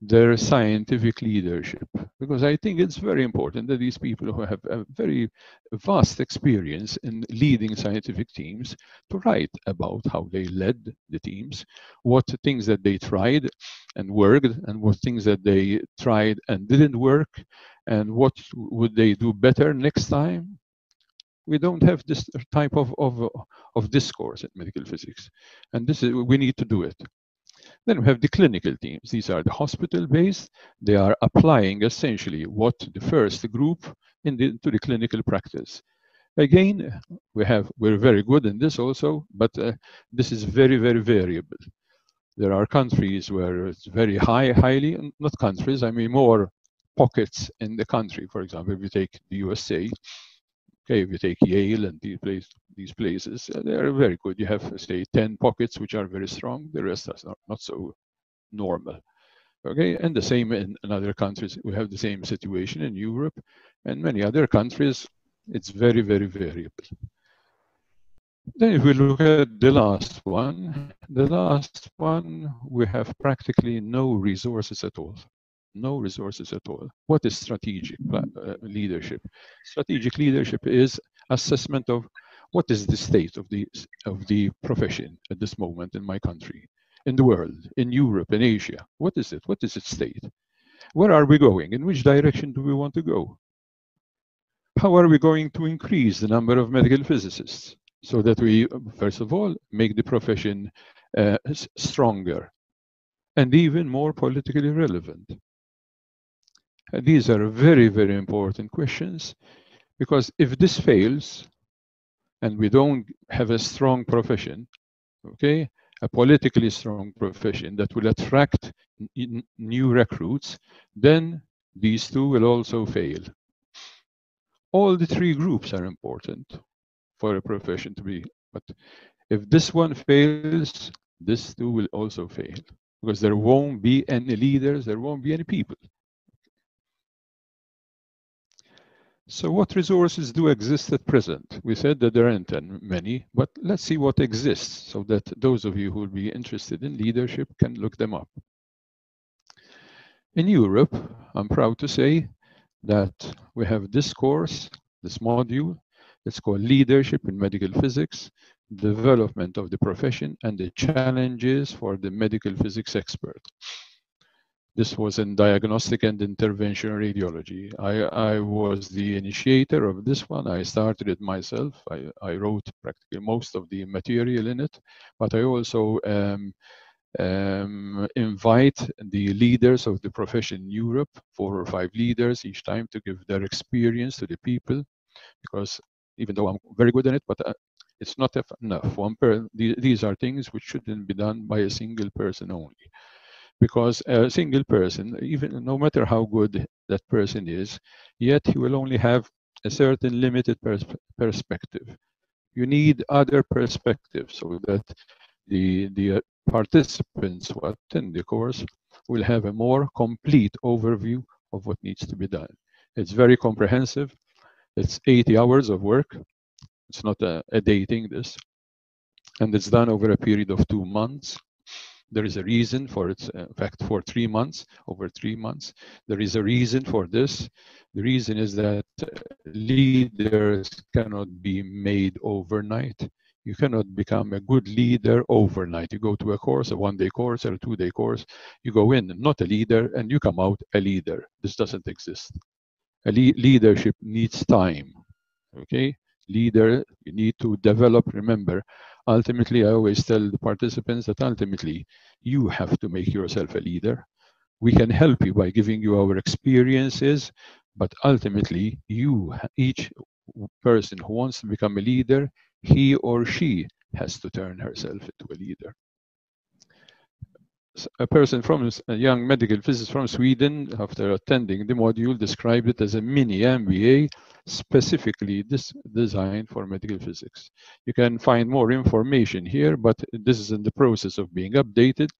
their scientific leadership, because I think it's very important that these people who have a very vast experience in leading scientific teams to write about how they led the teams, what things that they tried and worked, and what things that they tried and didn't work, and what would they do better next time. We don't have this type of discourse in medical physics, and we need to do it. Then we have the clinical teams. These are the hospital-based. They are applying essentially what the first group to the clinical practice. Again, we're very good in this also, but this is very, very variable. There are countries where it's very highly, not countries, I mean more pockets in the country. For example, if you take the USA, okay, if you take Yale and these places, they are very good. You have, say, 10 pockets which are very strong. The rest are not so normal. Okay, and the same in other countries. We have the same situation in Europe and many other countries. It's very, very variable. Then if we look at the last one, we have practically no resources at all. No resources at all. What is strategic leadership? Strategic leadership is assessment of what is the state of the profession at this moment in my country, in the world, in Europe, in Asia. What is it? What is its state? Where are we going? In which direction do we want to go? How are we going to increase the number of medical physicists so that we, first of all, make the profession stronger and even more politically relevant? These are very, very important questions, because if this fails and we don't have a strong profession, okay, a politically strong profession that will attract new recruits, then these 2 will also fail. All the 3 groups are important for a profession to be, but if this one fails, this 2 will also fail, because there won't be any leaders, there won't be any people. So what resources do exist at present? We said that there aren't many, but let's see what exists so that those of you who will be interested in leadership can look them up. In Europe, I'm proud to say that we have this course, this module. It's called Leadership in Medical Physics, Development of the Profession, and the Challenges for the Medical Physics Expert. This was in diagnostic and interventional radiology. I was the initiator of this one. I started it myself. I wrote practically most of the material in it, but I also invite the leaders of the profession in Europe, 4 or 5 leaders each time, to give their experience to the people, because even though I'm very good at it, but it's not enough. These are things which shouldn't be done by a single person only. Because a single person, even no matter how good that person is, yet he will only have a certain limited perspective. You need other perspectives so that the participants who attend the course will have a more complete overview of what needs to be done. It's very comprehensive. It's 80 hours of work. It's not a day thing, this. And it's done over a period of 2 months. There is a reason for it, in fact, for 3 months, over 3 months. There is a reason for this. The reason is that leaders cannot be made overnight. You cannot become a good leader overnight. You go to a course, a 1-day course or a 2-day course, you go in, not a leader, and you come out a leader. This doesn't exist. Leadership needs time, okay? Leader, you need to develop. Remember, ultimately, I always tell the participants that ultimately you have to make yourself a leader. We can help you by giving you our experiences, but ultimately each person who wants to become a leader, he or she has to turn herself into a leader. A young medical physicist from Sweden, after attending the module, described it as a mini MBA specifically designed for medical physics. You can find more information here, but this is in the process of being updated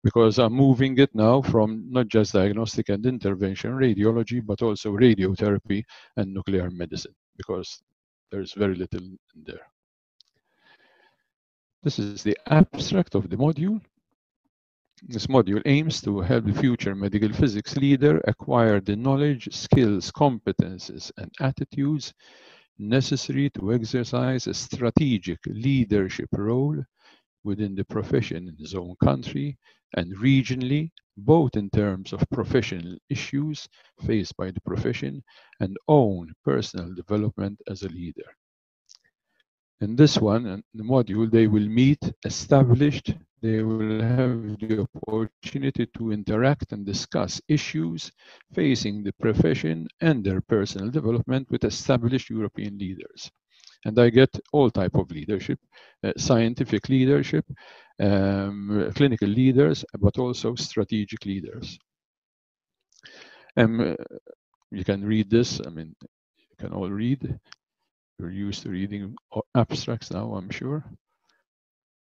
because I'm moving it now from not just diagnostic and intervention radiology, but also radiotherapy and nuclear medicine, because there's very little in there. This is the abstract of the module. This module aims to help the future medical physics leader acquire the knowledge, skills, competences, and attitudes necessary to exercise a strategic leadership role within the profession in his own country and regionally, both in terms of professional issues faced by the profession and own personal development as a leader. In this one, in the module, they will meet established, they will have the opportunity to interact and discuss issues facing the profession and their personal development with established European leaders. And I get all type of leadership, scientific leadership, clinical leaders, but also strategic leaders. You can read this, I mean, you can all read. You're used to reading abstracts now, I'm sure.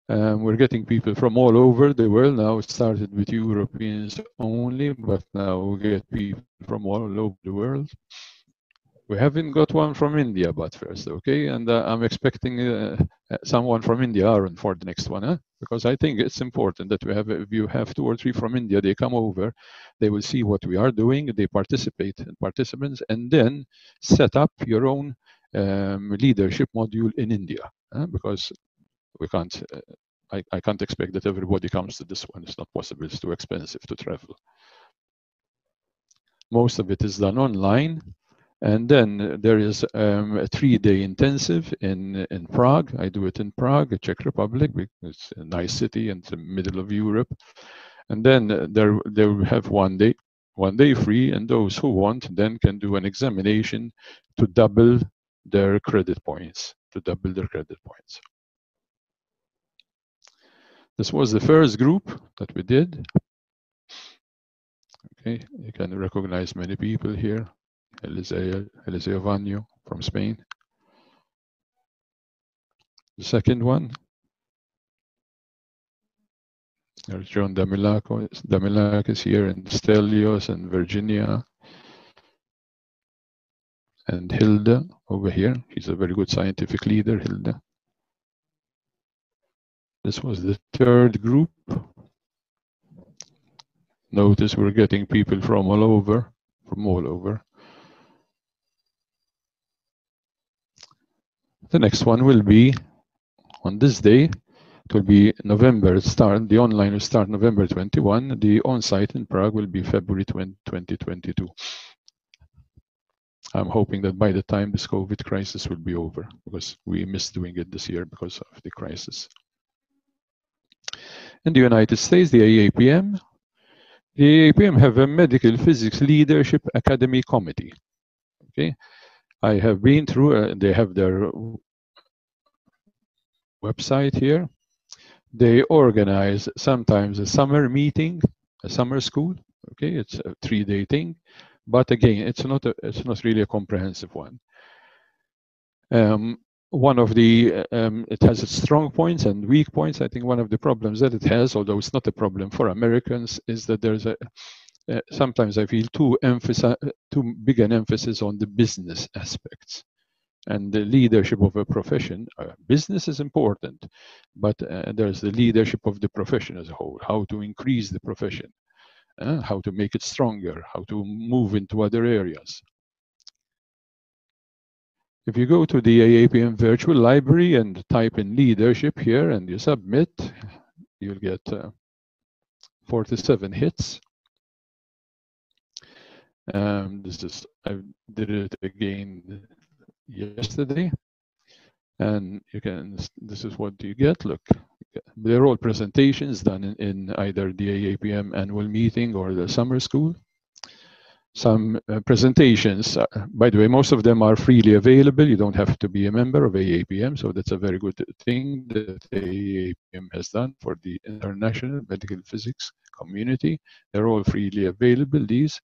We're getting people from all over the world now. It started with Europeans only, but now we get people from all over the world. We haven't got one from India, but first, okay? And I'm expecting someone from India, Aaron, for the next one, huh? Because I think it's important that we have, if you have 2 or 3 from India, they come over, they will see what we are doing, they participate in participants, and then set up your own leadership module in India, because we can't, I can't expect that everybody comes to this one. It's not possible, it's too expensive to travel. Most of it is done online. And then there is a 3-day intensive in Prague. I do it in Prague, Czech Republic, because it's a nice city in the middle of Europe. And then they will have one day free, and those who want then can do an examination to double their credit points, This was the first group that we did. Okay, you can recognize many people here. Eliseo Vanyo from Spain. The second one, there's John Damilakis here, and Stelios and Virginia. And Hilda over here. She's a very good scientific leader, Hilda. This was the third group. Notice we're getting people from all over. The next one will be on this day. It will be November start. The online will start November 21. The on-site in Prague will be February 2022. I'm hoping that by the time this COVID crisis will be over, because we missed doing it this year because of the crisis. In the United States, the Aapm have a Medical Physics Leadership Academy Committee. Okay, I have been through. They have their website here. They organize sometimes a summer meeting, a summer school. Okay, it's a 3-day thing, but again, it's not really a comprehensive one. One of the it has its strong points and weak points. I think one of the problems that it has, although it's not a problem for Americans, is that there's a sometimes I feel too big an emphasis on the business aspects and the leadership of a profession. Business is important, but there's the leadership of the profession as a whole, how to increase the profession, how to make it stronger, how to move into other areas. If you go to the Aapm virtual library and type in leadership here and you submit, you'll get 47 hits. This is, I did it again yesterday, and you can, this is what you get. Look, they're all presentations done in either the Aapm annual meeting or the summer school. Some presentations, by the way, most of them are freely available. You don't have to be a member of Aapm, so that's a very good thing that Aapm has done for the international medical physics community. They're all freely available, these.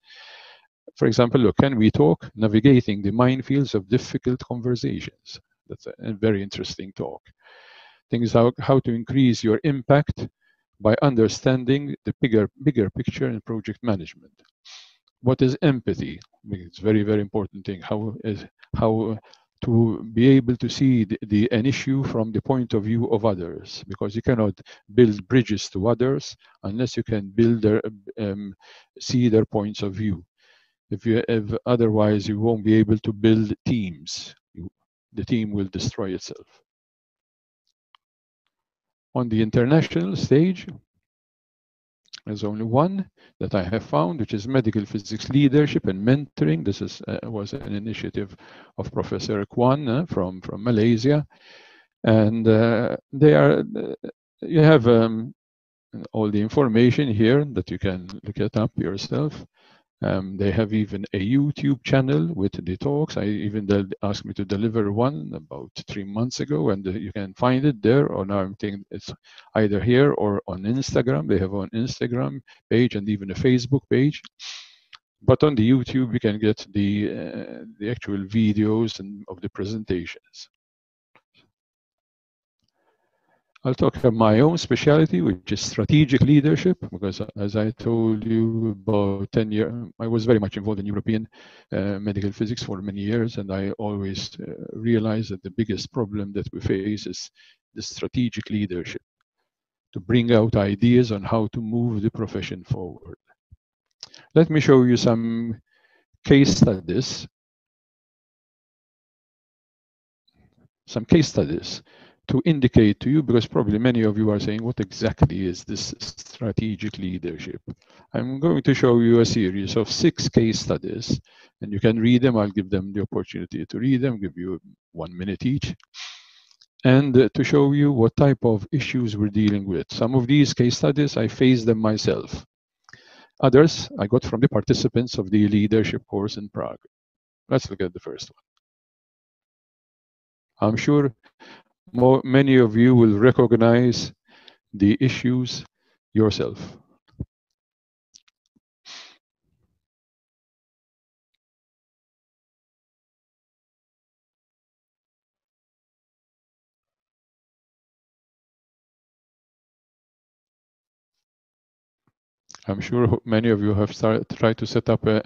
For example, look, Can We Talk? Navigating the Minefields of Difficult Conversations. That's a very interesting talk. Things how to increase your impact by understanding the bigger picture in project management. What is empathy? It's a very, very important thing. How to be able to see an issue from the point of view of others, because you cannot build bridges to others unless you can build see their points of view. If otherwise you won't be able to build teams. The team will destroy itself. On the international stage, there's only one that I have found, which is Medical Physics Leadership and Mentoring. This is was an initiative of Professor Kwan from Malaysia, and they are. You have all the information here that you can look it up yourself. They have even a YouTube channel with the talks. They asked me to deliver one about 3 months ago, and you can find it there. Or now I'm thinking it's either here or on Instagram. They have an Instagram page and even a Facebook page. But on the YouTube, you can get the actual videos of the presentations. I'll talk about my own specialty, which is strategic leadership, because as I told you, about 10 years, I was very much involved in European medical physics for many years, and I always realized that the biggest problem that we face is the strategic leadership, to bring out ideas on how to move the profession forward. Let me show you some case studies. To indicate to you, because probably many of you are saying, what exactly is this strategic leadership? I'm going to show you a series of 6 case studies, and you can read them. I'll give them the opportunity to read them, give you 1 minute each, and to show you what type of issues we're dealing with. Some of these case studies, I faced them myself. Others, I got from the participants of the leadership course in Prague. Let's look at the first one. I'm sure many of you will recognize the issues yourself. I'm sure many of you have tried to set up a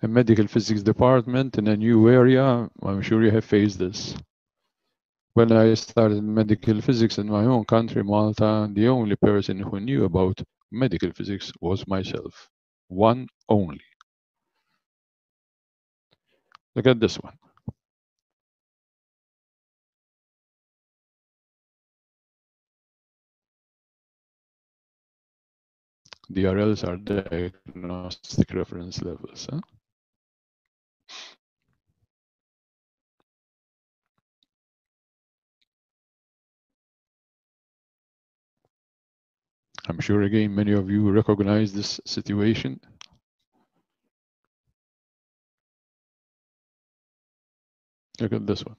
medical physics department in a new area. I'm sure you have faced this. When I started medical physics in my own country, Malta, the only person who knew about medical physics was myself. One only. Look at this one. DRLs are diagnostic reference levels. Huh? I'm sure again many of you recognize this situation. Look at this one.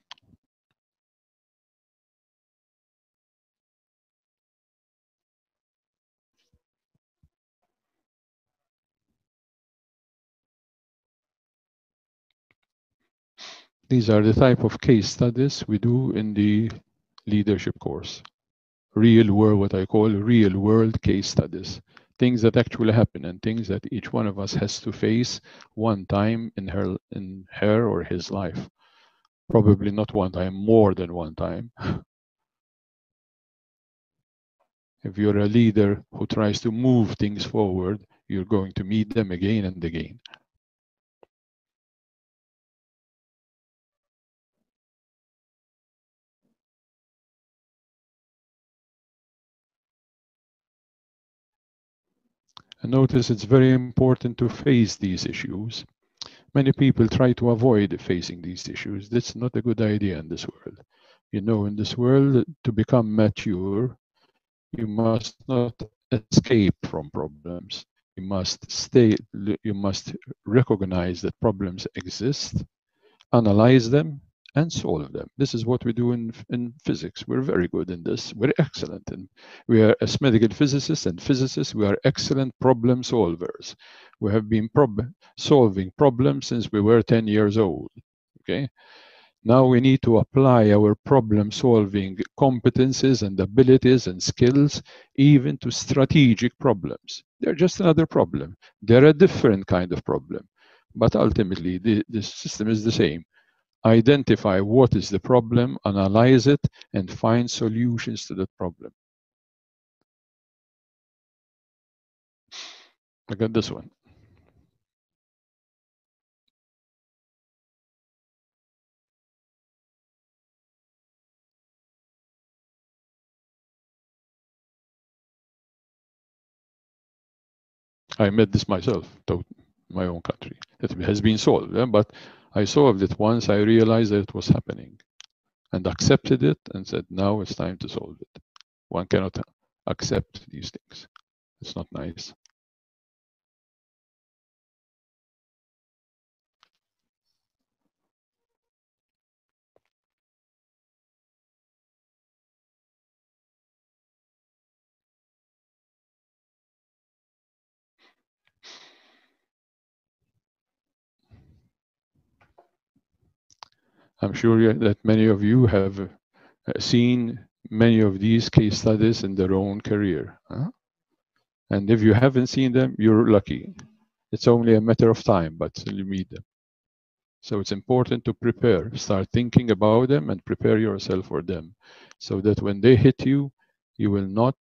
These are the type of case studies we do in the leadership course. Real world, what I call real world case studies. Things that actually happen and things that each one of us has to face one time in her or his life. Probably not one time, more than one time. If you're a leader who tries to move things forward, you're going to meet them again and again. And notice it's very important to face these issues. Many people try to avoid facing these issues. That's not a good idea in this world. You know, in this world, to become mature, you must not escape from problems. You must recognize that problems exist, analyze them, and solve them. This is what we do in physics. We're very good in this. We're excellent. And we are, as medical physicists and physicists, we are excellent problem solvers. We have been solving problems since we were 10 years old. Okay. Now we need to apply our problem-solving competences and abilities and skills even to strategic problems. They're just another problem. They're a different kind of problem. But ultimately, the system is the same. Identify what is the problem, analyze it, and find solutions to that problem. Look at this one. I met this myself, in my own country. It has been solved, but I solved it once. I realized that it was happening and accepted it and said, now it's time to solve it. One cannot accept these things. It's not nice. I'm sure that many of you have seen many of these case studies in their own career. Huh? And if you haven't seen them, you're lucky. It's only a matter of time, but you meet them. So it's important to prepare, start thinking about them and prepare yourself for them so that when they hit you, you will not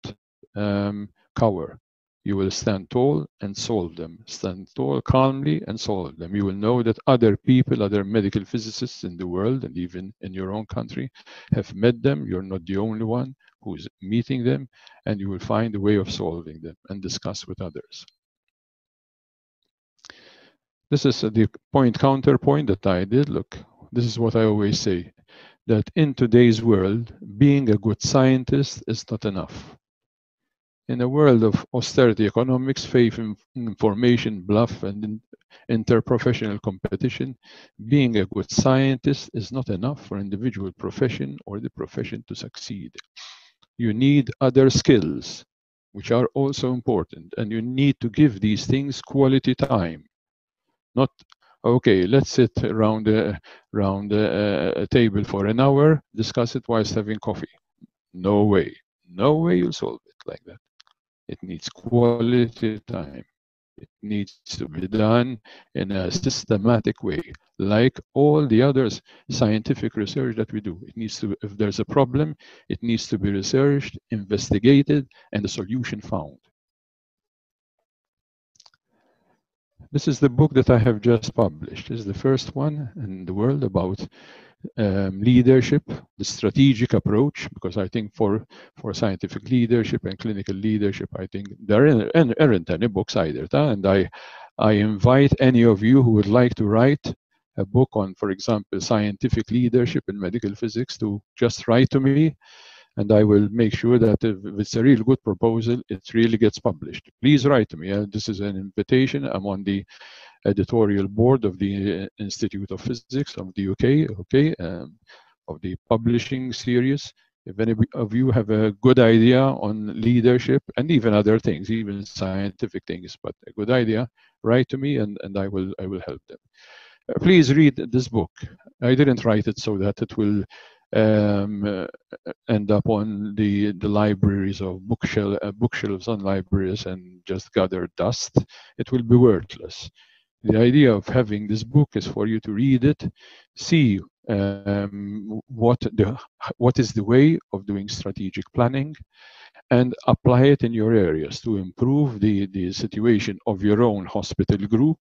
cower. You will stand tall and solve them. Stand tall calmly and solve them. You will know that other people, other medical physicists in the world and even in your own country have met them. You're not the only one who's meeting them, and you will find a way of solving them and discuss with others. This is the counterpoint that I did. Look, this is what I always say, that in today's world, being a good scientist is not enough. In a world of austerity economics, faith in information, bluff, and interprofessional competition, being a good scientist is not enough for individual profession or the profession to succeed. You need other skills, which are also important, and you need to give these things quality time. Not, okay, let's sit around a table for an hour, discuss it whilst having coffee. No way. No way you'll solve it like that. It needs quality time. It needs to be done in a systematic way, like all the other scientific research that we do. It needs to, if there's a problem, it needs to be researched, investigated, and a solution found. This is the book that I have just published. It's the first one in the world about leadership, the strategic approach, because I think for scientific leadership and clinical leadership, I think there aren't any books either. And I invite any of you who would like to write a book on, for example, scientific leadership in medical physics to just write to me, and I will make sure that if it's a real good proposal, it really gets published. Please write to me. This is an invitation. I'm on the editorial board of the Institute of Physics of the UK, of the publishing series. If any of you have a good idea on leadership and even other things, even scientific things, but a good idea, write to me and I will help them. Please read this book. I didn't write it so that it will end up on the libraries of bookshelves on libraries and just gather dust. It will be worthless. The idea of having this book is for you to read it, see what is the way of doing strategic planning, and apply it in your areas to improve the situation of your own hospital group,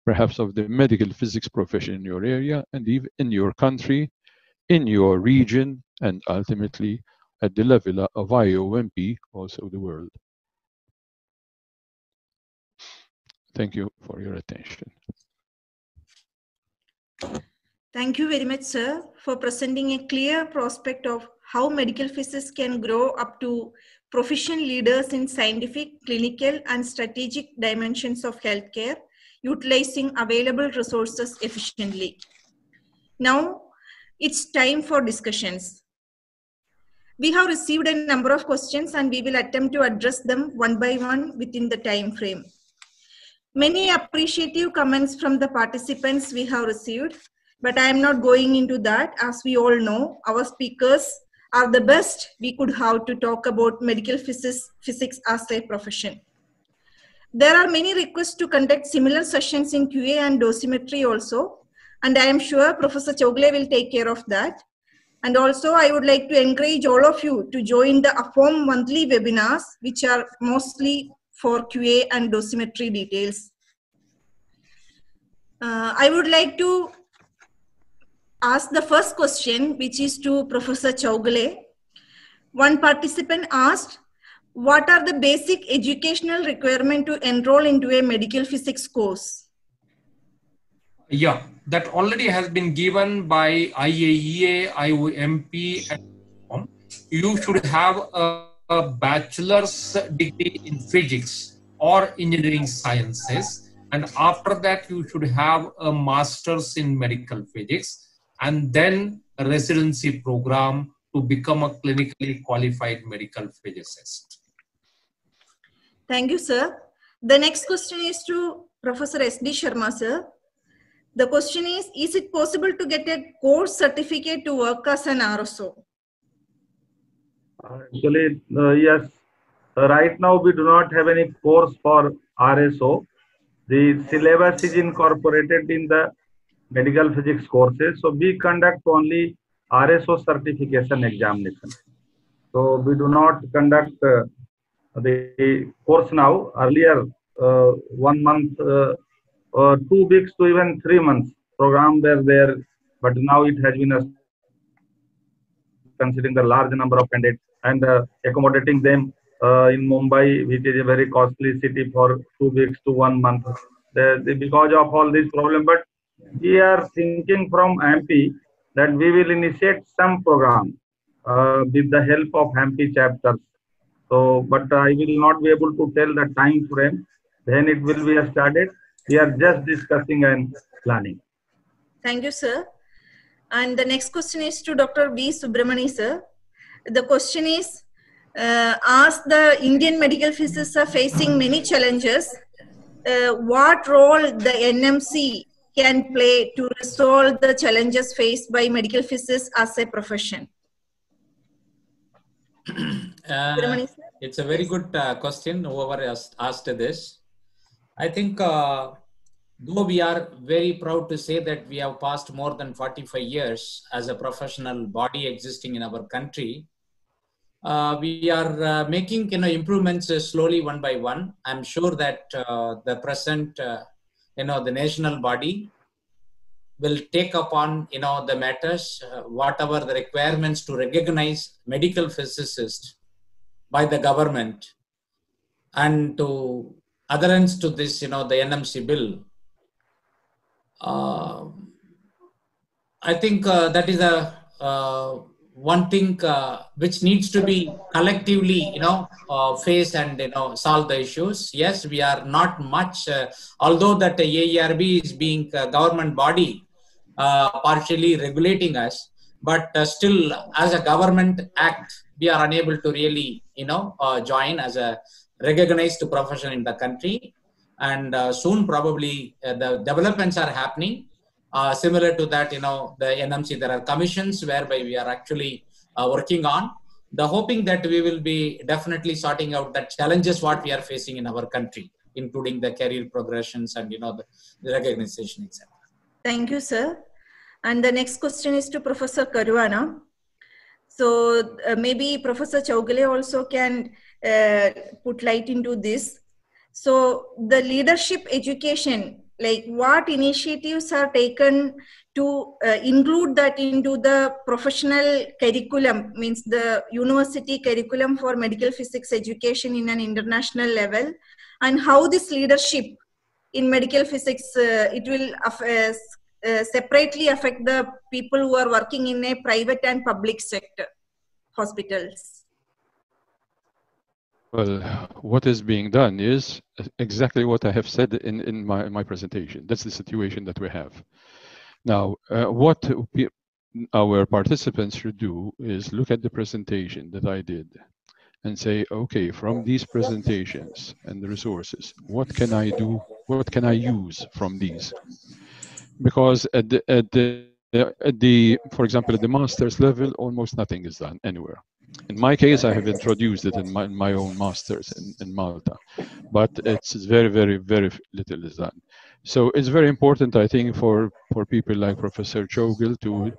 perhaps of the medical physics profession in your area, and even in your country, in your region, and ultimately at the level of IOMP, also the world. Thank you for your attention. Thank you very much, sir, for presenting a clear prospect of how medical physicists can grow up to proficient leaders in scientific, clinical, and strategic dimensions of healthcare, utilizing available resources efficiently. Now, it's time for discussions. We have received a number of questions and we will attempt to address them one by one within the time frame. Many appreciative comments from the participants we have received, but I am not going into that. As we all know, our speakers are the best we could have to talk about medical physics as a profession. There are many requests to conduct similar sessions in QA and dosimetry also, and I am sure Professor Chogle will take care of that. And also, I would like to encourage all of you to join the Aapm monthly webinars, which are mostly for QA and dosimetry details. I would like to ask the first question, which is to Professor Chogle. One participant asked, what are the basic educational requirements to enroll into a medical physics course? Yeah, that already has been given by IAEA, IOMP, and so on. You should have a bachelor's degree in physics or engineering sciences, and after that you should have a master's in medical physics, and then a residency program to become a clinically qualified medical physicist. Thank you, sir. The next question is to Professor S.D. Sharma, sir. The question is it possible to get a course certificate to work as an RSO? Actually, yes. Right now, we do not have any course for RSO. The syllabus is incorporated in the medical physics courses. So we conduct only RSO certification examination. So we do not conduct the course now. Earlier, 1 month, 2 weeks to even 3 months program were there, but now it has been considering the large number of candidates and accommodating them in Mumbai, which is a very costly city, for 2 weeks to 1 month. Because of all this problem, but we are thinking from MP that we will initiate some program with the help of MP chapters. So, but I will not be able to tell the time frame. Then it will be started. We are just discussing and planning. Thank you, sir. And the next question is to Dr. B Subramani, sir. The question is, as the Indian medical physicists are facing many challenges, what role the NMC can play to resolve the challenges faced by medical physicists as a profession? It's a very good question, whoever asked this. I think, though we are very proud to say that we have passed more than 45 years as a professional body existing in our country, we are making improvements slowly one by one. I'm sure that the present, the national body will take upon, the matters, whatever the requirements to recognize medical physicists by the government and to adherence to this, the NMC bill. I think that is a one thing which needs to be collectively, face and solve the issues. Yes, we are not much, although that the AERB is being a government body partially regulating us, but still, as a government act, we are unable to really, join as a recognized profession in the country. And soon, probably, the developments are happening. Similar to that, the NMC, there are commissions whereby we are actually working on. The hoping that we will be definitely sorting out the challenges what we are facing in our country, including the career progressions and the recognition, etc. Thank you, sir. And the next question is to Professor Caruana. So maybe Professor Chaugale also can put light into this. So the leadership education, like what initiatives are taken to include that into the professional curriculum, means the university curriculum for medical physics education in an international level, and how this leadership in medical physics, it will separately affect the people who are working in a private and public sector hospitals. Well, what is being done is exactly what I have said in my presentation. That's the situation that we have. Now, what our participants should do is look at the presentation that I did and say, okay, from these presentations and the resources, what can I do? What can I use from these? Because at the for example, at the master's level, almost nothing is done anywhere. In my case, I have introduced it in my own master's in Malta, but it's very, very, very little is done. So it's very important, I think, for people like Professor Chogil to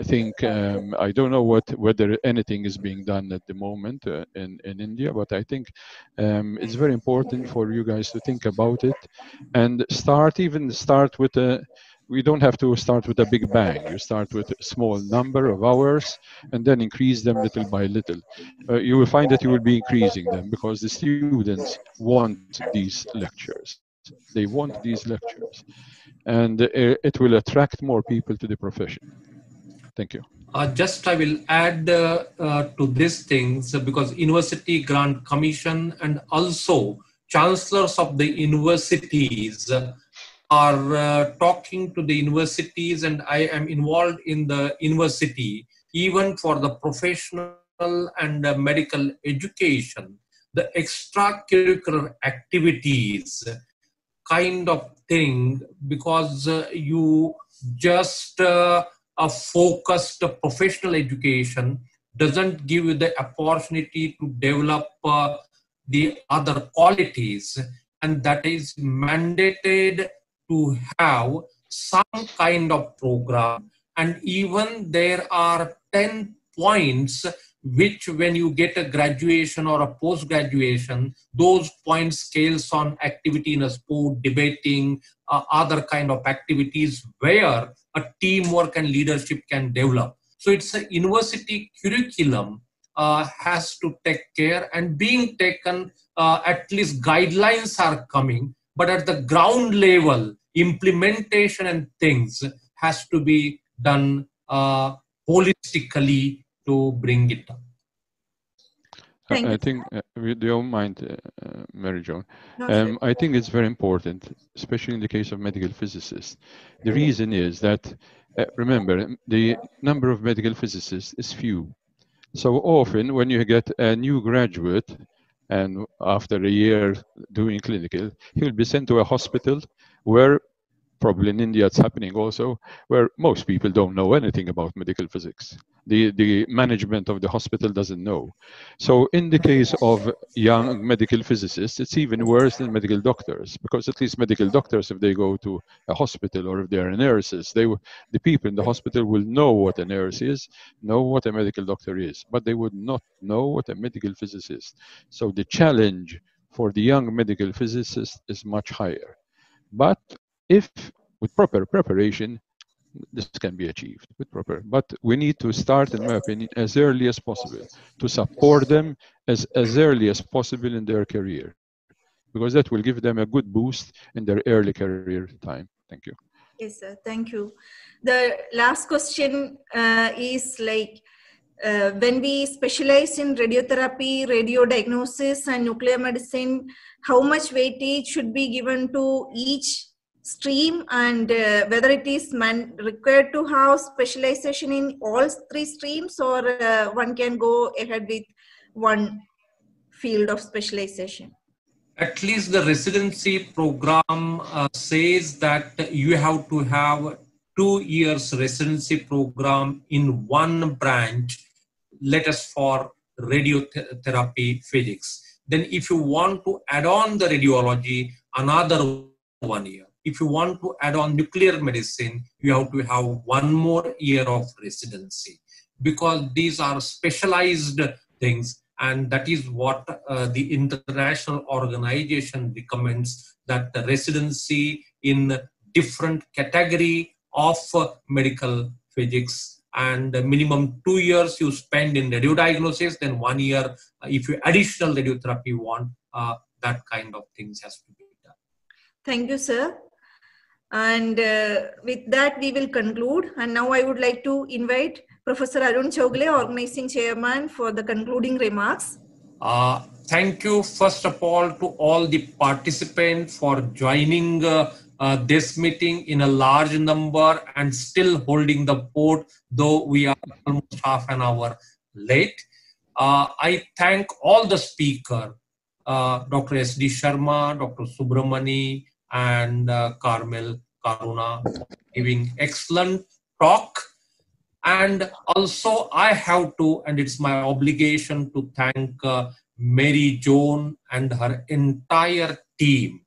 think. I don't know whether anything is being done at the moment in India, but I think it's very important for you guys to think about it and start with a. We don't have to start with a big bang. You start with a small number of hours and then increase them little by little. You will find that you will be increasing them because the students want these lectures. They want these lectures. And it will attract more people to the profession. Thank you. Just I will add to these things because University Grant Commission and also chancellors of the universities are talking to the universities, and I am involved in the university, even for the professional and medical education, the extracurricular activities kind of thing, because you just a focused professional education doesn't give you the opportunity to develop the other qualities, and that is mandated to have some kind of program. And even there are 10 points which when you get a graduation or a post-graduation, those points scales on activity in a sport, debating, other kind of activities where a teamwork and leadership can develop. So it's a university curriculum has to take care and being taken, at least guidelines are coming, but at the ground level, implementation and things has to be done holistically to bring it up. I think, with your mind, Mary Jo, I think it's very important, especially in the case of medical physicists. The reason is that, remember, the number of medical physicists is few. So often when you get a new graduate, and after a year doing clinical, he will be sent to a hospital where, probably in India it's happening also, where most people don't know anything about medical physics. The management of the hospital doesn't know. So in the case of young medical physicists, it's even worse than medical doctors, because at least medical doctors, if they go to a hospital or if they are nurses, the people in the hospital will know what a nurse is, know what a medical doctor is, but they would not know what a medical physicist is. So the challenge for the young medical physicist is much higher. But if with proper preparation, this can be achieved with proper. But we need to start, in my opinion, as early as possible to support them as early as possible in their career, because that will give them a good boost in their early career time. Thank you. Yes, sir. Thank you. The last question is like, when we specialize in radiotherapy, radiodiagnosis, and nuclear medicine, how much weightage should be given to each stream, and whether it is required to have specialization in all three streams, or one can go ahead with one field of specialization? At least the residency program says that you have to have 2 years residency program in one branch, let us for radiotherapy physics. Then if you want to add on the radiology, another 1 year. If you want to add on nuclear medicine, you have to have 1 more year of residency, because these are specialized things. And that is what the international organization recommends, that the residency in different category of medical physics, and minimum 2 years you spend in radiodiagnosis, then 1 year if you additional radiotherapy want, that kind of things has to be done. Thank you, sir. And with that, we will conclude. And now I would like to invite Professor Arun Chowgule, Organizing Chairman, for the concluding remarks. Thank you, first of all, to all the participants for joining this meeting in a large number and still holding the fort, though we are almost half an hour late. I thank all the speakers, Dr. S.D. Sharma, Dr. Subramani, and Carmel Karuna, for giving excellent talk. And also I have to, and it's my obligation to thank Mary Joan and her entire team.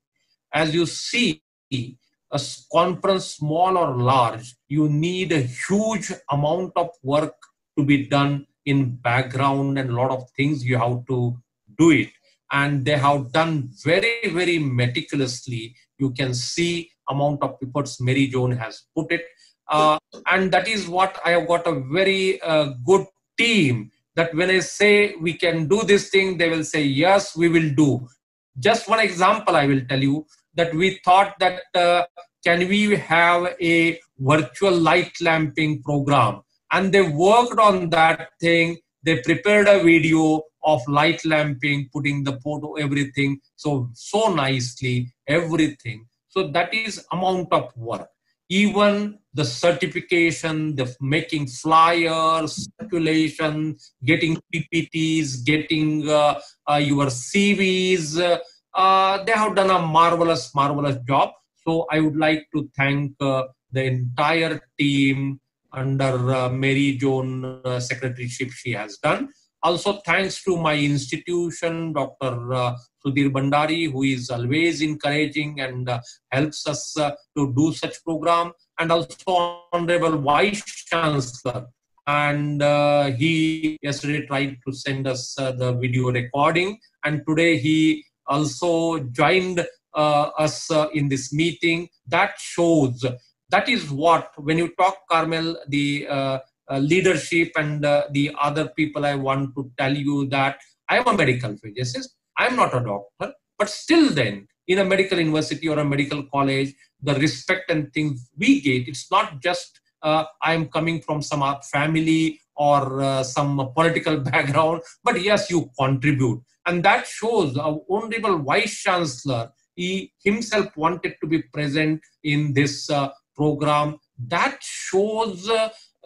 As you see, a conference, small or large, you need a huge amount of work to be done in background, and a lot of things you have to do it. And they have done very, very meticulously. You can see amount of efforts Mary Joan has put it. And that is what I have got, a very good team, that when I say we can do this thing, they will say, yes, we will do. Just one example I will tell you, that we thought that can we have a virtual light lamping program? And they worked on that thing. They prepared a video of light lamping, putting the photo, everything. So nicely, everything. So that is amount of work. Even the certification, the making flyers, circulation, getting PPTs, getting your CVs, they have done a marvelous job. So I would like to thank the entire team under Mary Joan secretaryship she has done. Also thanks to my institution, Dr. Sudhir Bhandari, who is always encouraging and helps us to do such program, and also Honorable Vice Chancellor. And he yesterday tried to send us the video recording, and today he also joined us in this meeting. That shows, that is what, when you talk, Carmel, the leadership and the other people, I want to tell you that I am a medical physicist. I am not a doctor, but still then, in a medical university or a medical college, the respect and things we get, it's not just I am coming from some family or some political background, but yes, you contribute. And that shows our Honorable Vice Chancellor, he himself wanted to be present in this program. That shows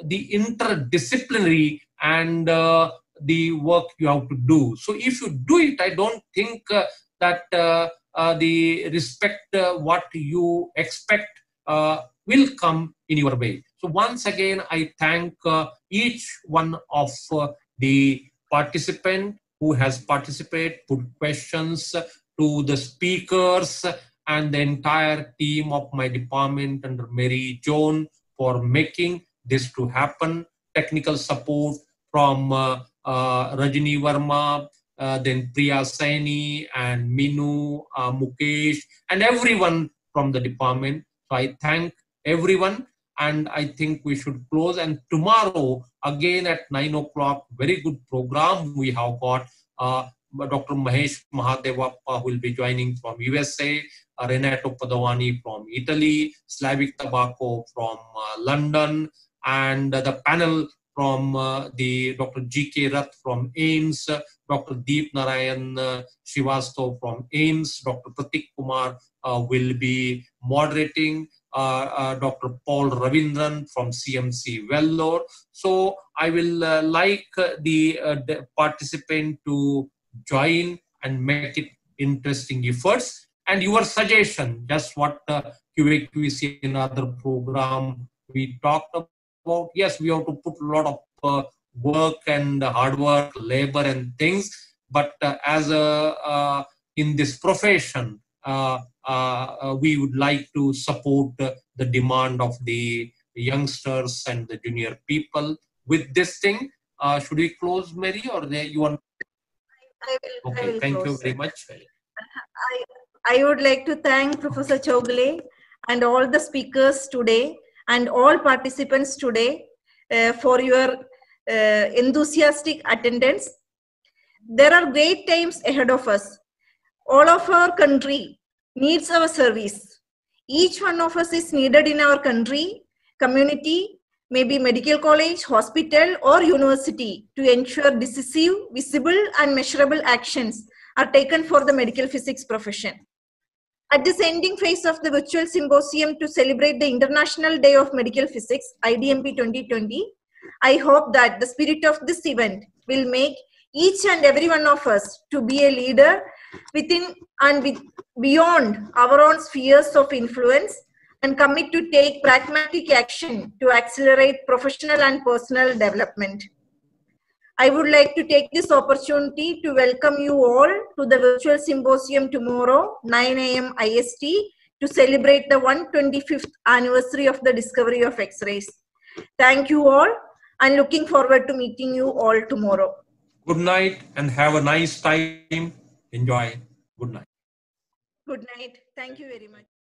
the interdisciplinary and the work you have to do. So if you do it, I don't think that the respect what you expect will come in your way. So once again, I thank each one of the participants who has participated, put questions to the speakers, and the entire team of my department under Mary Joan for making this to happen. Technical support from Rajini Verma, then Priya Saini and Minu, Mukesh, and everyone from the department. So I thank everyone. and I think we should close. And tomorrow, again at 9 o'clock, very good program. We have got Dr. Mahesh Mahadevappa, who will be joining from USA, Renato Padovani from Italy, Slavik Tabako from London, and the panel from the Dr. G.K. Rath from AIMS, Dr. Deep Narayan Srivastav from AIMS, Dr. Pratik Kumar will be moderating, Dr. Paul Ravindran from CMC Vellore. So I will like the participant to join and make it interesting efforts. And your suggestion, just what QAQC in other program we talked about. Yes, we have to put a lot of work and hard work, labor and things. But as in this profession, we would like to support the demand of the youngsters and the junior people. With this thing, should we close, Mary, or you want? Okay, thank you very much. I would like to thank Professor Chougule and all the speakers today and all participants today for your enthusiastic attendance. There are great times ahead of us. All of our country needs our service. Each one of us is needed in our country, community, maybe medical college, hospital or university to ensure decisive, visible and measurable actions are taken for the medical physics profession. At this ending phase of the virtual symposium to celebrate the International Day of Medical Physics, IDMP 2020, I hope that the spirit of this event will make each and every one of us to be a leader within and beyond our own spheres of influence and commit to take pragmatic action to accelerate professional and personal development. I would like to take this opportunity to welcome you all to the virtual symposium tomorrow, 9 a.m. IST, to celebrate the 125th anniversary of the discovery of X-rays. Thank you all and looking forward to meeting you all tomorrow. Good night and have a nice time. Enjoy. Good night. Good night. Thank you very much.